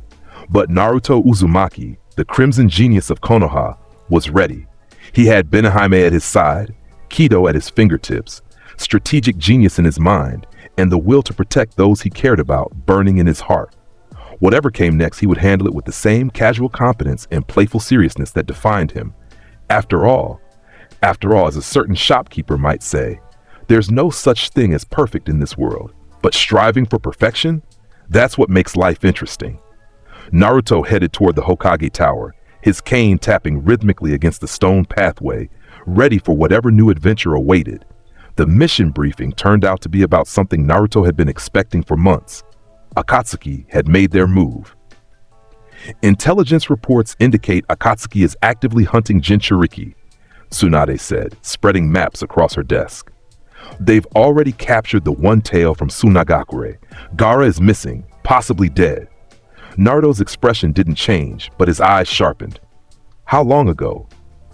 But Naruto Uzumaki, the crimson genius of Konoha, was ready. He had Benihime at his side, Kido at his fingertips, strategic genius in his mind, and the will to protect those he cared about burning in his heart. Whatever came next, he would handle it with the same casual competence and playful seriousness that defined him. After all, as a certain shopkeeper might say, there's no such thing as perfect in this world, but striving for perfection, that's what makes life interesting. Naruto headed toward the Hokage Tower, his cane tapping rhythmically against the stone pathway, ready for whatever new adventure awaited. The mission briefing turned out to be about something Naruto had been expecting for months. Akatsuki had made their move. "Intelligence reports indicate Akatsuki is actively hunting Jinchuriki," Tsunade said, spreading maps across her desk. "They've already captured the one tail from Tsunagakure. Gaara is missing, possibly dead." Naruto's expression didn't change, but his eyes sharpened. "How long ago?"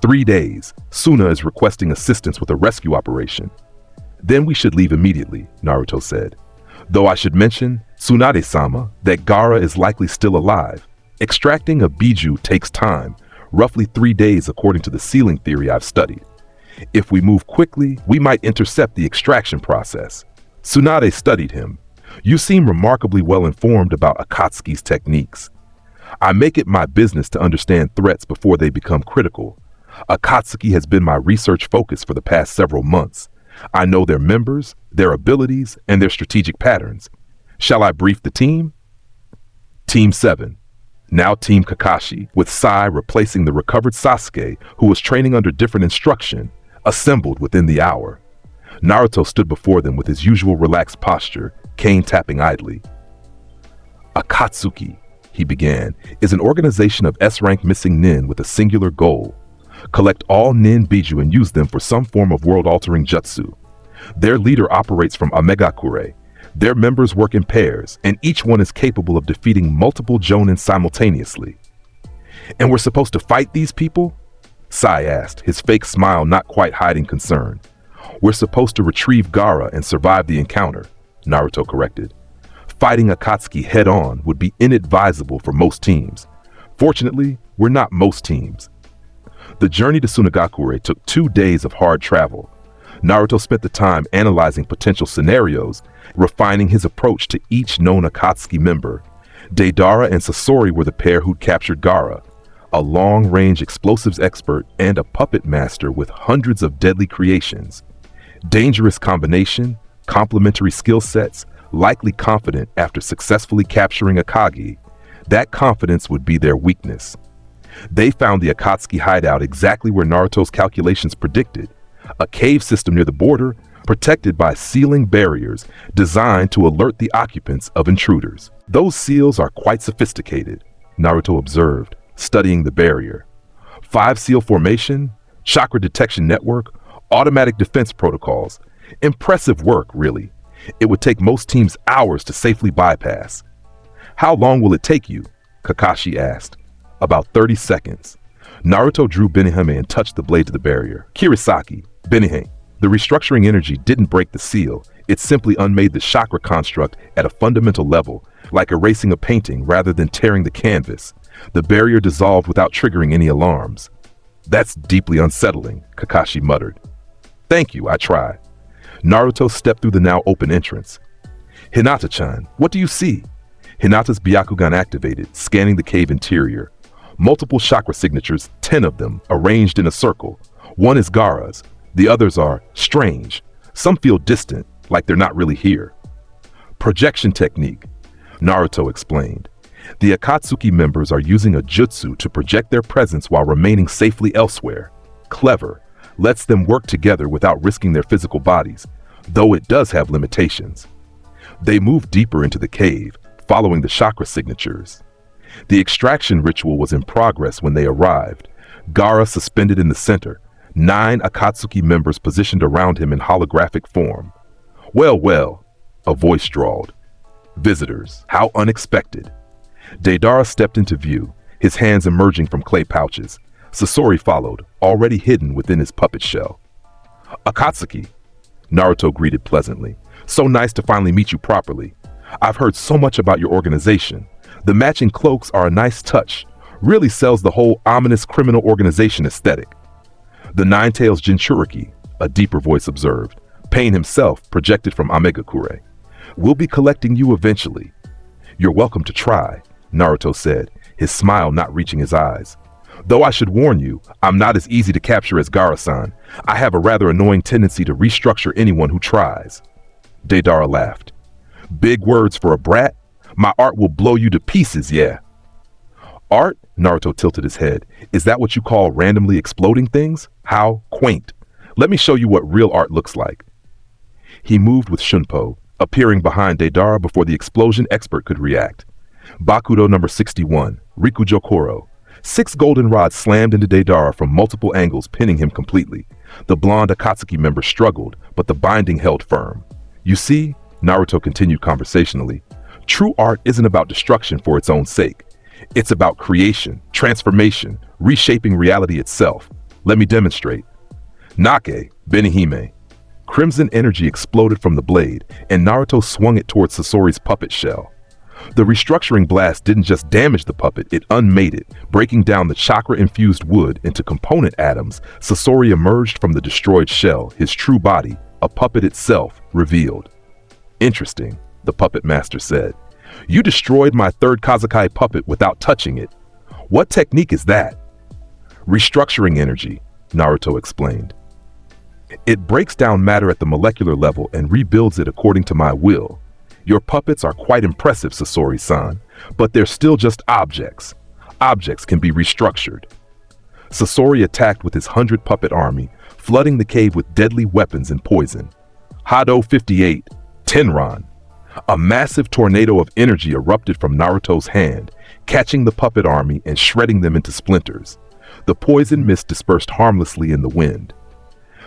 3 days. Suna is requesting assistance with a rescue operation." "Then we should leave immediately," Naruto said. "Though I should mention, Tsunade-sama, that Gaara is likely still alive. Extracting a biju takes time, roughly 3 days according to the ceiling theory I've studied. If we move quickly, we might intercept the extraction process." Tsunade studied him. "You seem remarkably well informed about Akatsuki's techniques." "I make it my business to understand threats before they become critical. Akatsuki has been my research focus for the past several months. I know their members, their abilities, and their strategic patterns. Shall I brief the team?" Team 7. Now Team Kakashi, with Sai replacing the recovered Sasuke, who was training under different instruction, assembled within the hour. Naruto stood before them with his usual relaxed posture, cane tapping idly. "Akatsuki," he began, "is an organization of S-rank missing nin with a singular goal. Collect all nin biju and use them for some form of world-altering jutsu. Their leader operates from Amegakure. Their members work in pairs, and each one is capable of defeating multiple jonin simultaneously." "And we're supposed to fight these people?" Sai asked, his fake smile not quite hiding concern. "We're supposed to retrieve Gaara and survive the encounter," Naruto corrected. "Fighting Akatsuki head-on would be inadvisable for most teams. Fortunately, we're not most teams." The journey to Tsunagakure took 2 days of hard travel. Naruto spent the time analyzing potential scenarios, refining his approach to each known Akatsuki member. Deidara and Sasori were the pair who'd captured Gaara, a long-range explosives expert and a puppet master with hundreds of deadly creations. Dangerous combination, complementary skill sets, likely confident after successfully capturing Akagi. That confidence would be their weakness. They found the Akatsuki hideout exactly where Naruto's calculations predicted, a cave system near the border, protected by sealing barriers designed to alert the occupants of intruders. "Those seals are quite sophisticated," Naruto observed, studying the barrier. 5-seal formation, chakra detection network, automatic defense protocols. Impressive work, really. It would take most teams hours to safely bypass. "How long will it take you?" Kakashi asked. "About 30 seconds. Naruto drew Benihime and touched the blade to the barrier. "Kirisaki, Benihime." The restructuring energy didn't break the seal. It simply unmade the chakra construct at a fundamental level, like erasing a painting rather than tearing the canvas. The barrier dissolved without triggering any alarms. "That's deeply unsettling," Kakashi muttered. "Thank you, I try." Naruto stepped through the now open entrance. "Hinata-chan, what do you see?" Hinata's Byakugan activated, scanning the cave interior. Multiple chakra signatures, 10 of them, arranged in a circle. One is Gaara's. The others are strange. Some feel distant, like they're not really here. "Projection technique," Naruto explained. The Akatsuki members are using a jutsu to project their presence while remaining safely elsewhere. Clever. Lets them work together without risking their physical bodies, though it does have limitations. They move deeper into the cave, following the chakra signatures. The extraction ritual was in progress when they arrived. Gaara suspended in the center, 9 Akatsuki members positioned around him in holographic form. Well, well, a voice drawled. Visitors, how unexpected. Deidara stepped into view, his hands emerging from clay pouches. Sasori followed, already hidden within his puppet shell. Akatsuki, Naruto greeted pleasantly. So nice to finally meet you properly. I've heard so much about your organization. The matching cloaks are a nice touch. Really sells the whole ominous criminal organization aesthetic. The Nine-Tails Jinchuriki, a deeper voice observed. Pain himself projected from Amegakure. We'll be collecting you eventually. You're welcome to try, Naruto said, his smile not reaching his eyes. Though I should warn you, I'm not as easy to capture as Gaara-san. I have a rather annoying tendency to restructure anyone who tries. Deidara laughed. Big words for a brat? My art will blow you to pieces, yeah. Art? Naruto tilted his head. Is that what you call randomly exploding things? How quaint. Let me show you what real art looks like. He moved with Shunpo, appearing behind Deidara before the explosion expert could react. Bakudo number 61, Rikujokoro. 6 golden rods slammed into Deidara from multiple angles, pinning him completely. The blonde Akatsuki member struggled, but the binding held firm. You see, Naruto continued conversationally, true art isn't about destruction for its own sake. It's about creation, transformation, reshaping reality itself. Let me demonstrate. Nake, Benihime. Crimson energy exploded from the blade, and Naruto swung it towards Sasori's puppet shell. The restructuring blast didn't just damage the puppet, it unmade it, breaking down the chakra-infused wood into component atoms. Sasori emerged from the destroyed shell, his true body, a puppet itself, revealed. Interesting, the puppet master said. You destroyed my 3rd Kazakai puppet without touching it. What technique is that? Restructuring energy, Naruto explained. It breaks down matter at the molecular level and rebuilds it according to my will. Your puppets are quite impressive, Sasori-san, but they're still just objects. Objects can be restructured. Sasori attacked with his 100-puppet army, flooding the cave with deadly weapons and poison. Hado 58, Tenran. A massive tornado of energy erupted from Naruto's hand, catching the puppet army and shredding them into splinters. The poison mist dispersed harmlessly in the wind.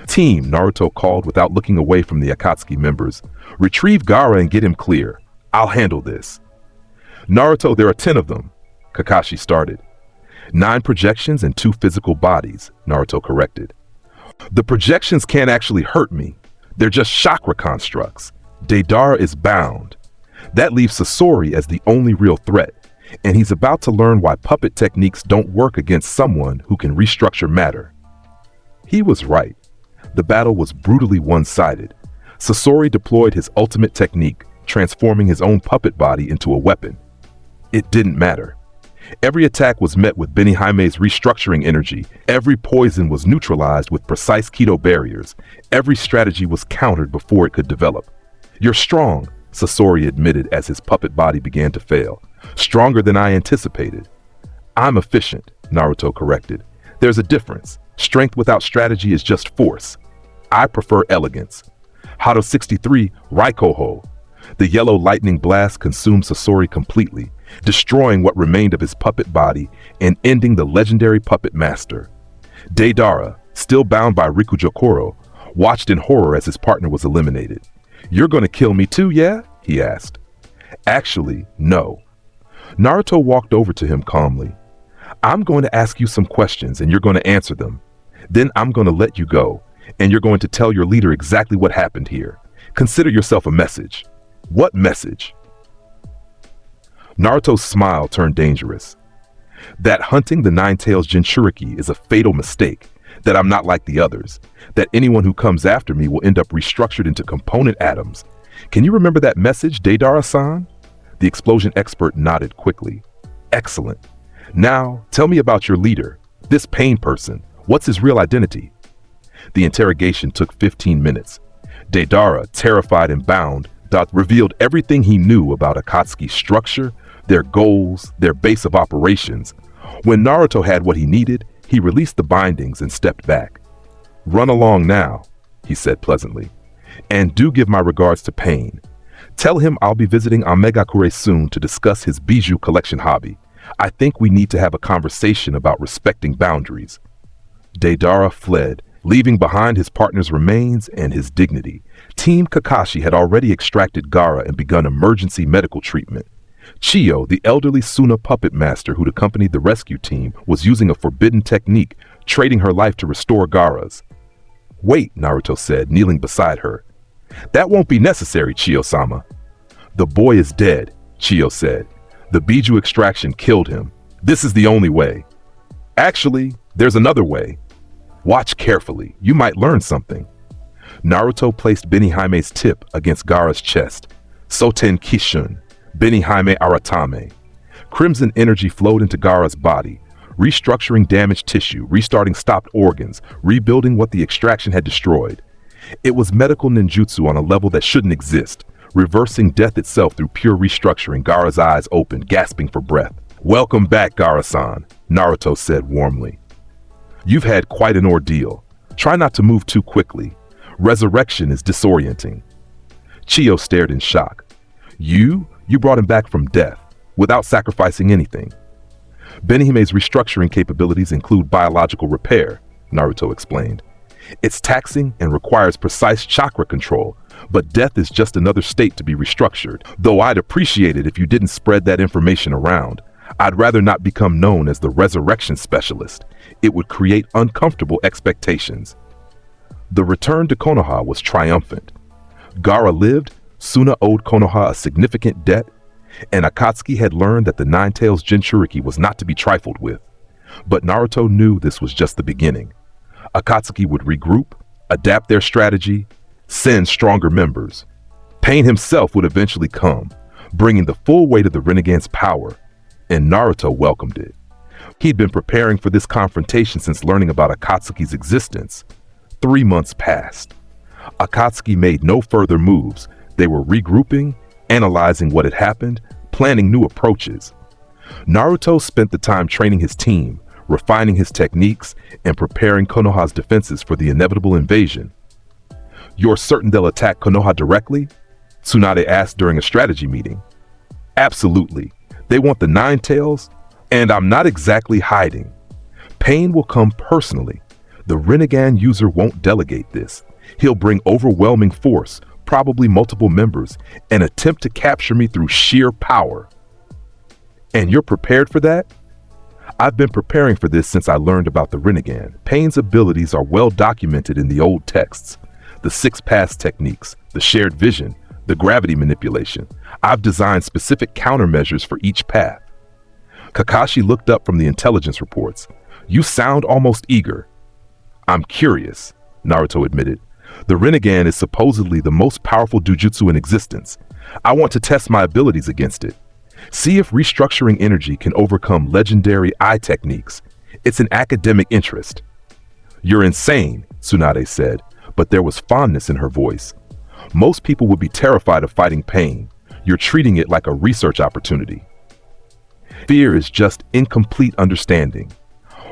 Team, Naruto called without looking away from the Akatsuki members. Retrieve Gaara and get him clear. I'll handle this. Naruto, there are 10 of them, Kakashi started. 9 projections and 2 physical bodies, Naruto corrected. The projections can't actually hurt me. They're just chakra constructs. Deidara is bound. That leaves Sasori as the only real threat, and he's about to learn why puppet techniques don't work against someone who can restructure matter. He was right. The battle was brutally one-sided. Sasori deployed his ultimate technique, transforming his own puppet body into a weapon. It didn't matter. Every attack was met with Benihime's restructuring energy. Every poison was neutralized with precise keto barriers. Every strategy was countered before it could develop. You're strong, Sasori admitted as his puppet body began to fail. Stronger than I anticipated. I'm efficient, Naruto corrected. There's a difference. Strength without strategy is just force. I prefer elegance. Hado 63, Raikoho. The yellow lightning blast consumed Sasori completely, destroying what remained of his puppet body and ending the legendary puppet master. Deidara, still bound by Rikujokoro, watched in horror as his partner was eliminated. You're gonna kill me too, yeah? He asked. Actually, no. Naruto walked over to him calmly. I'm going to ask you some questions and you're going to answer them. Then I'm going to let you go, and you're going to tell your leader exactly what happened here. Consider yourself a message. What message? Naruto's smile turned dangerous. That hunting the Nine-Tails Jinchuriki is a fatal mistake, that I'm not like the others, that anyone who comes after me will end up restructured into component atoms. Can you remember that message, Deidara-san? The explosion expert nodded quickly. Excellent. Now, tell me about your leader, this pain person. What's his real identity? The interrogation took 15 minutes. Deidara, terrified and bound, revealed everything he knew about Akatsuki's structure, their goals, their base of operations. When Naruto had what he needed, he released the bindings and stepped back. "Run along now," he said pleasantly. "And do give my regards to Pain. Tell him I'll be visiting Amegakure soon to discuss his bijou collection hobby. I think we need to have a conversation about respecting boundaries." Deidara fled, leaving behind his partner's remains and his dignity. Team Kakashi had already extracted Gaara and begun emergency medical treatment. Chiyo, the elderly Suna puppet master who'd accompanied the rescue team, was using a forbidden technique, trading her life to restore Gaara's. "Wait," Naruto said, kneeling beside her. "That won't be necessary, Chiyo-sama." "The boy is dead," Chiyo said. "The bijou extraction killed him. This is the only way." "Actually, there's another way. Watch carefully. You might learn something." Naruto placed Benihaime's tip against Gaara's chest. Soten Kishun, Benihaime Aratame. Crimson energy flowed into Gaara's body, restructuring damaged tissue, restarting stopped organs, rebuilding what the extraction had destroyed. It was medical ninjutsu on a level that shouldn't exist, reversing death itself through pure restructuring. Gaara's eyes opened, gasping for breath. "Welcome back, Gaara-san," Naruto said warmly. "You've had quite an ordeal. Try not to move too quickly. Resurrection is disorienting." Chiyo stared in shock. You brought him back from death, without sacrificing anything." "Benihime's restructuring capabilities include biological repair," Naruto explained. "It's taxing and requires precise chakra control, but death is just another state to be restructured. Though I'd appreciate it if you didn't spread that information around. I'd rather not become known as the resurrection specialist. It would create uncomfortable expectations." The return to Konoha was triumphant. Gaara lived, Suna owed Konoha a significant debt, and Akatsuki had learned that the Nine-Tails Jinchuriki was not to be trifled with. But Naruto knew this was just the beginning. Akatsuki would regroup, adapt their strategy, send stronger members. Pain himself would eventually come, bringing the full weight of the Renegade's power, and Naruto welcomed it. He'd been preparing for this confrontation since learning about Akatsuki's existence. 3 months passed. Akatsuki made no further moves. They were regrouping, analyzing what had happened, planning new approaches. Naruto spent the time training his team, refining his techniques, and preparing Konoha's defenses for the inevitable invasion. "You're certain they'll attack Konoha directly?" Tsunade asked during a strategy meeting. "Absolutely. They want the Nine-Tails, and I'm not exactly hiding. Pain will come personally. The Rinnegan user won't delegate this. He'll bring overwhelming force, probably multiple members, and attempt to capture me through sheer power." "And you're prepared for that?" "I've been preparing for this since I learned about the Rinnegan. Pain's abilities are well documented in the old texts. The 6 paths techniques, the shared vision, the gravity manipulation. I've designed specific countermeasures for each path." Kakashi looked up from the intelligence reports. "You sound almost eager." "I'm curious," Naruto admitted. "The Rinnegan is supposedly the most powerful jujutsu in existence. I want to test my abilities against it. See if restructuring energy can overcome legendary eye techniques. It's an academic interest." "You're insane," Tsunade said, but there was fondness in her voice. "Most people would be terrified of fighting pain. You're treating it like a research opportunity." Fear is just incomplete understanding.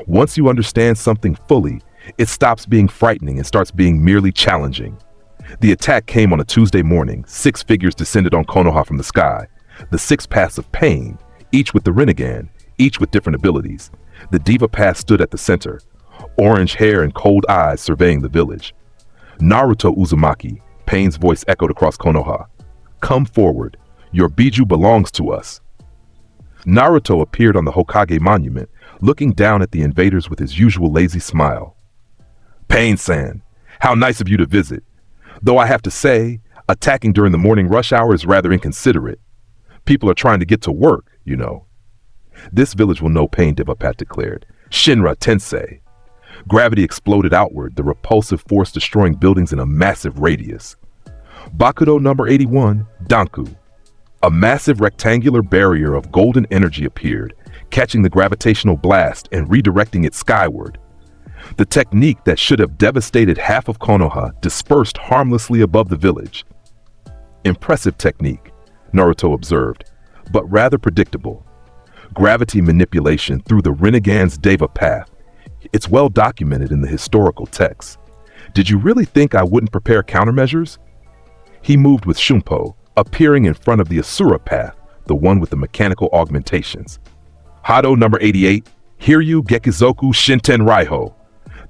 Once you understand something fully, it stops being frightening and starts being merely challenging. The attack came on a Tuesday morning. 6 figures descended on Konoha from the sky. The 6 paths of pain, each with the Rinnegan, each with different abilities. The Diva path stood at the center, orange hair and cold eyes surveying the village. "Naruto Uzumaki," Pain's voice echoed across Konoha. "Come forward. Your bijou belongs to us." Naruto appeared on the Hokage monument, looking down at the invaders with his usual lazy smile. "Pain-san, how nice of you to visit. Though I have to say, attacking during the morning rush hour is rather inconsiderate. People are trying to get to work, you know." "This village will know Pain," Divapat declared. "Shinra Tensei." Gravity exploded outward, the repulsive force destroying buildings in a massive radius. Bakudo number 81, Danku. A massive rectangular barrier of golden energy appeared, catching the gravitational blast and redirecting it skyward. The technique that should have devastated half of Konoha dispersed harmlessly above the village. "Impressive technique," Naruto observed. but rather predictable. Gravity manipulation through the Rinnegan's Deva path. It's well documented in the historical texts. Did you really think I wouldn't prepare countermeasures? He moved with Shunpo, appearing in front of the Asura path, the one with the mechanical augmentations. Hado number 88, Hiryu Gekizoku Shinten Raiho.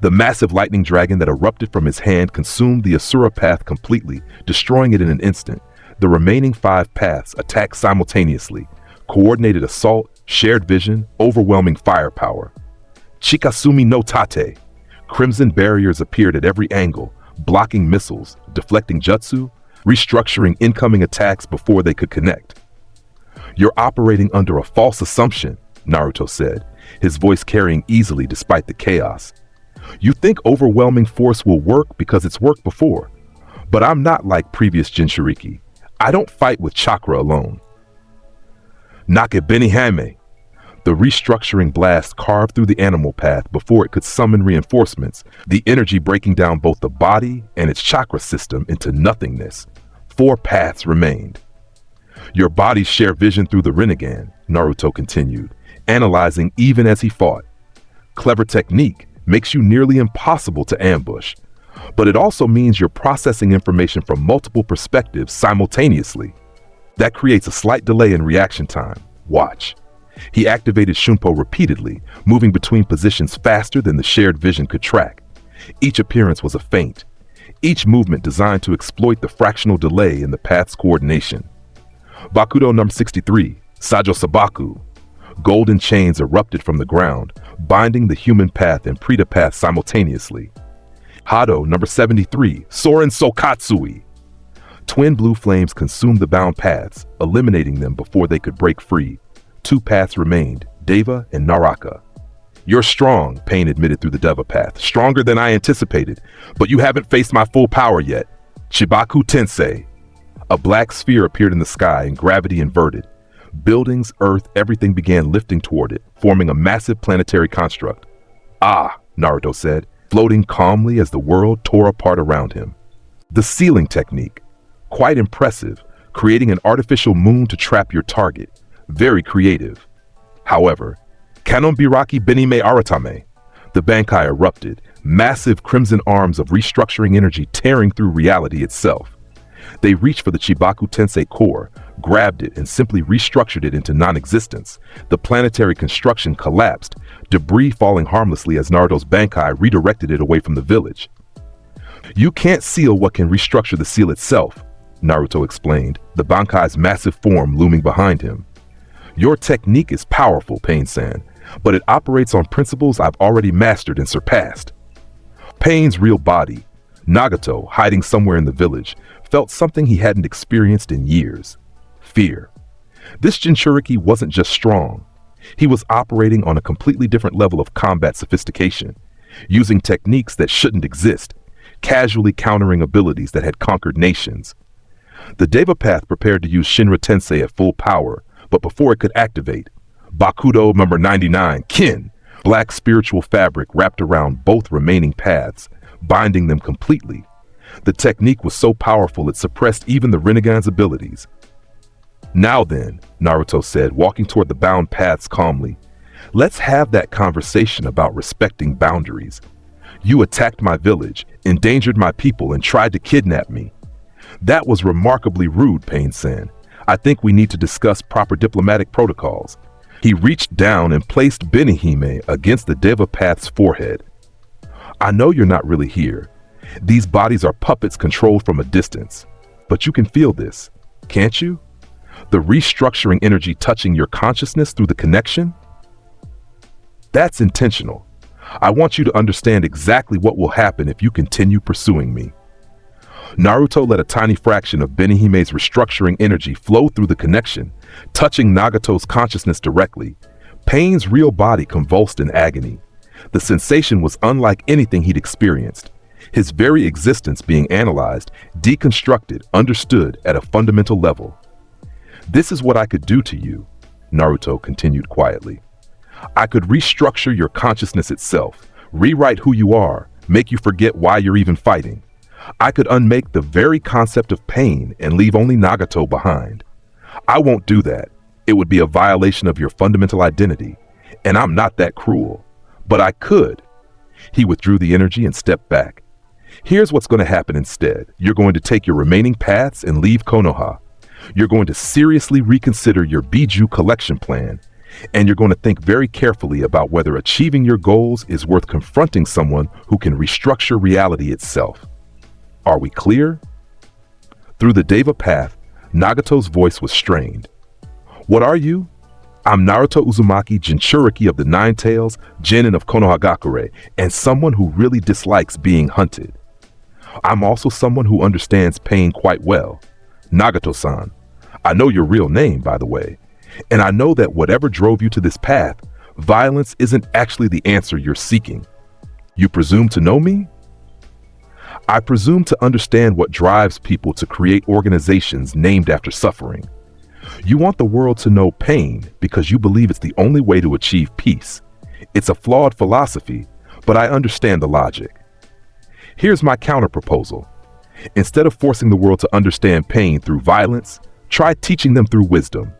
The massive lightning dragon that erupted from his hand consumed the Asura path completely, destroying it in an instant. The remaining 5 paths attacked simultaneously. Coordinated assault, shared vision, overwhelming firepower. Chikasumi no Tate. Crimson barriers appeared at every angle, blocking missiles, deflecting jutsu, restructuring incoming attacks before they could connect. You're operating under a false assumption, Naruto said, his voice carrying easily despite the chaos. You think overwhelming force will work because it's worked before, but I'm not like previous Jinchuriki. I don't fight with chakra alone. Nake Benihame. The restructuring blast carved through the animal path before it could summon reinforcements, the energy breaking down both the body and its chakra system into nothingness. 4 paths remained. Your bodies share vision through the Rinnegan, Naruto continued, analyzing even as he fought. Clever technique makes you nearly impossible to ambush, but it also means you're processing information from multiple perspectives simultaneously. That creates a slight delay in reaction time. Watch. He activated Shunpo repeatedly, moving between positions faster than the shared vision could track. Each appearance was a feint, each movement designed to exploit the fractional delay in the path's coordination. Bakudo number 63, Sajo Sabaku. Golden chains erupted from the ground, binding the human path and Preta path simultaneously. Hado number 73, Soren Sokatsui. Twin blue flames consumed the bound paths, eliminating them before they could break free. 2 paths remained, Deva and Naraka. You're strong, Pain admitted through the Deva path. Stronger than I anticipated, but you haven't faced my full power yet. Chibaku Tensei. A black sphere appeared in the sky and gravity inverted. Buildings, earth, everything began lifting toward it, forming a massive planetary construct. Ah, Naruto said, floating calmly as the world tore apart around him. The sealing technique. Quite impressive, creating an artificial moon to trap your target. Very creative. However, Kanonbiraki Benime Aratame. The Bankai erupted, massive crimson arms of restructuring energy tearing through reality itself. They reached for the Chibaku Tensei core, grabbed it and simply restructured it into non-existence. The planetary construction collapsed, debris falling harmlessly as Naruto's Bankai redirected it away from the village. You can't seal what can restructure the seal itself, Naruto explained, the Bankai's massive form looming behind him. Your technique is powerful, Pain-san, but it operates on principles I've already mastered and surpassed. Pain's real body, Nagato, hiding somewhere in the village, felt something he hadn't experienced in years. Fear. This Jinchuriki wasn't just strong. He was operating on a completely different level of combat sophistication, using techniques that shouldn't exist, casually countering abilities that had conquered nations. The Deva path prepared to use Shinra Tensei at full power, but before it could activate, Bakudo number 99, Kin, black spiritual fabric wrapped around both remaining paths, binding them completely. The technique was so powerful it suppressed even the Rinnegan's abilities. Now then, Naruto said, walking toward the bound paths calmly, let's have that conversation about respecting boundaries. You attacked my village, endangered my people, and tried to kidnap me. That was remarkably rude, Pain-san. I think we need to discuss proper diplomatic protocols. He reached down and placed Benihime against the Deva path's forehead. I know you're not really here. These bodies are puppets controlled from a distance. But you can feel this, can't you? The restructuring energy touching your consciousness through the connection? That's intentional. I want you to understand exactly what will happen if you continue pursuing me. Naruto let a tiny fraction of Benihime's restructuring energy flow through the connection, touching Nagato's consciousness directly. Pain's real body convulsed in agony. The sensation was unlike anything he'd experienced. His very existence being analyzed, deconstructed, understood at a fundamental level. This is what I could do to you, Naruto continued quietly. I could restructure your consciousness itself, rewrite who you are, make you forget why you're even fighting. I could unmake the very concept of pain and leave only Nagato behind. I won't do that. It would be a violation of your fundamental identity, and I'm not that cruel. But I could. He withdrew the energy and stepped back. Here's what's going to happen instead. You're going to take your remaining paths and leave Konoha. You're going to seriously reconsider your Biju collection plan, and you're going to think very carefully about whether achieving your goals is worth confronting someone who can restructure reality itself. Are we clear? Through the Deva path, Nagato's voice was strained. What are you? I'm Naruto Uzumaki, Jinchuriki of the Nine Tails, Genin of Konohagakure, and someone who really dislikes being hunted. I'm also someone who understands pain quite well. Nagato-san. I know your real name, by the way, and I know that whatever drove you to this path, violence isn't actually the answer you're seeking. You presume to know me? I presume to understand what drives people to create organizations named after suffering. You want the world to know pain because you believe it's the only way to achieve peace. It's a flawed philosophy, but I understand the logic. Here's my counter-proposal. Instead of forcing the world to understand pain through violence, try teaching them through wisdom.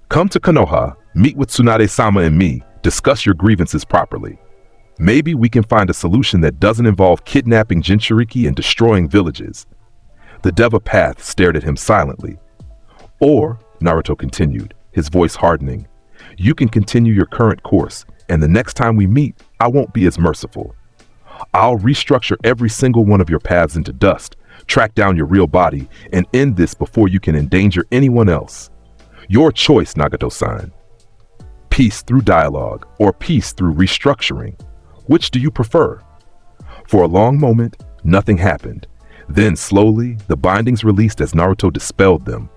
Come to Konoha, meet with Tsunade-sama and me, discuss your grievances properly. Maybe we can find a solution that doesn't involve kidnapping Jinchuriki and destroying villages. The Deva path stared at him silently. Or, Naruto continued, his voice hardening, you can continue your current course, and the next time we meet, I won't be as merciful. I'll restructure every single one of your paths into dust, track down your real body, and end this before you can endanger anyone else. Your choice, Nagato-san. Peace through dialogue, or peace through restructuring. Which do you prefer? For a long moment, nothing happened. Then slowly, the bindings released as Naruto dispelled them.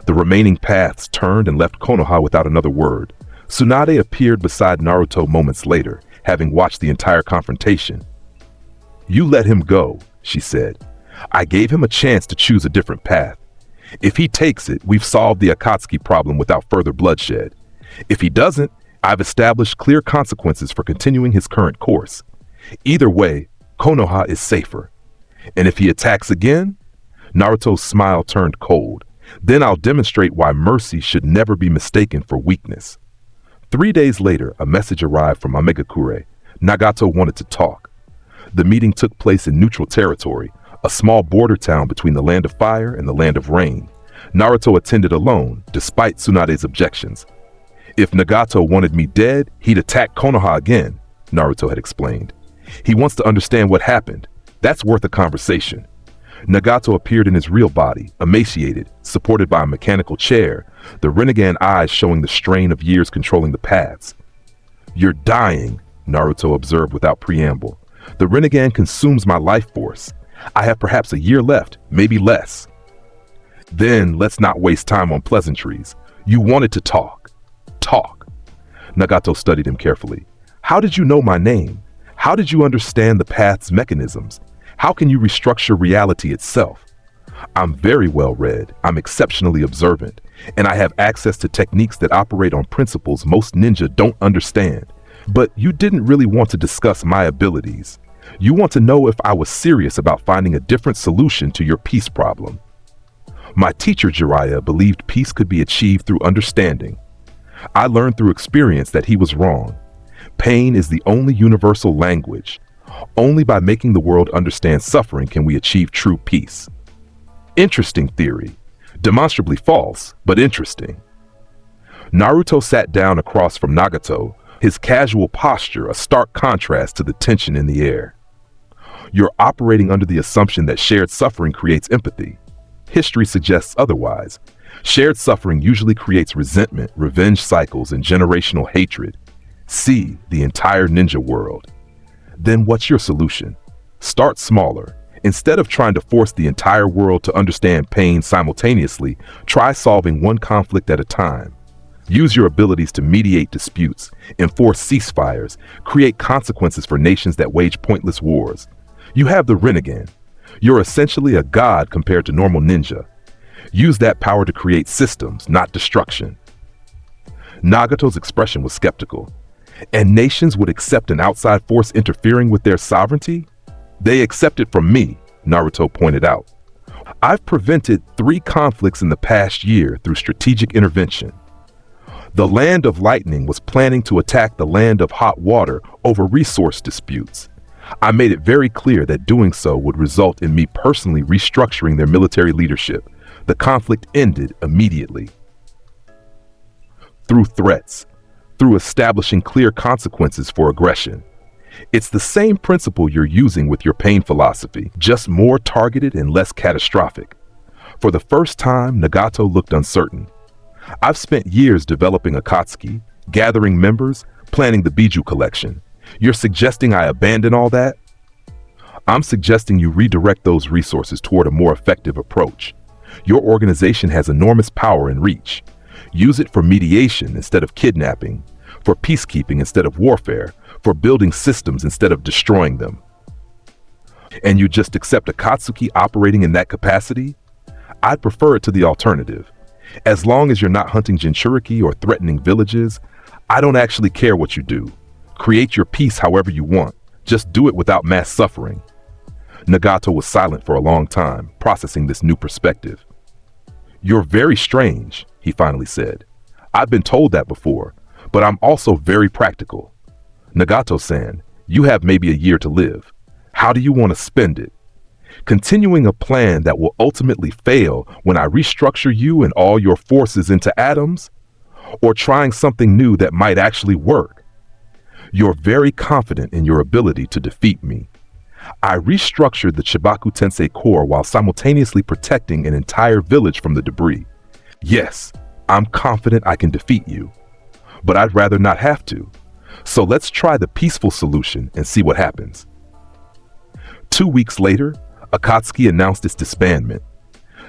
The remaining paths turned and left Konoha without another word. Tsunade appeared beside Naruto moments later, having watched the entire confrontation. You let him go, she said. I gave him a chance to choose a different path. If he takes it, we've solved the Akatsuki problem without further bloodshed. If he doesn't, I've established clear consequences for continuing his current course. Either way, Konoha is safer. And if he attacks again, Naruto's smile turned cold. Then I'll demonstrate why mercy should never be mistaken for weakness. 3 days later, a message arrived from Amegakure. Nagato wanted to talk. The meeting took place in neutral territory, a small border town between the land of fire and the land of rain. Naruto attended alone, despite Tsunade's objections. If Nagato wanted me dead, he'd attack Konoha again, Naruto had explained. He wants to understand what happened. That's worth a conversation. Nagato appeared in his real body, emaciated, supported by a mechanical chair, the Rinnegan eyes showing the strain of years controlling the paths. You're dying, Naruto observed without preamble. The Rinnegan consumes my life force. I have perhaps a year left, maybe less. Then let's not waste time on pleasantries. You wanted to talk. Talk. Nagato studied him carefully. How did you know my name? How did you understand the path's mechanisms? How can you restructure reality itself? I'm very well read, I'm exceptionally observant, and I have access to techniques that operate on principles most ninja don't understand. But you didn't really want to discuss my abilities. You want to know if I was serious about finding a different solution to your peace problem. My teacher Jiraiya believed peace could be achieved through understanding. I learned through experience that he was wrong. Pain is the only universal language. Only by making the world understand suffering can we achieve true peace. Interesting theory. Demonstrably false, but interesting. Naruto sat down across from Nagato, his casual posture a stark contrast to the tension in the air. You're operating under the assumption that shared suffering creates empathy. History suggests otherwise. Shared suffering usually creates resentment, revenge cycles, and generational hatred. See the entire ninja world. Then what's your solution? Start smaller. Instead of trying to force the entire world to understand pain simultaneously, try solving one conflict at a time. Use your abilities to mediate disputes, enforce ceasefires, create consequences for nations that wage pointless wars. You have the Rinnegan. You're essentially a god compared to normal ninja. Use that power to create systems, not destruction. Nagato's expression was skeptical. And nations would accept an outside force interfering with their sovereignty? They accept it from me, Naruto pointed out. I've prevented 3 conflicts in the past year through strategic intervention. The Land of Lightning was planning to attack the Land of Hot Water over resource disputes. I made it very clear that doing so would result in me personally restructuring their military leadership. The conflict ended immediately. Through threats, through establishing clear consequences for aggression. It's the same principle you're using with your pain philosophy, just more targeted and less catastrophic. For the first time, Nagato looked uncertain. I've spent years developing Akatsuki, gathering members, planning the Biju collection. You're suggesting I abandon all that? I'm suggesting you redirect those resources toward a more effective approach. Your organization has enormous power and reach. Use it for mediation instead of kidnapping, for peacekeeping instead of warfare, for building systems instead of destroying them. And you just accept Akatsuki operating in that capacity? I'd prefer it to the alternative. As long as you're not hunting Jinchuriki or threatening villages, I don't actually care what you do. Create your peace however you want. Just do it without mass suffering. Nagato was silent for a long time, processing this new perspective. You're very strange, he finally said. I've been told that before, but I'm also very practical. Nagato-san, you have maybe a year to live. How do you want to spend it? Continuing a plan that will ultimately fail when I restructure you and all your forces into atoms? Or trying something new that might actually work? You're very confident in your ability to defeat me. I restructured the Chibaku Tensei Corps while simultaneously protecting an entire village from the debris. Yes, I'm confident I can defeat you, but I'd rather not have to. So let's try the peaceful solution and see what happens. 2 weeks later, Akatsuki announced its disbandment.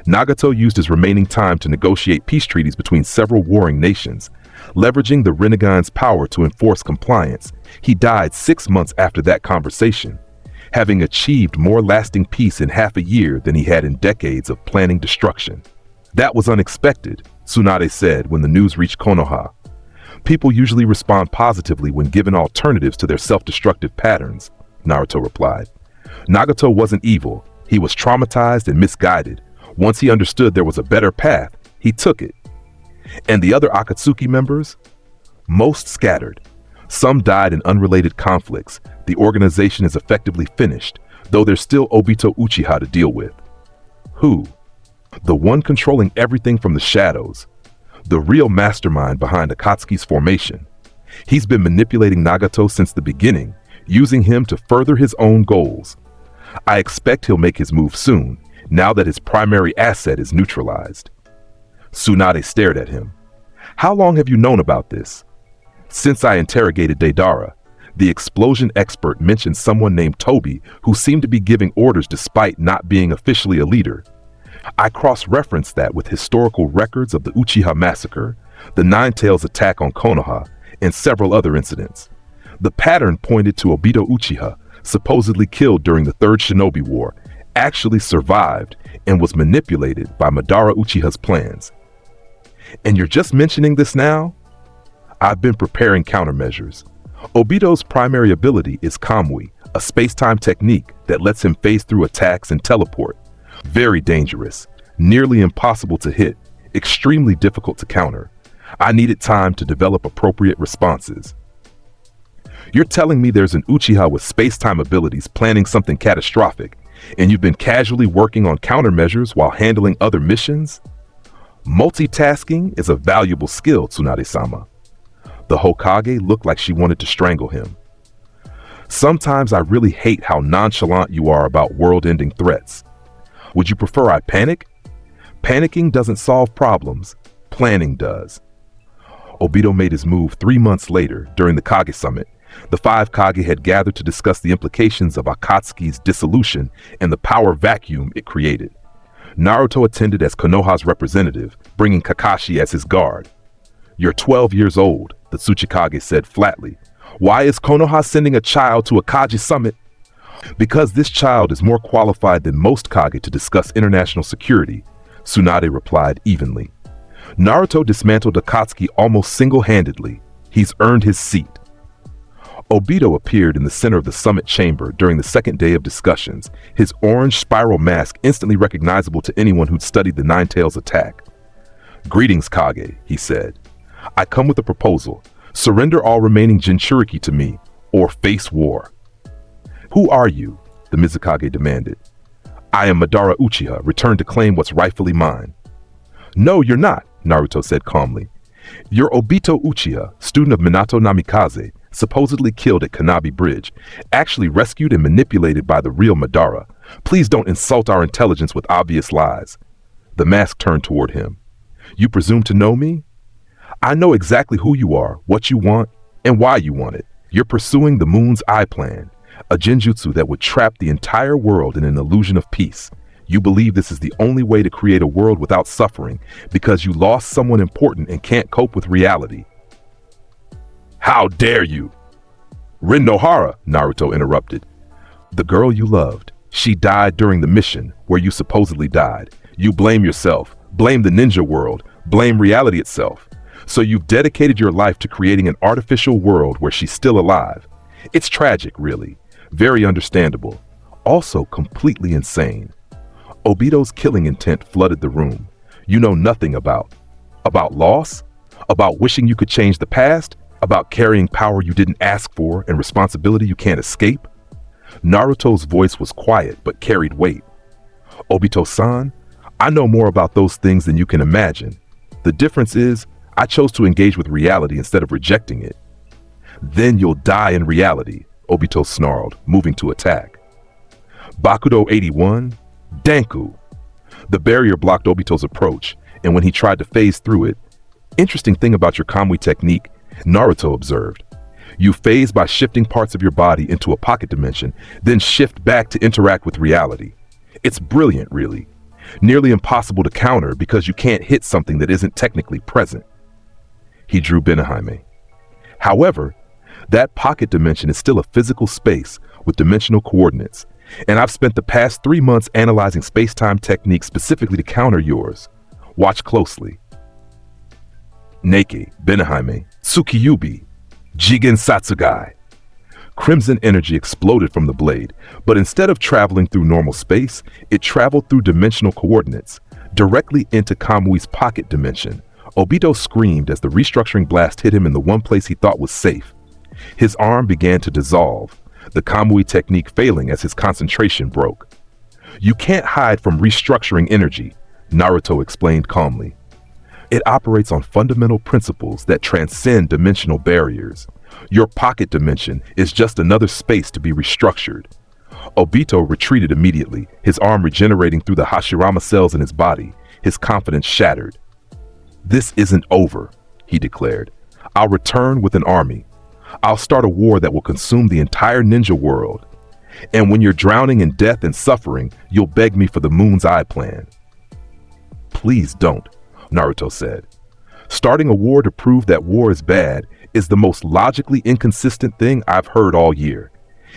Nagato used his remaining time to negotiate peace treaties between several warring nations. Leveraging the Renegane's power to enforce compliance, he died 6 months after that conversation, having achieved more lasting peace in half a year than he had in decades of planning destruction. That was unexpected, Tsunade said when the news reached Konoha. People usually respond positively when given alternatives to their self-destructive patterns, Naruto replied. Nagato wasn't evil, he was traumatized and misguided. Once he understood there was a better path, he took it. And the other Akatsuki members? Most scattered. Some died in unrelated conflicts. The organization is effectively finished, though there's still Obito Uchiha to deal with. Who? The one controlling everything from the shadows. The real mastermind behind Akatsuki's formation. He's been manipulating Nagato since the beginning, using him to further his own goals. I expect he'll make his move soon, now that his primary asset is neutralized. Tsunade stared at him. How long have you known about this? Since I interrogated Deidara. The explosion expert mentioned someone named Toby who seemed to be giving orders despite not being officially a leader. I cross-referenced that with historical records of the Uchiha massacre, the Nine-Tails attack on Konoha, and several other incidents. The pattern pointed to Obito Uchiha, supposedly killed during the Third Shinobi War, actually survived and was manipulated by Madara Uchiha's plans. And you're just mentioning this now? I've been preparing countermeasures. Obito's primary ability is Kamui, a space-time technique that lets him phase through attacks and teleport. Very dangerous, nearly impossible to hit, extremely difficult to counter. I needed time to develop appropriate responses. You're telling me there's an Uchiha with space-time abilities planning something catastrophic, and you've been casually working on countermeasures while handling other missions? Multitasking is a valuable skill, Tsunade-sama. The Hokage looked like she wanted to strangle him. Sometimes I really hate how nonchalant you are about world-ending threats. Would you prefer I panic? Panicking doesn't solve problems. Planning does. Obito made his move 3 months later during the Kage Summit. The 5 Kage had gathered to discuss the implications of Akatsuki's dissolution and the power vacuum it created. Naruto attended as Konoha's representative, bringing Kakashi as his guard. You're 12 years old, the Tsuchikage said flatly. Why is Konoha sending a child to a Kage summit? Because this child is more qualified than most Kage to discuss international security, Tsunade replied evenly. Naruto dismantled Akatsuki almost single-handedly. He's earned his seat. Obito appeared in the center of the summit chamber during the second day of discussions, his orange spiral mask instantly recognizable to anyone who'd studied the Nine-Tails attack. Greetings, Kage, he said. I come with a proposal. Surrender all remaining Jinchuriki to me, or face war. Who are you? The Mizukage demanded. I am Madara Uchiha, returned to claim what's rightfully mine. No, you're not, Naruto said calmly. You're Obito Uchiha, student of Minato Namikaze, supposedly killed at Kanabi Bridge, actually rescued and manipulated by the real Madara. Please don't insult our intelligence with obvious lies. The mask turned toward him. You presume to know me? I know exactly who you are, what you want, and why you want it. You're pursuing the Moon's Eye Plan, a genjutsu that would trap the entire world in an illusion of peace. You believe this is the only way to create a world without suffering because you lost someone important and can't cope with reality. How dare you? Rin Nohara, Naruto interrupted. The girl you loved. She died during the mission where you supposedly died. You blame yourself, blame the ninja world, blame reality itself. So you've dedicated your life to creating an artificial world where she's still alive. It's tragic, really. Very understandable. Also completely insane. Obito's killing intent flooded the room. You know nothing about loss? About wishing you could change the past? About carrying power you didn't ask for and responsibility you can't escape? Naruto's voice was quiet but carried weight. Obito-san, I know more about those things than you can imagine. The difference is, I chose to engage with reality instead of rejecting it. Then you'll die in reality, Obito snarled, moving to attack. Bakudo 81, Danku. The barrier blocked Obito's approach, and when he tried to phase through it, interesting thing about your Kamui technique, Naruto observed. You phase by shifting parts of your body into a pocket dimension, then shift back to interact with reality. It's brilliant, really. Nearly impossible to counter because you can't hit something that isn't technically present. He drew Benahaime. However, that pocket dimension is still a physical space with dimensional coordinates, and I've spent the past 3 months analyzing space-time techniques specifically to counter yours. Watch closely. Neiki, Benahaime, Tsukiyubi, Jigen Satsugai. Crimson energy exploded from the blade, but instead of traveling through normal space, it traveled through dimensional coordinates, directly into Kamui's pocket dimension. Obito screamed as the restructuring blast hit him in the one place he thought was safe. His arm began to dissolve, the Kamui technique failing as his concentration broke. You can't hide from restructuring energy, Naruto explained calmly. It operates on fundamental principles that transcend dimensional barriers. Your pocket dimension is just another space to be restructured. Obito retreated immediately, his arm regenerating through the Hashirama cells in his body, his confidence shattered. This isn't over, he declared. I'll return with an army. I'll start a war that will consume the entire ninja world. And when you're drowning in death and suffering, you'll beg me for the Moon's Eye Plan. Please don't, Naruto said. Starting a war to prove that war is bad is the most logically inconsistent thing I've heard all year.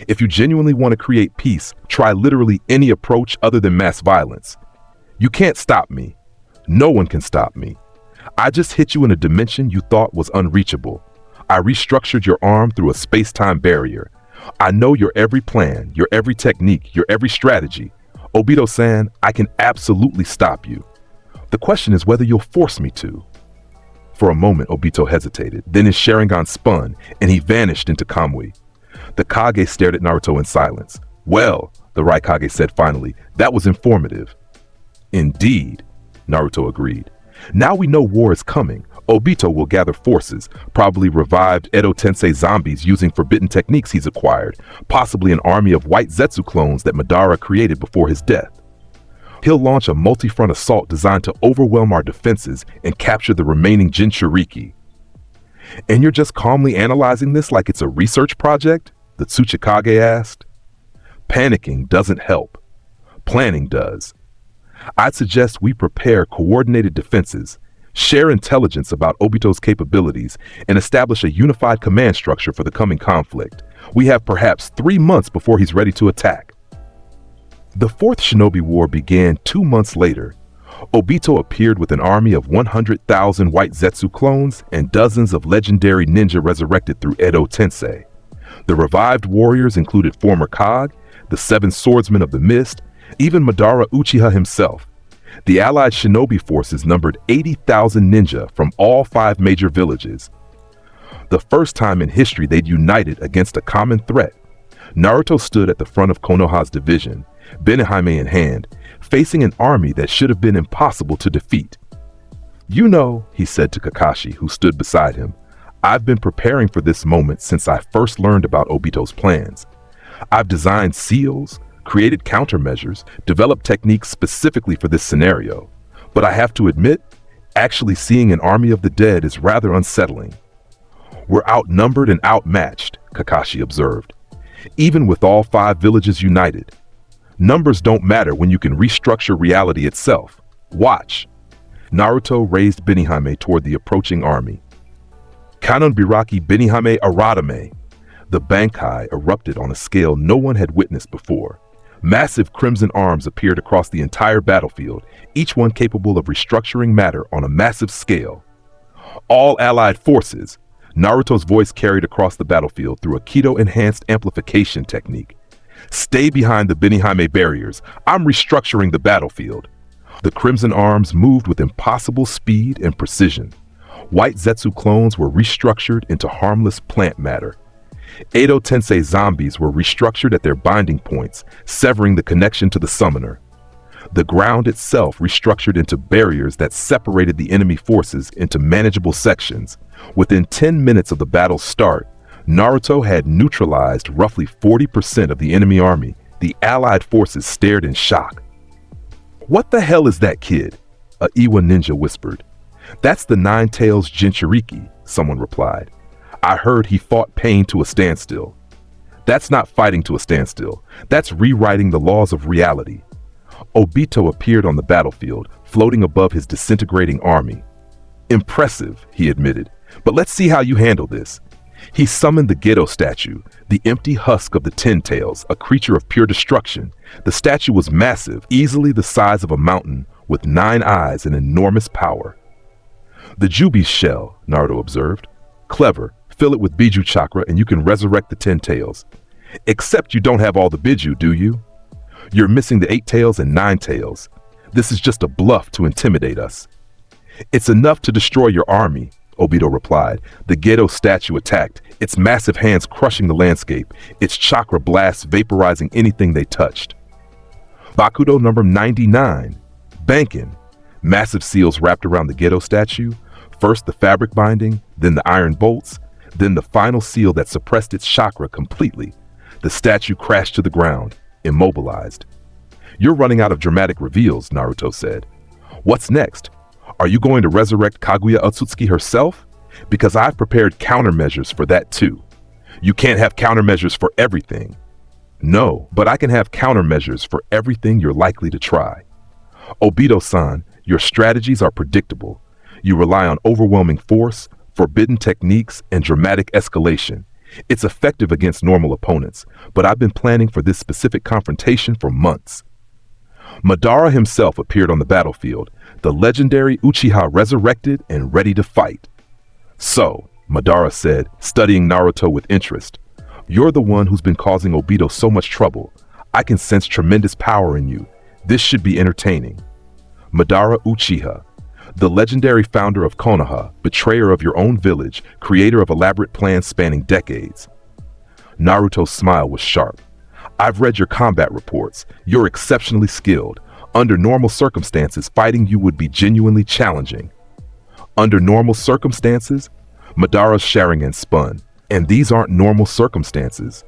If you genuinely want to create peace, try literally any approach other than mass violence. You can't stop me. No one can stop me. I just hit you in a dimension you thought was unreachable. I restructured your arm through a space-time barrier. I know your every plan, your every technique, your every strategy. Obito-san, I can absolutely stop you. The question is whether you'll force me to. For a moment, Obito hesitated. Then his Sharingan spun, and he vanished into Kamui. The Kage stared at Naruto in silence. Well, the Raikage said finally, that was informative. Indeed, Naruto agreed. Now we know war is coming. Obito will gather forces, probably revived Edo Tensei zombies using forbidden techniques he's acquired, possibly an army of white Zetsu clones that Madara created before his death. He'll launch a multi-front assault designed to overwhelm our defenses and capture the remaining Jinchuriki. And you're just calmly analyzing this like it's a research project? The Tsuchikage asked. Panicking doesn't help. Planning does. I'd suggest we prepare coordinated defenses, share intelligence about Obito's capabilities, and establish a unified command structure for the coming conflict. We have perhaps 3 months before he's ready to attack. The Fourth Shinobi War began 2 months later. Obito appeared with an army of 100,000 white Zetsu clones and dozens of legendary ninja resurrected through Edo Tensei. The revived warriors included former Kage, the 7 swordsmen of the mist, even Madara Uchiha himself. The allied shinobi forces numbered 80,000 ninja from all 5 major villages. The first time in history they'd united against a common threat. Naruto stood at the front of Konoha's division, Benihime in hand, facing an army that should have been impossible to defeat. "You know," he said to Kakashi, who stood beside him, "I've been preparing for this moment since I first learned about Obito's plans. I've designed seals, created countermeasures, developed techniques specifically for this scenario. But I have to admit, actually seeing an army of the dead is rather unsettling." "We're outnumbered and outmatched," Kakashi observed, "even with all 5 villages united. Numbers don't matter when you can restructure reality itself. Watch." Naruto raised Benihime toward the approaching army. "Kanon Biraki Benihime Aratame." The Bankai erupted on a scale no one had witnessed before. Massive crimson arms appeared across the entire battlefield, each one capable of restructuring matter on a massive scale. "All allied forces," Naruto's voice carried across the battlefield through a Kido-enhanced amplification technique. "Stay behind the Benihime barriers. I'm restructuring the battlefield." The crimson arms moved with impossible speed and precision. White Zetsu clones were restructured into harmless plant matter. Edo Tensei zombies were restructured at their binding points, severing the connection to the summoner. The ground itself restructured into barriers that separated the enemy forces into manageable sections. Within 10 minutes of the battle's start, Naruto had neutralized roughly 40% of the enemy army. The allied forces stared in shock. "What the hell is that kid?" a Iwa ninja whispered. "That's the Nine-Tails Jinchuriki," someone replied. "I heard he fought pain to a standstill." "That's not fighting to a standstill. That's rewriting the laws of reality." Obito appeared on the battlefield, floating above his disintegrating army. "Impressive," he admitted, "but let's see how you handle this." He summoned the Gedo statue, the empty husk of the Ten-Tails, a creature of pure destruction. The statue was massive, easily the size of a mountain, with 9 eyes and enormous power. "The Jubi's shell," Naruto observed. "Clever. Fill it with Biju chakra and you can resurrect the 10 tails. Except you don't have all the Biju, do you? You're missing the 8 tails and 9 tails. This is just a bluff to intimidate us." "It's enough to destroy your army," Obito replied. The Gedo statue attacked, its massive hands crushing the landscape, its chakra blasts vaporizing anything they touched. Bakudo number 99. Bankin. Massive seals wrapped around the Gedo statue, first the fabric binding, then the iron bolts, then the final seal that suppressed its chakra completely. The statue crashed to the ground, immobilized. "You're running out of dramatic reveals," Naruto said. "What's next? Are you going to resurrect Kaguya Otsutsuki herself? Because I've prepared countermeasures for that too. You can't have countermeasures for everything." "No, but I can have countermeasures for everything you're likely to try." "Obito-san, your strategies are predictable. You rely on overwhelming force, forbidden techniques, and dramatic escalation. It's effective against normal opponents, but I've been planning for this specific confrontation for months." Madara himself appeared on the battlefield, the legendary Uchiha resurrected and ready to fight. "So," Madara said, studying Naruto with interest, "you're the one who's been causing Obito so much trouble. I can sense tremendous power in you. This should be entertaining." Madara Uchiha, the legendary founder of Konoha, betrayer of your own village, creator of elaborate plans spanning decades. Naruto's smile was sharp. "I've read your combat reports. You're exceptionally skilled. Under normal circumstances, fighting you would be genuinely challenging." "Under normal circumstances?" Madara's Sharingan spun. "And these aren't normal circumstances.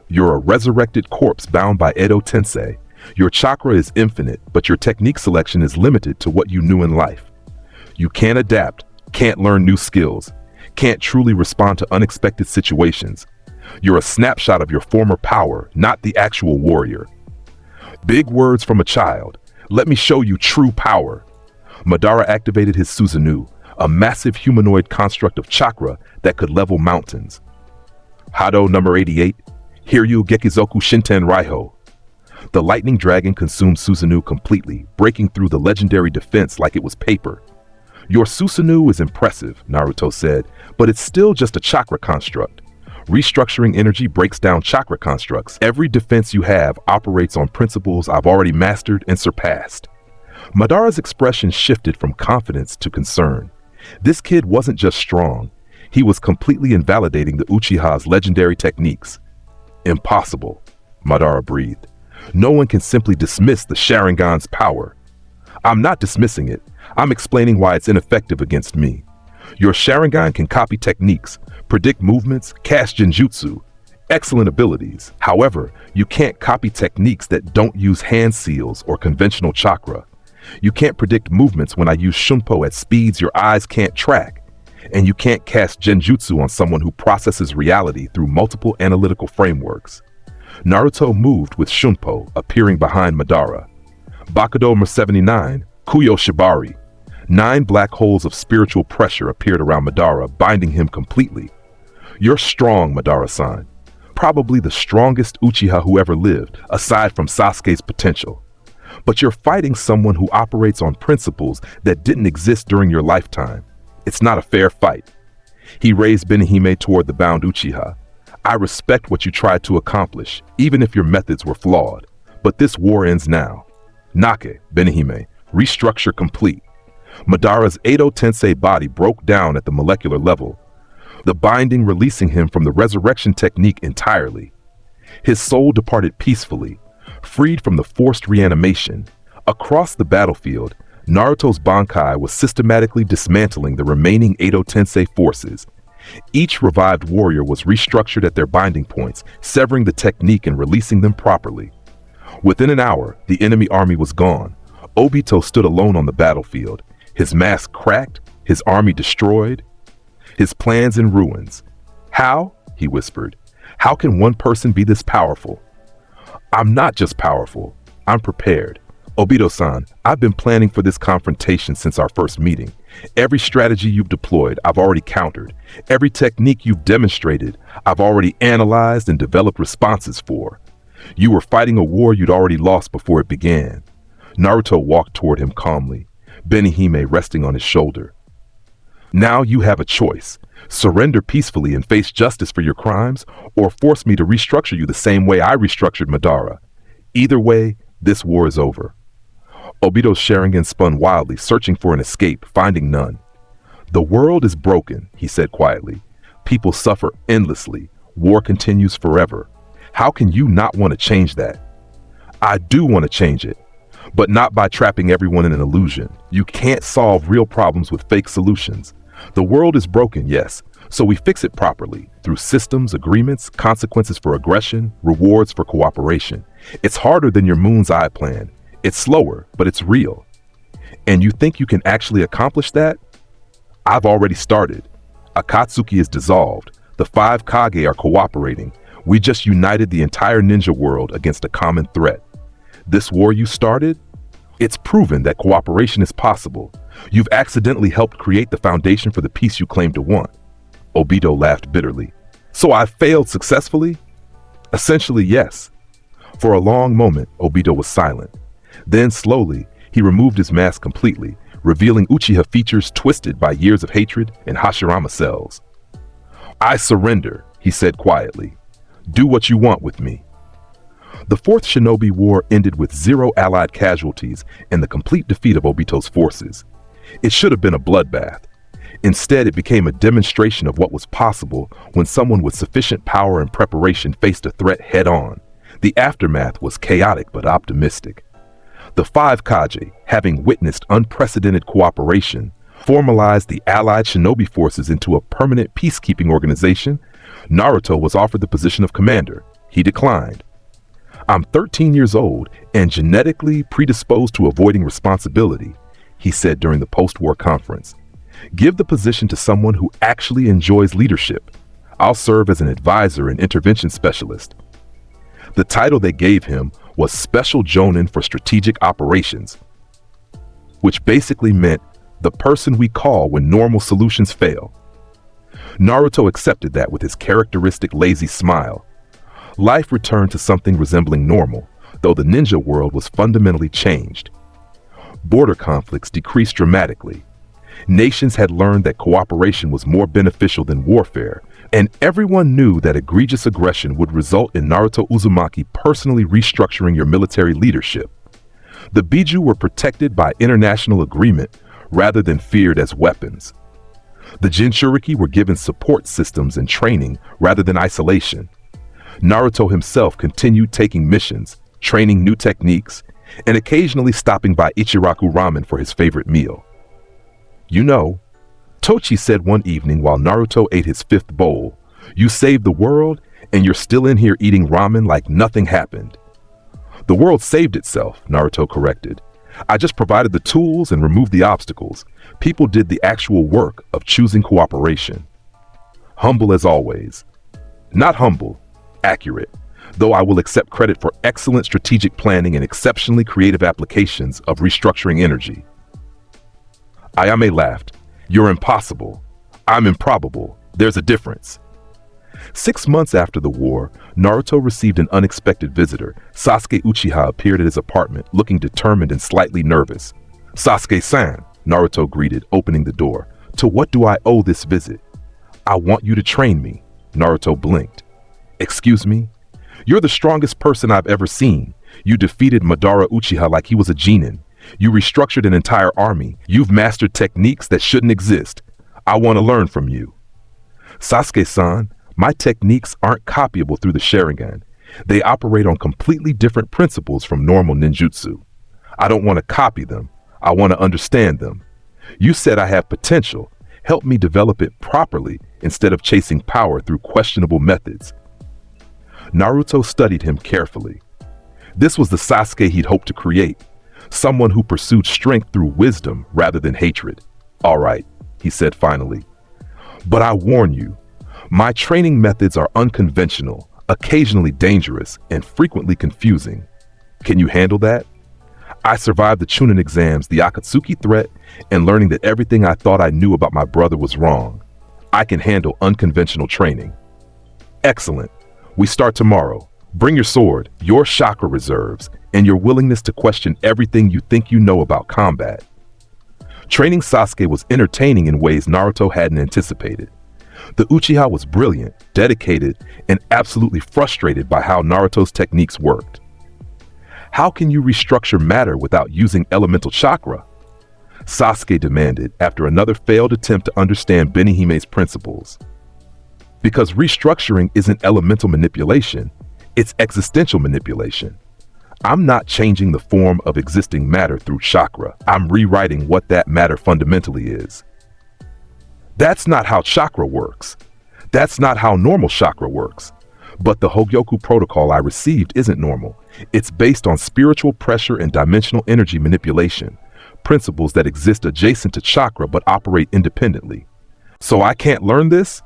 You're a resurrected corpse bound by Edo Tensei. Your chakra is infinite, but your technique selection is limited to what you knew in life. You can't adapt, can't learn new skills, can't truly respond to unexpected situations. You're a snapshot of your former power, not the actual warrior." "Big words from a child. Let me show you true power." Madara activated his Susanoo, a massive humanoid construct of chakra that could level mountains. Hado number 88, Hiryu Gekizoku Shinten Raiho. The lightning dragon consumed Susanoo completely, breaking through the legendary defense like it was paper. "Your Susanoo is impressive," Naruto said, "but it's still just a chakra construct. Restructuring energy breaks down chakra constructs. Every defense you have operates on principles I've already mastered and surpassed." Madara's expression shifted from confidence to concern. This kid wasn't just strong, he was completely invalidating the Uchiha's legendary techniques. Impossible, Madara breathed. No one can simply dismiss the Sharingan's power. I'm not dismissing it, I'm explaining why it's ineffective against me. Your Sharingan can copy techniques, predict movements, cast genjutsu. Excellent abilities. However, you can't copy techniques that don't use hand seals or conventional chakra. You can't predict movements when I use shunpo at speeds your eyes can't track. And you can't cast genjutsu on someone who processes reality through multiple analytical frameworks. Naruto moved with shunpo, appearing behind Madara. Bakudo No. 79, Kuyo Shibari. 9 black holes of spiritual pressure appeared around Madara, binding him completely. You're strong, Madara-san. Probably the strongest Uchiha who ever lived, aside from Sasuke's potential. But you're fighting someone who operates on principles that didn't exist during your lifetime. It's not a fair fight. He raised Benihime toward the bound Uchiha. I respect what you tried to accomplish, even if your methods were flawed. But this war ends now. Nake, Benihime, restructure complete. Madara's Edo Tensei body broke down at the molecular level, the binding releasing him from the resurrection technique entirely. His soul departed peacefully, freed from the forced reanimation. Across the battlefield, Naruto's Bankai was systematically dismantling the remaining Edo Tensei forces. Each revived warrior was restructured at their binding points, severing the technique and releasing them properly. Within an hour, the enemy army was gone. Obito stood alone on the battlefield, his mask cracked, his army destroyed, his plans in ruins. How? He whispered. How can one person be this powerful? I'm not just powerful, I'm prepared. Obito-san, I've been planning for this confrontation since our first meeting. Every strategy you've deployed, I've already countered. Every technique you've demonstrated, I've already analyzed and developed responses for. You were fighting a war you'd already lost before it began. Naruto walked toward him calmly, Benihime resting on his shoulder. Now you have a choice. Surrender peacefully and face justice for your crimes, or force me to restructure you the same way I restructured Madara. Either way, this war is over. Obito's Sharingan spun wildly, searching for an escape, finding none. The world is broken, he said quietly. People suffer endlessly. War continues forever. How can you not want to change that? I do want to change it, but not by trapping everyone in an illusion. You can't solve real problems with fake solutions. The world is broken, yes, so we fix it properly, through systems, agreements, consequences for aggression, rewards for cooperation. It's harder than your moon's eye plan. It's slower, but it's real. And you think you can actually accomplish that? I've already started. Akatsuki is dissolved. The 5 Kage are cooperating. We just united the entire ninja world against a common threat. This war you started? It's proven that cooperation is possible. You've accidentally helped create the foundation for the peace you claim to want. Obito laughed bitterly. So I failed successfully? Essentially, yes. For a long moment, Obito was silent. Then slowly, he removed his mask completely, revealing Uchiha features twisted by years of hatred and Hashirama cells. I surrender, he said quietly. Do what you want with me. The Fourth Shinobi War ended with 0 allied casualties and the complete defeat of Obito's forces. It should have been a bloodbath. Instead, it became a demonstration of what was possible when someone with sufficient power and preparation faced a threat head-on. The aftermath was chaotic but optimistic. The 5 Kage, having witnessed unprecedented cooperation, formalized the allied shinobi forces into a permanent peacekeeping organization. Naruto was offered the position of commander. He declined. I'm 13 years old and genetically predisposed to avoiding responsibility, he said during the post-war conference. Give the position to someone who actually enjoys leadership. I'll serve as an advisor and intervention specialist. The title they gave him was Special Jonin for Strategic Operations, which basically meant the person we call when normal solutions fail. Naruto accepted that with his characteristic lazy smile. Life returned to something resembling normal, though the ninja world was fundamentally changed. Border conflicts decreased dramatically. Nations had learned that cooperation was more beneficial than warfare, and everyone knew that egregious aggression would result in Naruto Uzumaki personally restructuring your military leadership. The Biju were protected by international agreement rather than feared as weapons. The Jinchuriki were given support systems and training rather than isolation. Naruto himself continued taking missions, training new techniques, and occasionally stopping by Ichiraku Ramen for his favorite meal. You know, Tochi said one evening while Naruto ate his 5th bowl, "You saved the world, and you're still in here eating ramen like nothing happened." "The world saved itself," Naruto corrected. "I just provided the tools and removed the obstacles. People did the actual work of choosing cooperation." Humble as always. Not humble, accurate, though I will accept credit for excellent strategic planning and exceptionally creative applications of restructuring energy. Ayame laughed. "You're impossible. I'm improbable. There's a difference." 6 months after the war, Naruto received an unexpected visitor. Sasuke Uchiha appeared at his apartment, looking determined and slightly nervous. "Sasuke-san," Naruto greeted, opening the door. "To what do I owe this visit?" "I want you to train me." Naruto blinked. "Excuse me? You're the strongest person I've ever seen. You defeated Madara Uchiha like he was a genin. You restructured an entire army. You've mastered techniques that shouldn't exist. I want to learn from you." "Sasuke-san, my techniques aren't copyable through the Sharingan. They operate on completely different principles from normal ninjutsu. I don't want to copy them. I want to understand them. You said I have potential. Help me develop it properly instead of chasing power through questionable methods." Naruto studied him carefully. This was the Sasuke he'd hoped to create, someone who pursued strength through wisdom rather than hatred. "All right," he said finally. "But I warn you, my training methods are unconventional, occasionally dangerous, and frequently confusing. Can you handle that? I survived the Chunin exams, the Akatsuki threat, and learning that everything I thought I knew about my brother was wrong. I can handle unconventional training." "Excellent. We start tomorrow. Bring your sword, your chakra reserves, and your willingness to question everything you think you know about combat." Training Sasuke was entertaining in ways Naruto hadn't anticipated. The Uchiha was brilliant, dedicated, and absolutely frustrated by how Naruto's techniques worked. "How can you restructure matter without using elemental chakra?" Sasuke demanded after another failed attempt to understand Benihime's principles. "Because restructuring isn't elemental manipulation, it's existential manipulation. I'm not changing the form of existing matter through chakra. I'm rewriting what that matter fundamentally is." "That's not how chakra works. That's not how normal chakra works. But the Hogyoku protocol I received isn't normal. It's based on spiritual pressure and dimensional energy manipulation, principles that exist adjacent to chakra but operate independently. So I can't learn this?"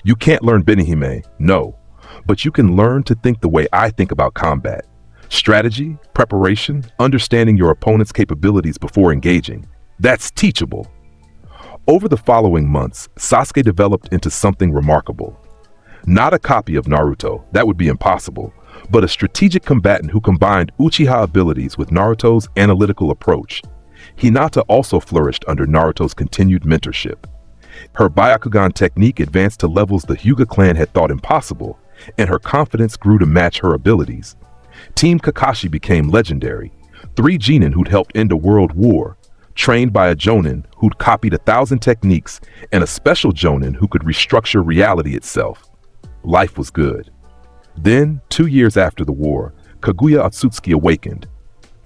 "You can't learn Benihime, no. But you can learn to think the way I think about combat. Strategy, preparation, understanding your opponent's capabilities before engaging. That's teachable." Over the following months, Sasuke developed into something remarkable. Not a copy of Naruto, that would be impossible, but a strategic combatant who combined Uchiha abilities with Naruto's analytical approach. Hinata also flourished under Naruto's continued mentorship. Her Byakugan technique advanced to levels the Hyuga clan had thought impossible, and her confidence grew to match her abilities. Team Kakashi became legendary, 3 genin who'd helped end a world war, trained by a jonin who'd copied 1,000 techniques, and a special jonin who could restructure reality itself. Life was good. Then, 2 years after the war, Kaguya Otsutsuki awakened.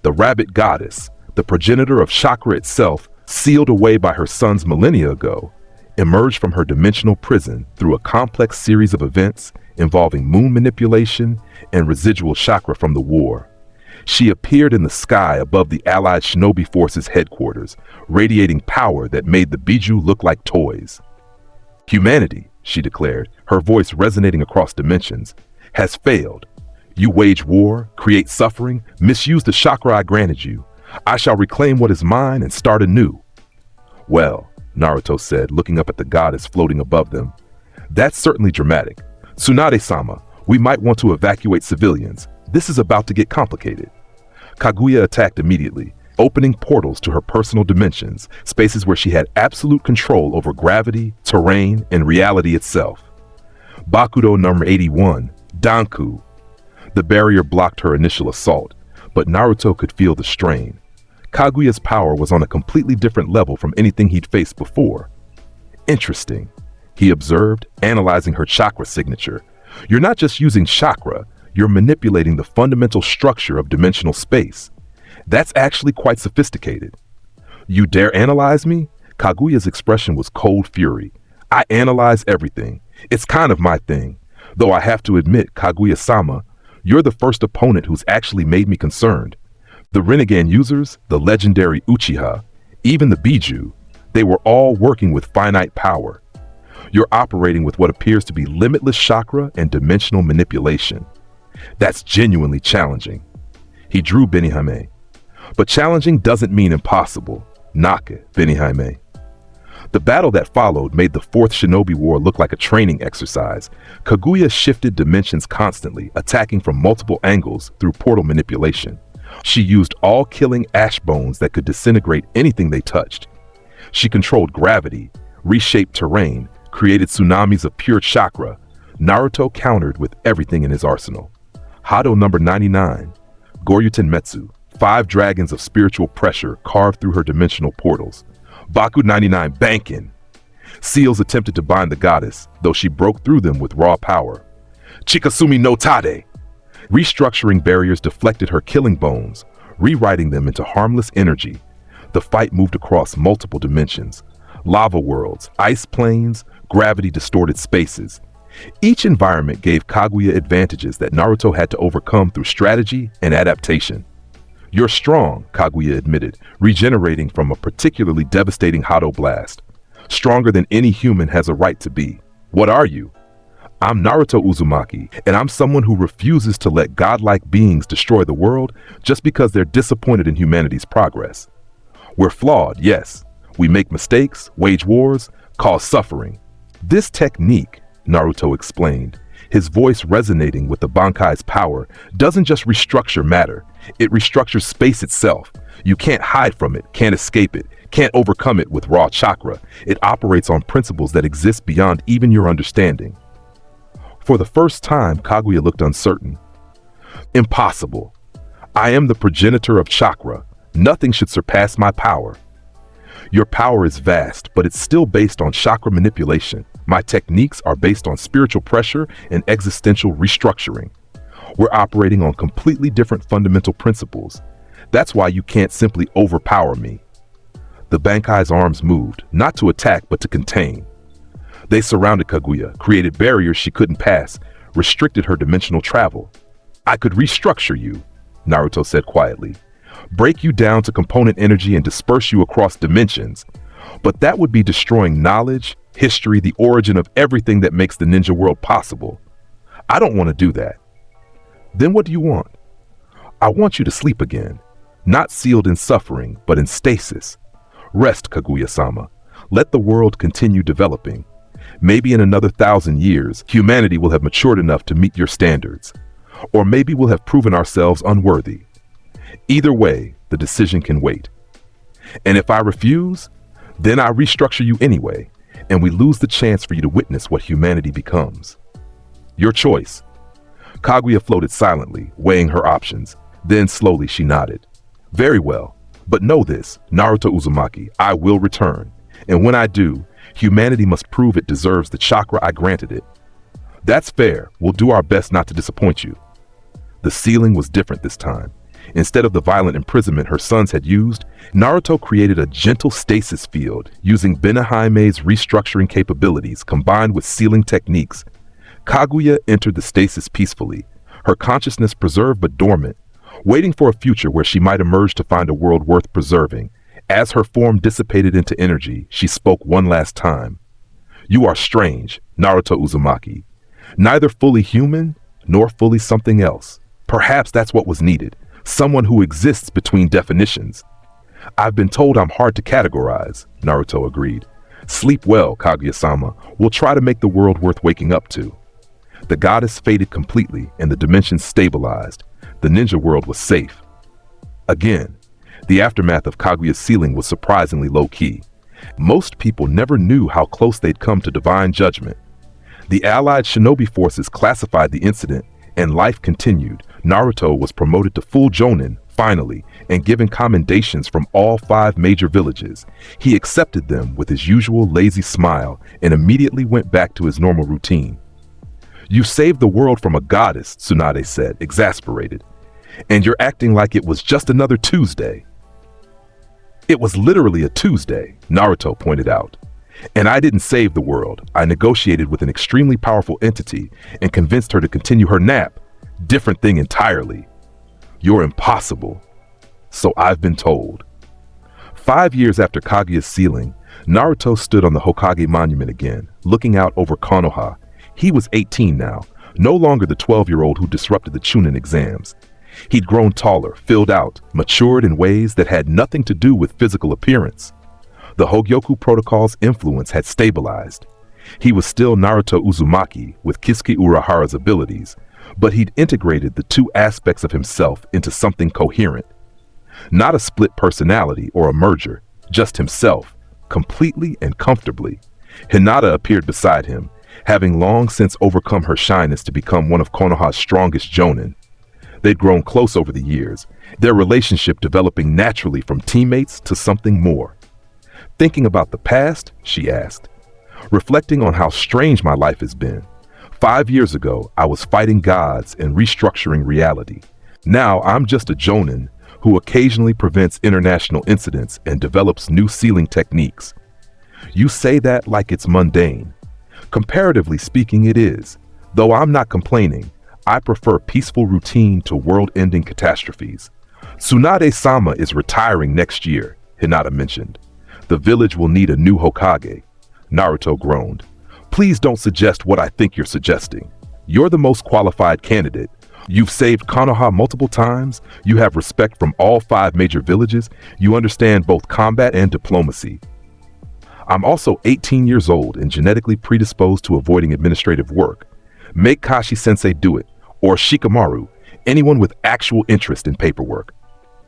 The rabbit goddess, the progenitor of chakra itself, sealed away by her sons millennia ago, emerged from her dimensional prison through a complex series of events involving moon manipulation and residual chakra from the war. She appeared in the sky above the Allied shinobi forces' headquarters, radiating power that made the Biju look like toys. "Humanity," she declared, her voice resonating across dimensions, "has failed. You wage war, create suffering, misuse the chakra I granted you. I shall reclaim what is mine and start anew." "Well," Naruto said, looking up at the goddess floating above them, "that's certainly dramatic. Tsunade-sama, we might want to evacuate civilians. This is about to get complicated." Kaguya attacked immediately, opening portals to her personal dimensions, spaces where she had absolute control over gravity, terrain, and reality itself. Bakudo number 81, Danku. The barrier blocked her initial assault, but Naruto could feel the strain. Kaguya's power was on a completely different level from anything he'd faced before. Interesting, he observed, analyzing her chakra signature. You're not just using chakra, you're manipulating the fundamental structure of dimensional space. That's actually quite sophisticated. You dare analyze me? Kaguya's expression was cold fury. I analyze everything. It's kind of my thing. Though I have to admit, Kaguya-sama, you're the first opponent who's actually made me concerned. The Rinnegan users, the legendary Uchiha, even the Biju, they were all working with finite power. You're operating with what appears to be limitless chakra and dimensional manipulation. That's genuinely challenging. He drew Benihime. But challenging doesn't mean impossible. Nake, Benihime. The battle that followed made the Fourth Shinobi War look like a training exercise. Kaguya shifted dimensions constantly, attacking from multiple angles through portal manipulation. She used all-killing ash bones that could disintegrate anything they touched. She controlled gravity, reshaped terrain, created tsunamis of pure chakra. Naruto countered with everything in his arsenal. Hado number 99, Goryuten Metsu, 5 dragons of spiritual pressure carved through her dimensional portals. Baku 99 Bankin. Seals attempted to bind the goddess, though she broke through them with raw power. Chikasumi no Tade. Restructuring barriers deflected her killing bones, rewriting them into harmless energy. The fight moved across multiple dimensions. Lava worlds, ice plains, gravity-distorted spaces. Each environment gave Kaguya advantages that Naruto had to overcome through strategy and adaptation. You're strong, Kaguya admitted, regenerating from a particularly devastating Hado blast. Stronger than any human has a right to be. What are you? I'm Naruto Uzumaki, and I'm someone who refuses to let godlike beings destroy the world just because they're disappointed in humanity's progress. We're flawed, yes. We make mistakes, wage wars, cause suffering. This technique, Naruto explained, his voice resonating with the Bankai's power, doesn't just restructure matter. It restructures space itself. You can't hide from it, can't escape it, can't overcome it with raw chakra. It operates on principles that exist beyond even your understanding. For the first time, Kaguya looked uncertain. Impossible. I am the progenitor of chakra. Nothing should surpass my power. Your power is vast, but it's still based on chakra manipulation. My techniques are based on spiritual pressure and existential restructuring. We're operating on completely different fundamental principles. That's why you can't simply overpower me. The Bankai's arms moved, not to attack, but to contain. They surrounded Kaguya, created barriers she couldn't pass, restricted her dimensional travel. I could restructure you, Naruto said quietly. Break you down to component energy and disperse you across dimensions. But that would be destroying knowledge, history, the origin of everything that makes the ninja world possible. I don't want to do that. Then what do you want? I want you to sleep again, not sealed in suffering, but in stasis. Rest, Kaguya-sama. Let the world continue developing. Maybe in another 1,000 years, humanity will have matured enough to meet your standards. Or maybe we'll have proven ourselves unworthy. Either way, the decision can wait. And if I refuse, then I restructure you anyway, and we lose the chance for you to witness what humanity becomes. Your choice. Kaguya floated silently, weighing her options. Then slowly she nodded. Very well, but know this, Naruto Uzumaki, I will return. And when I do, humanity must prove it deserves the chakra I granted it. That's fair. We'll do our best not to disappoint you. The ceiling was different this time. Instead of the violent imprisonment her sons had used, Naruto created a gentle stasis field using Benihaime's restructuring capabilities combined with sealing techniques. Kaguya entered the stasis peacefully, her consciousness preserved but dormant, waiting for a future where she might emerge to find a world worth preserving. As her form dissipated into energy, she spoke one last time. You are strange, Naruto Uzumaki. Neither fully human, nor fully something else. Perhaps that's what was needed. Someone who exists between definitions. I've been told I'm hard to categorize, Naruto agreed. Sleep well, Kaguya-sama. We'll try to make the world worth waking up to. The goddess faded completely and the dimensions stabilized. The ninja world was safe. Again, the aftermath of Kaguya's sealing was surprisingly low-key. Most people never knew how close they'd come to divine judgment. The allied shinobi forces classified the incident, and life continued. Naruto was promoted to full jonin, finally, and given commendations from all 5 major villages, he accepted them with his usual lazy smile and immediately went back to his normal routine. "You saved the world from a goddess," Tsunade said, exasperated. "And you're acting like it was just another Tuesday." "It was literally a Tuesday," Naruto pointed out. "And I didn't save the world. I negotiated with an extremely powerful entity and convinced her to continue her nap. Different thing entirely. You're impossible." "So I've been told." 5 years after Kaguya's sealing, Naruto stood on the Hokage monument again, looking out over Konoha. He was 18 now, no longer the 12-year-old who disrupted the Chunin exams. He'd grown taller, filled out, matured in ways that had nothing to do with physical appearance. The Hogyoku Protocol's influence had stabilized. He was still Naruto Uzumaki with Kisuke Urahara's abilities, but he'd integrated the 2 aspects of himself into something coherent. Not a split personality or a merger, just himself, completely and comfortably. Hinata appeared beside him, having long since overcome her shyness to become one of Konoha's strongest jonin. They'd grown close over the years, their relationship developing naturally from teammates to something more. "Thinking about the past?" she asked. "Reflecting on how strange my life has been. 5 years ago, I was fighting gods and restructuring reality. Now I'm just a jonin who occasionally prevents international incidents and develops new sealing techniques." "You say that like it's mundane. Comparatively speaking, it is. Though I'm not complaining, I prefer peaceful routine to world-ending catastrophes." "Tsunade-sama is retiring next year," Hinata mentioned. "The village will need a new Hokage." Naruto groaned. "Please don't suggest what I think you're suggesting. You're the most qualified candidate. You've saved Konoha multiple times, you have respect from all 5 major villages, you understand both combat and diplomacy. I'm also 18 years old and genetically predisposed to avoiding administrative work. Make Kashi-sensei do it, or Shikamaru, anyone with actual interest in paperwork.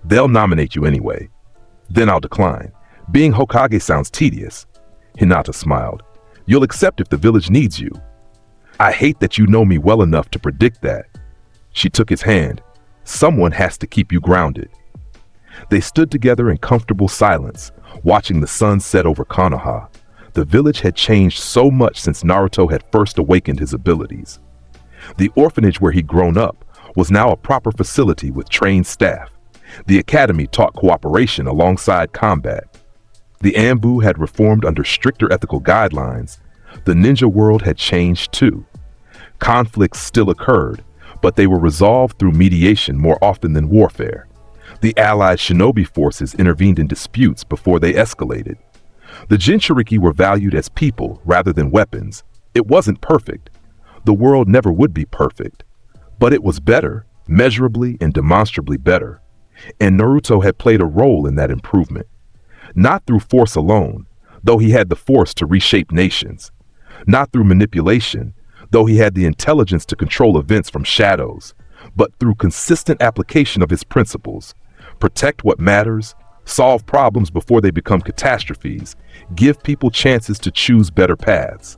They'll nominate you anyway. Then I'll decline. Being Hokage sounds tedious." Hinata smiled. "You'll accept if the village needs you." "I hate that you know me well enough to predict that." She took his hand. "Someone has to keep you grounded." They stood together in comfortable silence, watching the sun set over Konoha. The village had changed so much since Naruto had first awakened his abilities. The orphanage where he'd grown up was now a proper facility with trained staff. The academy taught cooperation alongside combat. The Anbu had reformed under stricter ethical guidelines. The ninja world had changed too. Conflicts still occurred, but they were resolved through mediation more often than warfare. The allied shinobi forces intervened in disputes before they escalated. The Jinchuriki were valued as people rather than weapons. It wasn't perfect. The world never would be perfect. But it was better, measurably and demonstrably better. And Naruto had played a role in that improvement. Not through force alone, though he had the force to reshape nations. Not through manipulation, though he had the intelligence to control events from shadows. But through consistent application of his principles. Protect what matters, solve problems before they become catastrophes, give people chances to choose better paths.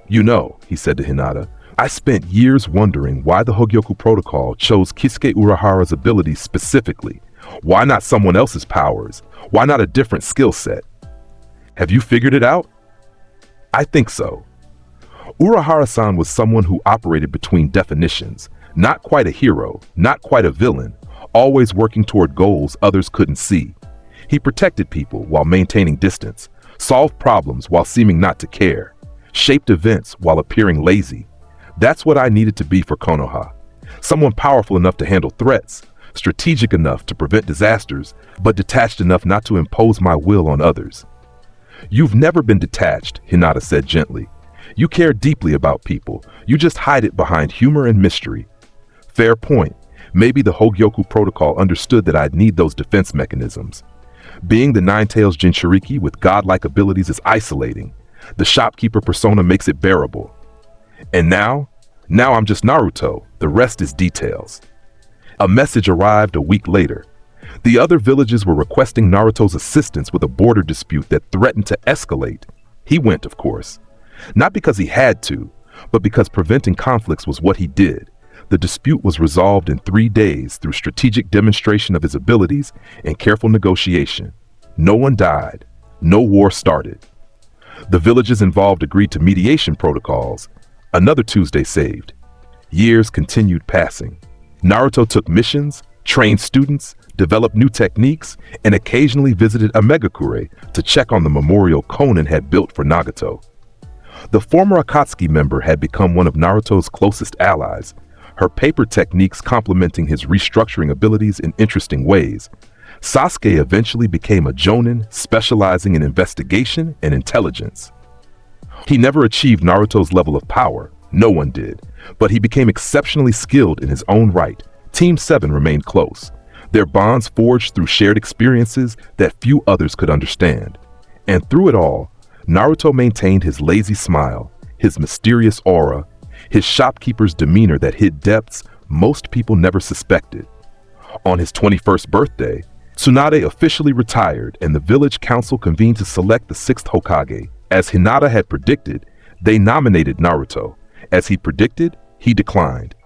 "You know," he said to Hinata, "I spent years wondering why the Hogyoku Protocol chose Kisuke Urahara's abilities specifically. Why not someone else's powers? Why not a different skill set? Have you figured it out?" "I think so." Urahara-san was someone who operated between definitions, not quite a hero, not quite a villain, always working toward goals others couldn't see. He protected people while maintaining distance, solved problems while seeming not to care, shaped events while appearing lazy. That's what I needed to be for Konoha. Someone powerful enough to handle threats, strategic enough to prevent disasters, but detached enough not to impose my will on others. "You've never been detached," Hinata said gently. "You care deeply about people. You just hide it behind humor and mystery." Fair point. Maybe the Hogyoku Protocol understood that I'd need those defense mechanisms. Being the Nine-Tails Jinchuriki with godlike abilities is isolating. The shopkeeper persona makes it bearable. And now I'm just Naruto. The rest is details. A message arrived a week later. The other villages were requesting Naruto's assistance with a border dispute that threatened to escalate. He went, of course. Not because he had to, but because preventing conflicts was what he did. The dispute was resolved in 3 days through strategic demonstration of his abilities and careful negotiation. No one died. No war started. The villages involved agreed to mediation protocols. Another Tuesday saved. Years continued passing. Naruto took missions, trained students, developed new techniques, and occasionally visited a Megakure to check on the memorial Konan had built for Nagato. The former Akatsuki member had become one of Naruto's closest allies, her paper techniques complementing his restructuring abilities in interesting ways. Sasuke eventually became a jonin specializing in investigation and intelligence. He never achieved Naruto's level of power, no one did, but he became exceptionally skilled in his own right. Team 7 remained close, their bonds forged through shared experiences that few others could understand. And through it all, Naruto maintained his lazy smile, his mysterious aura, his shopkeeper's demeanor that hid depths most people never suspected. On his 21st birthday, Tsunade officially retired and the village council convened to select the 6th Hokage. As Hinata had predicted, they nominated Naruto. As he predicted, he declined.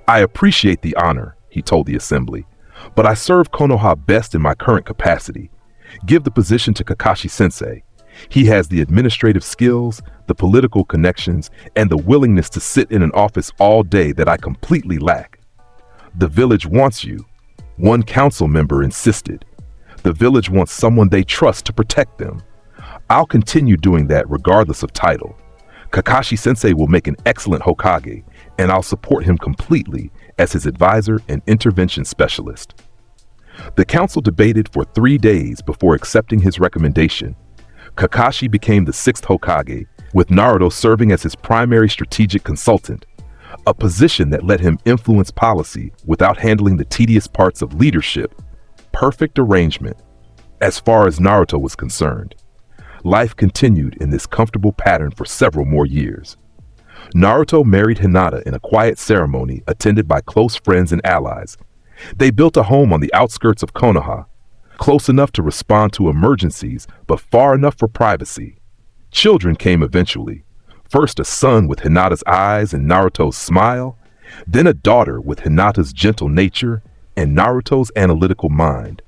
"I appreciate the honor," he told the assembly, "but I serve Konoha best in my current capacity. Give the position to Kakashi-sensei. He has the administrative skills, the political connections, and the willingness to sit in an office all day that I completely lack." "The village wants you," one council member insisted. "The village wants someone they trust to protect them. I'll continue doing that regardless of title. Kakashi-sensei will make an excellent Hokage, and I'll support him completely as his advisor and intervention specialist." The council debated for 3 days before accepting his recommendation. Kakashi became the 6th Hokage, with Naruto serving as his primary strategic consultant, a position that let him influence policy without handling the tedious parts of leadership. Perfect arrangement, as far as Naruto was concerned. Life continued in this comfortable pattern for several more years. Naruto married Hinata in a quiet ceremony attended by close friends and allies. They built a home on the outskirts of Konoha, close enough to respond to emergencies, but far enough for privacy. Children came eventually. First a son with Hinata's eyes and Naruto's smile, then a daughter with Hinata's gentle nature and Naruto's analytical mind.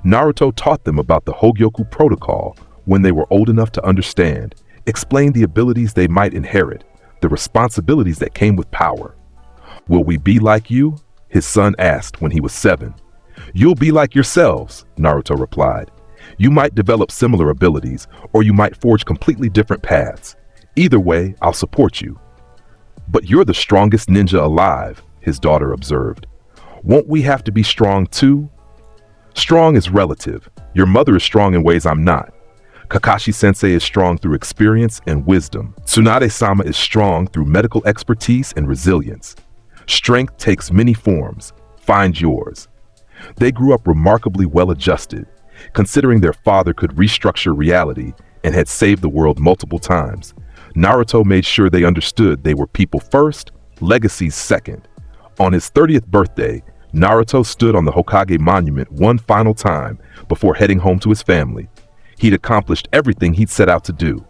Naruto taught them about the Hogyoku protocol when they were old enough to understand, explained the abilities they might inherit, the responsibilities that came with power. "Will we be like you?" his son asked when he was 7. "You'll be like yourselves," Naruto replied. "You might develop similar abilities, or you might forge completely different paths. Either way, I'll support you." "But you're the strongest ninja alive," his daughter observed. "Won't we have to be strong too?" "Strong is relative. Your mother is strong in ways I'm not. Kakashi-sensei is strong through experience and wisdom. Tsunade-sama is strong through medical expertise and resilience. Strength takes many forms. Find yours." They grew up remarkably well-adjusted, considering their father could restructure reality and had saved the world multiple times. Naruto made sure they understood they were people first, legacies second. On his 30th birthday, Naruto stood on the Hokage monument one final time before heading home to his family. He'd accomplished everything he'd set out to do.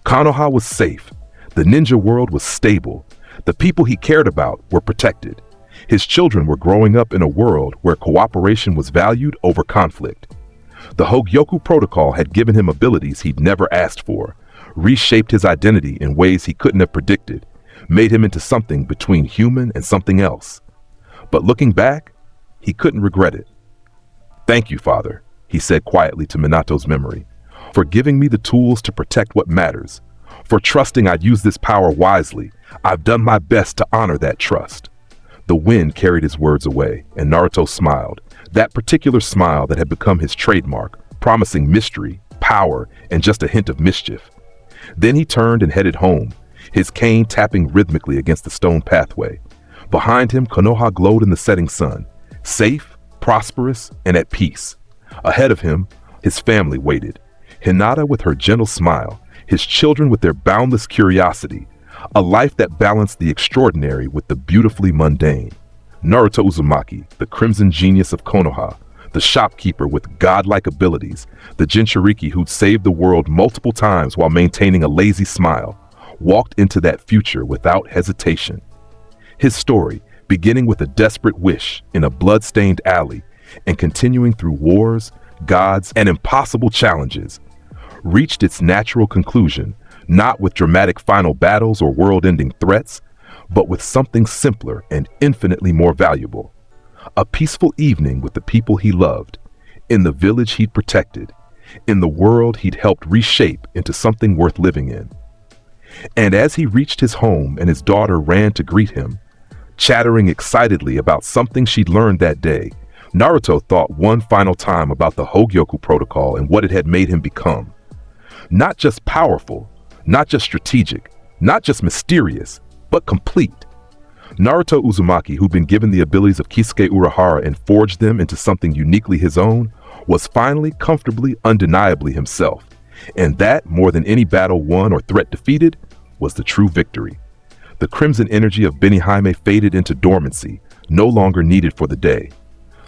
Konoha was safe. The ninja world was stable. The people he cared about were protected. His children were growing up in a world where cooperation was valued over conflict. The Hogyoku protocol had given him abilities he'd never asked for, reshaped his identity in ways he couldn't have predicted, made him into something between human and something else. But looking back, he couldn't regret it. "Thank you, Father," he said quietly to Minato's memory, "for giving me the tools to protect what matters, for trusting I'd use this power wisely. I've done my best to honor that trust." The wind carried his words away, and Naruto smiled, that particular smile that had become his trademark, promising mystery, power, and just a hint of mischief. Then he turned and headed home, his cane tapping rhythmically against the stone pathway. Behind him, Konoha glowed in the setting sun, safe, prosperous, and at peace. Ahead of him, his family waited. Hinata with her gentle smile, his children with their boundless curiosity, a life that balanced the extraordinary with the beautifully mundane. Naruto Uzumaki, the crimson genius of Konoha, the shopkeeper with godlike abilities, the Jinchuriki who'd saved the world multiple times while maintaining a lazy smile, walked into that future without hesitation. His story, beginning with a desperate wish in a blood-stained alley and continuing through wars, gods, and impossible challenges, reached its natural conclusion not with dramatic final battles or world-ending threats, but with something simpler and infinitely more valuable. A peaceful evening with the people he loved, in the village he'd protected, in the world he'd helped reshape into something worth living in. And as he reached his home and his daughter ran to greet him, chattering excitedly about something she'd learned that day, Naruto thought one final time about the Hogyoku protocol and what it had made him become. Not just powerful, not just strategic, not just mysterious, but complete. Naruto Uzumaki, who'd been given the abilities of Kisuke Urahara and forged them into something uniquely his own, was finally, comfortably, undeniably himself. And that, more than any battle won or threat defeated, was the true victory. The crimson energy of Benihime faded into dormancy, no longer needed for the day.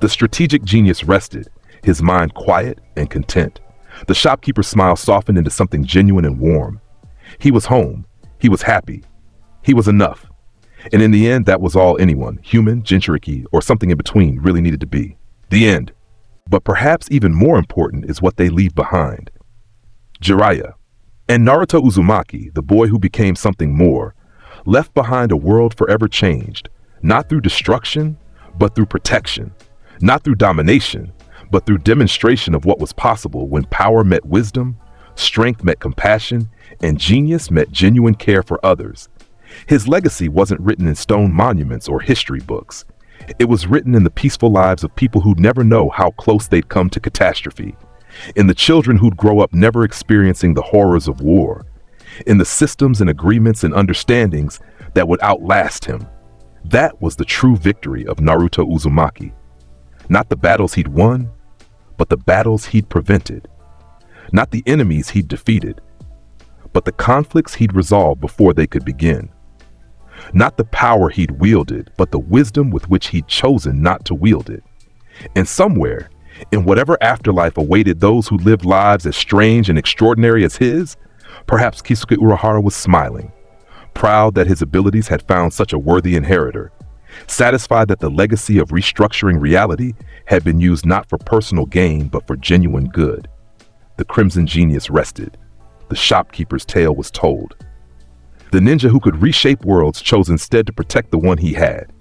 The strategic genius rested, his mind quiet and content. The shopkeeper's smile softened into something genuine and warm. He was home. He was happy. He was enough. And in the end, that was all anyone, human, Jinchuriki, or something in between, really needed to be. The end. But perhaps even more important is what they leave behind. Jiraiya. And Naruto Uzumaki, the boy who became something more, left behind a world forever changed, not through destruction, but through protection. Not through domination, but through demonstration of what was possible when power met wisdom, strength met compassion, and genius met genuine care for others. His legacy wasn't written in stone monuments or history books. It was written in the peaceful lives of people who'd never know how close they'd come to catastrophe, in the children who'd grow up never experiencing the horrors of war, in the systems and agreements and understandings that would outlast him. That was the true victory of Naruto Uzumaki. Not the battles he'd won, but the battles he'd prevented. Not the enemies he'd defeated, but the conflicts he'd resolved before they could begin. Not the power he'd wielded, but the wisdom with which he'd chosen not to wield it. And somewhere, in whatever afterlife awaited those who lived lives as strange and extraordinary as his, perhaps Kisuke Urahara was smiling, proud that his abilities had found such a worthy inheritor, satisfied that the legacy of restructuring reality had been used not for personal gain but for genuine good. The crimson genius rested. The shopkeeper's tale was told. The ninja who could reshape worlds chose instead to protect the one he had.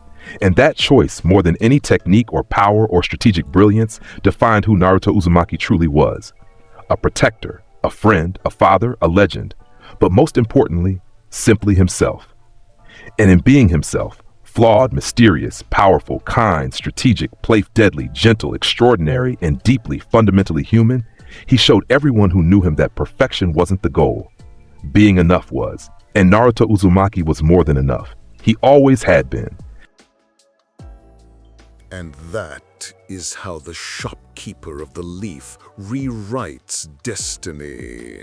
And that choice, more than any technique or power or strategic brilliance, defined who Naruto Uzumaki truly was. A protector, a friend, a father, a legend, but most importantly, simply himself. And in being himself, flawed, mysterious, powerful, kind, strategic, playful, deadly, gentle, extraordinary, and deeply, fundamentally human, he showed everyone who knew him that perfection wasn't the goal. Being enough was. And Naruto Uzumaki was more than enough. He always had been. And that is how the shopkeeper of the leaf rewrites destiny.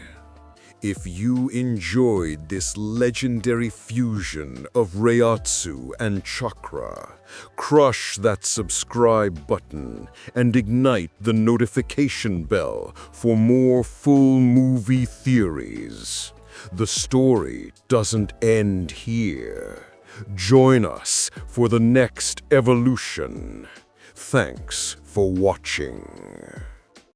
If you enjoyed this legendary fusion of Reiatsu and chakra, crush that subscribe button and ignite the notification bell for more full movie theories. The story doesn't end here. Join us for the next evolution. Thanks for watching.